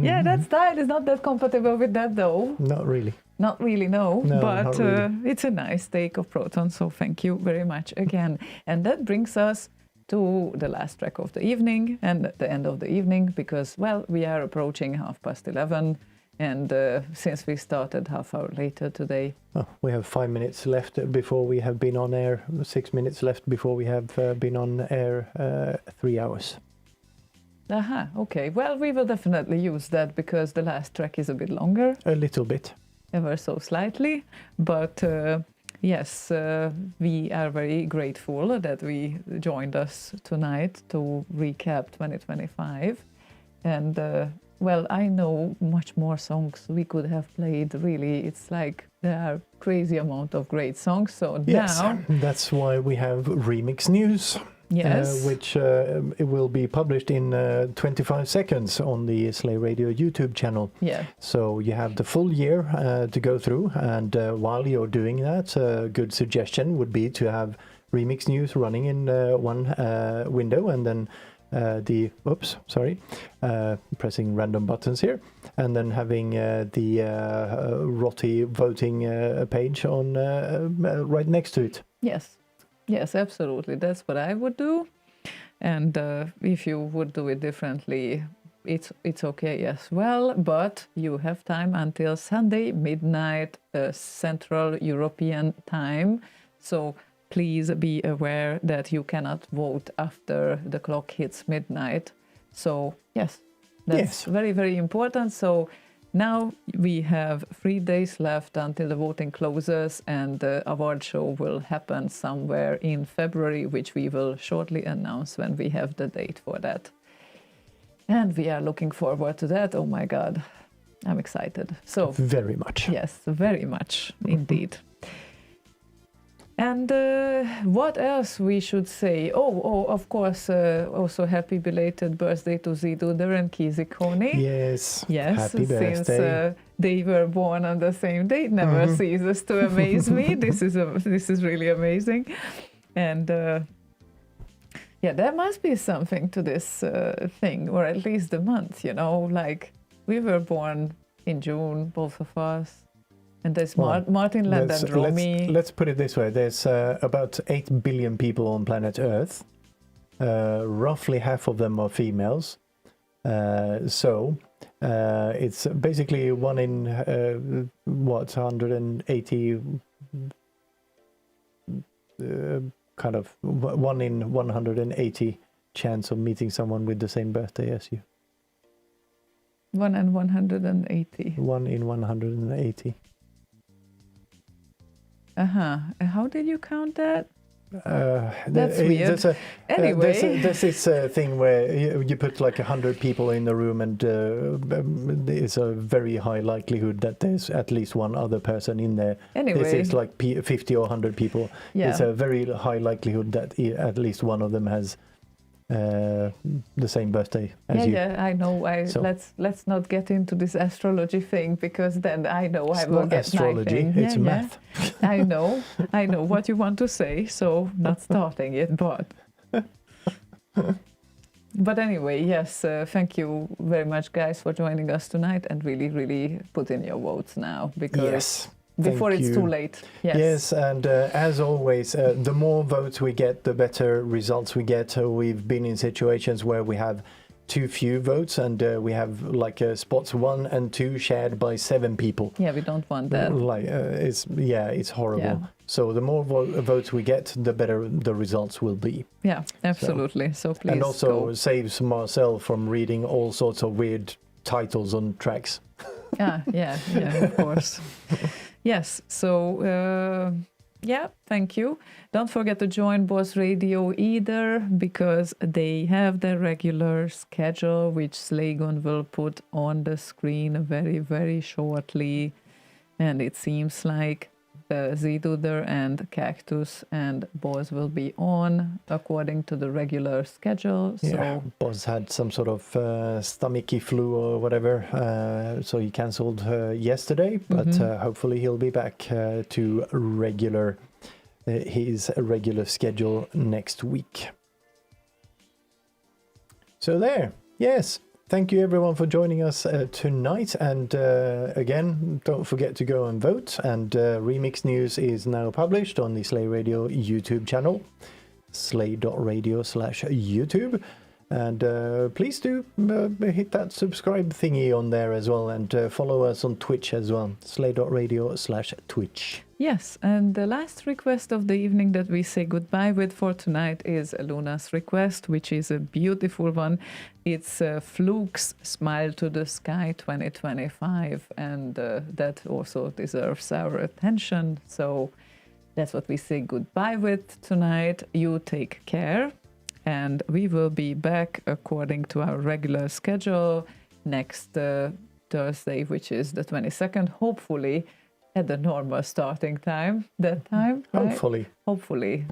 Yeah, that style is not that compatible with that though. Not really. Not really, no. No, But not really. it's a nice take of Proton, so thank you very much again. And that brings us to the last track of the evening and the end of the evening because, well, we are approaching 11:30 and since we started half hour later today. Oh, we have 5 minutes left before we have been on air, 6 minutes left before we have been on air 3 hours. Aha, okay. Well, we will definitely use that because the last track is a bit longer. A little bit. Ever so slightly. But yes, we are very grateful that we joined us tonight to recap 2025. And well, I know much more songs we could have played. Really, it's like there are crazy amount of great songs. So yes, now that's why we have Remix News. Yes. Which it will be published in 25 seconds on the Slay Radio YouTube channel. Yeah. So you have the full year to go through, and while you're doing that, a good suggestion would be to have Remix News running in one window, and then pressing random buttons here, and then having the Rotti voting page on right next to it. Yes. Yes, absolutely. That's what I would do. And if you would do it differently, it's okay as well. But you have time until Sunday midnight Central European time. So please be aware that you cannot vote after the clock hits midnight. So yes, that's very, very important. So now we have 3 days left until the voting closes, and the award show will happen somewhere in February, which we will shortly announce when we have the date for that. And we are looking forward to that. Oh my God, I'm excited. So very much. Yes, very much indeed. And what else we should say? Oh, of course, also happy belated birthday to Ziduder and Kizikoni. Yes, happy since birthday. They were born on the same day. It never ceases to amaze me. This is really amazing. And yeah, there must be something to this thing, or at least the month, you know, like we were born in June, both of us. And there's Martin Land and Romy. Let's put it this way. There's about 8 billion people on planet Earth. Roughly half of them are females. So it's basically 1 in, 180, kind of 1 in 180 chance of meeting someone with the same birthday as you. 1 in 180. 1 in 180. How did you count that? That's weird. Anyway, there's this thing where you put like 100 people in the room, and there's a very high likelihood that there's at least one other person in there. Anyway, this is like 50 or 100 people. Yeah. It's a very high likelihood that at least one of them has the same birthday as you. Yeah, I know. Let's not get into this astrology thing, because then I know I will get astrology. nothing. It's math. I know what you want to say, so not starting it, but. But anyway, yes, thank you very much, guys, for joining us tonight, and really, really put in your votes now, because before it's too late. Yes, and as always, the more votes we get, the better results we get. We've been in situations where we have too few votes, and we have like spots 1 and 2 shared by 7 people. Yeah, we don't want that. It's horrible. Yeah. So the more votes we get, the better the results will be. Yeah, absolutely. So please. And also saves Marcel from reading all sorts of weird titles on tracks. Yeah, of course. Yes, so thank you. Don't forget to join Boss Radio either, because they have their regular schedule, which Slaygon will put on the screen very, very shortly. And it seems like Ziduder and Cactus and Boz will be on according to the regular schedule. Yeah, Boz had some sort of stomachy flu or whatever, so he cancelled yesterday, but hopefully he'll be back to his regular schedule next week. So there, yes. Thank you everyone for joining us tonight, and again, don't forget to go and vote, and Remix News is now published on the Slay Radio YouTube channel. slay.radio/YouTube. And please do hit that subscribe thingy on there as well, and follow us on Twitch as well, slay.radio/Twitch. Yes, and the last request of the evening that we say goodbye with for tonight is Luna's request, which is a beautiful one. It's Fluke's Smile to the Sky 2025, and that also deserves our attention. So that's what we say goodbye with tonight. You take care, and we will be back according to our regular schedule next Thursday, which is the 22nd, hopefully at the normal starting time that time, right? Hopefully,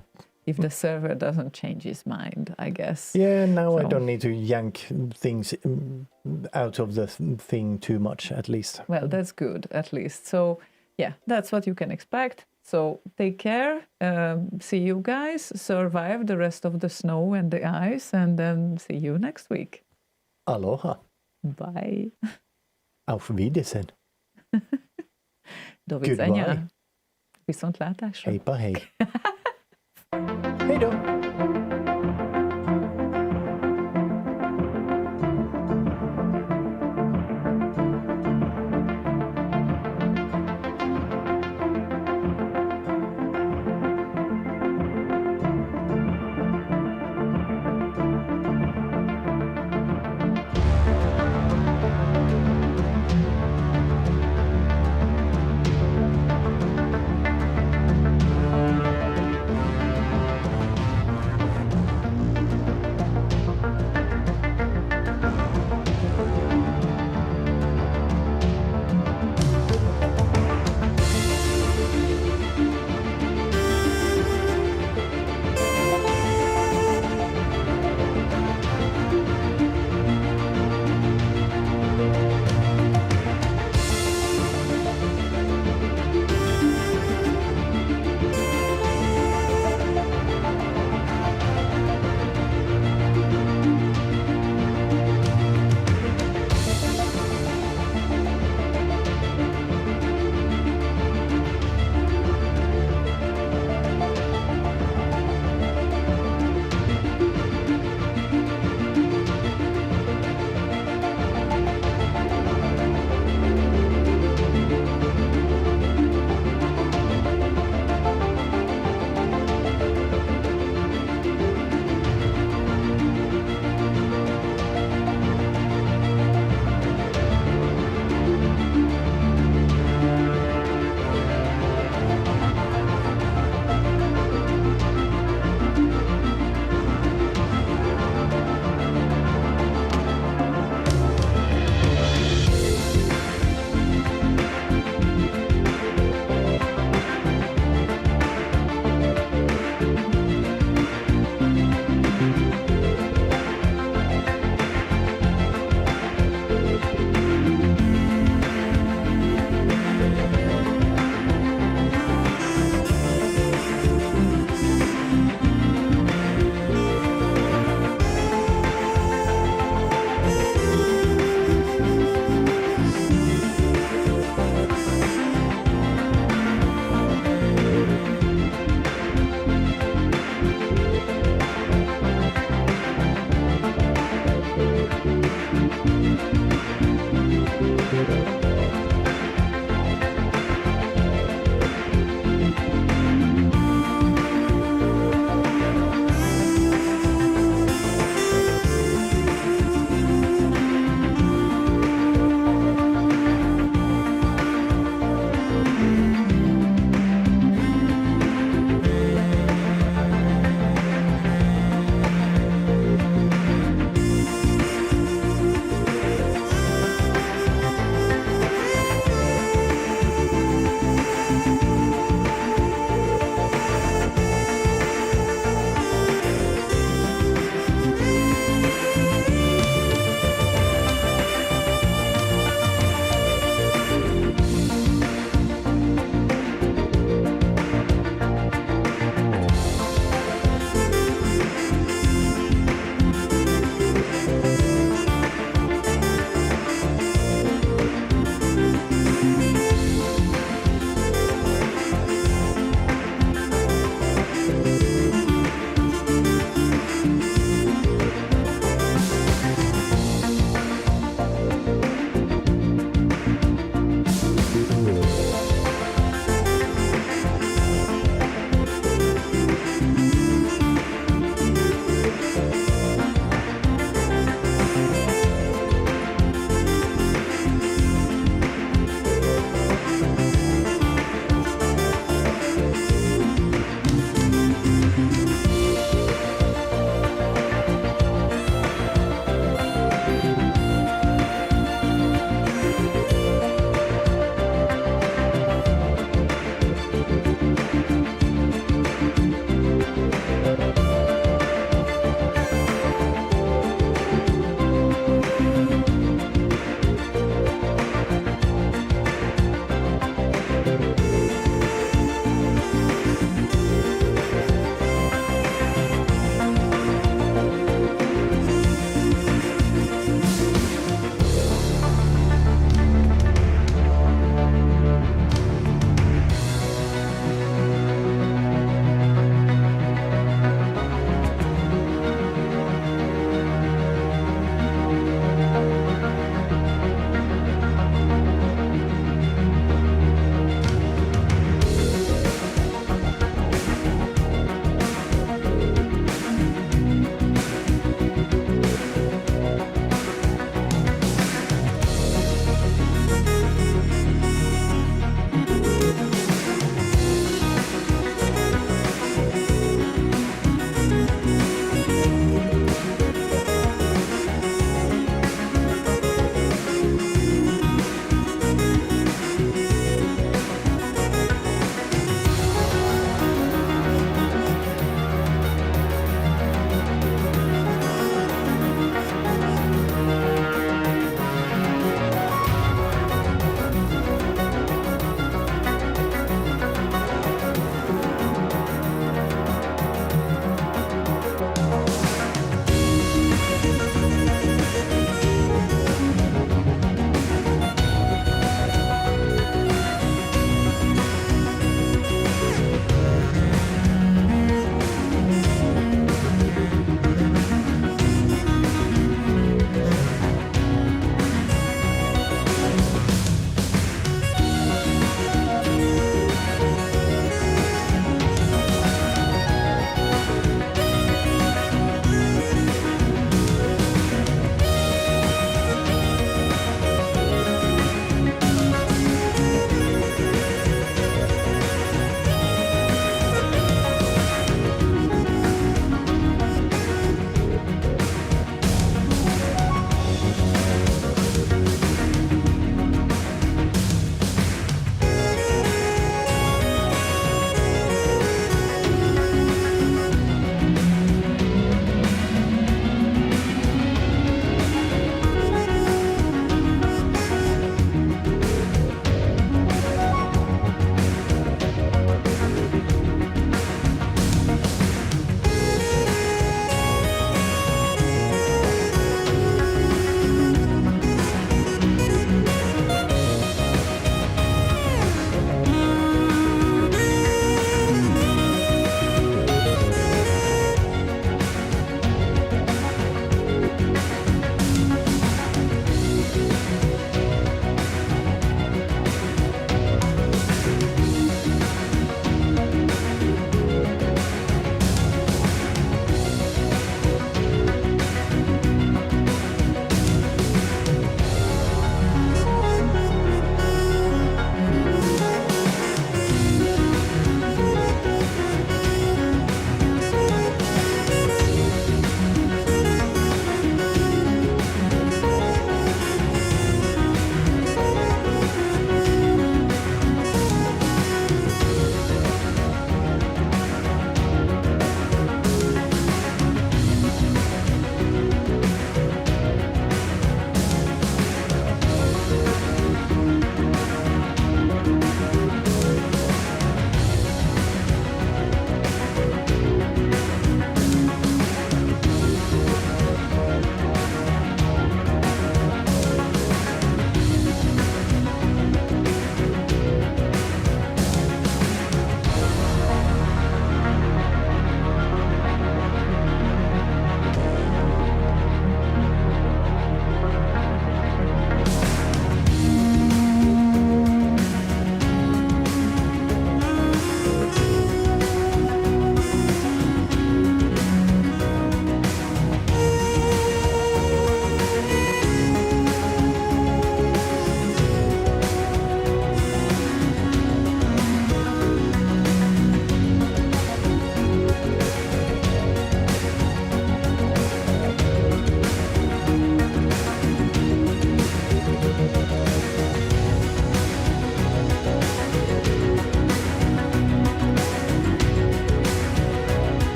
if the server doesn't change his mind, I guess. Yeah, now I don't need to yank things out of the thing too much, at least. Well, that's good, at least. So, yeah, that's what you can expect. So, take care. See you guys. Survive the rest of the snow and the ice, and then see you next week. Aloha. Bye. Auf Wiedersehen. Do widzenia. Goodbye. Viszontlátásra. Hejpa hej. Hej då.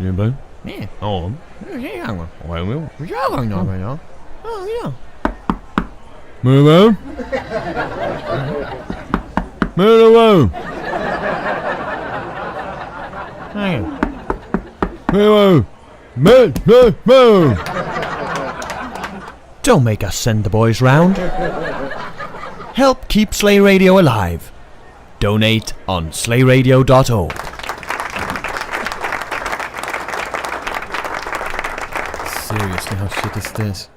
Jimbo? Yeah. On. Yeah. Well. Yeah. Oh, yeah. Move Move Move. Don't make us send the boys round. Help keep Slay Radio alive. Donate on slayradio.org. Seriously, how shit is this?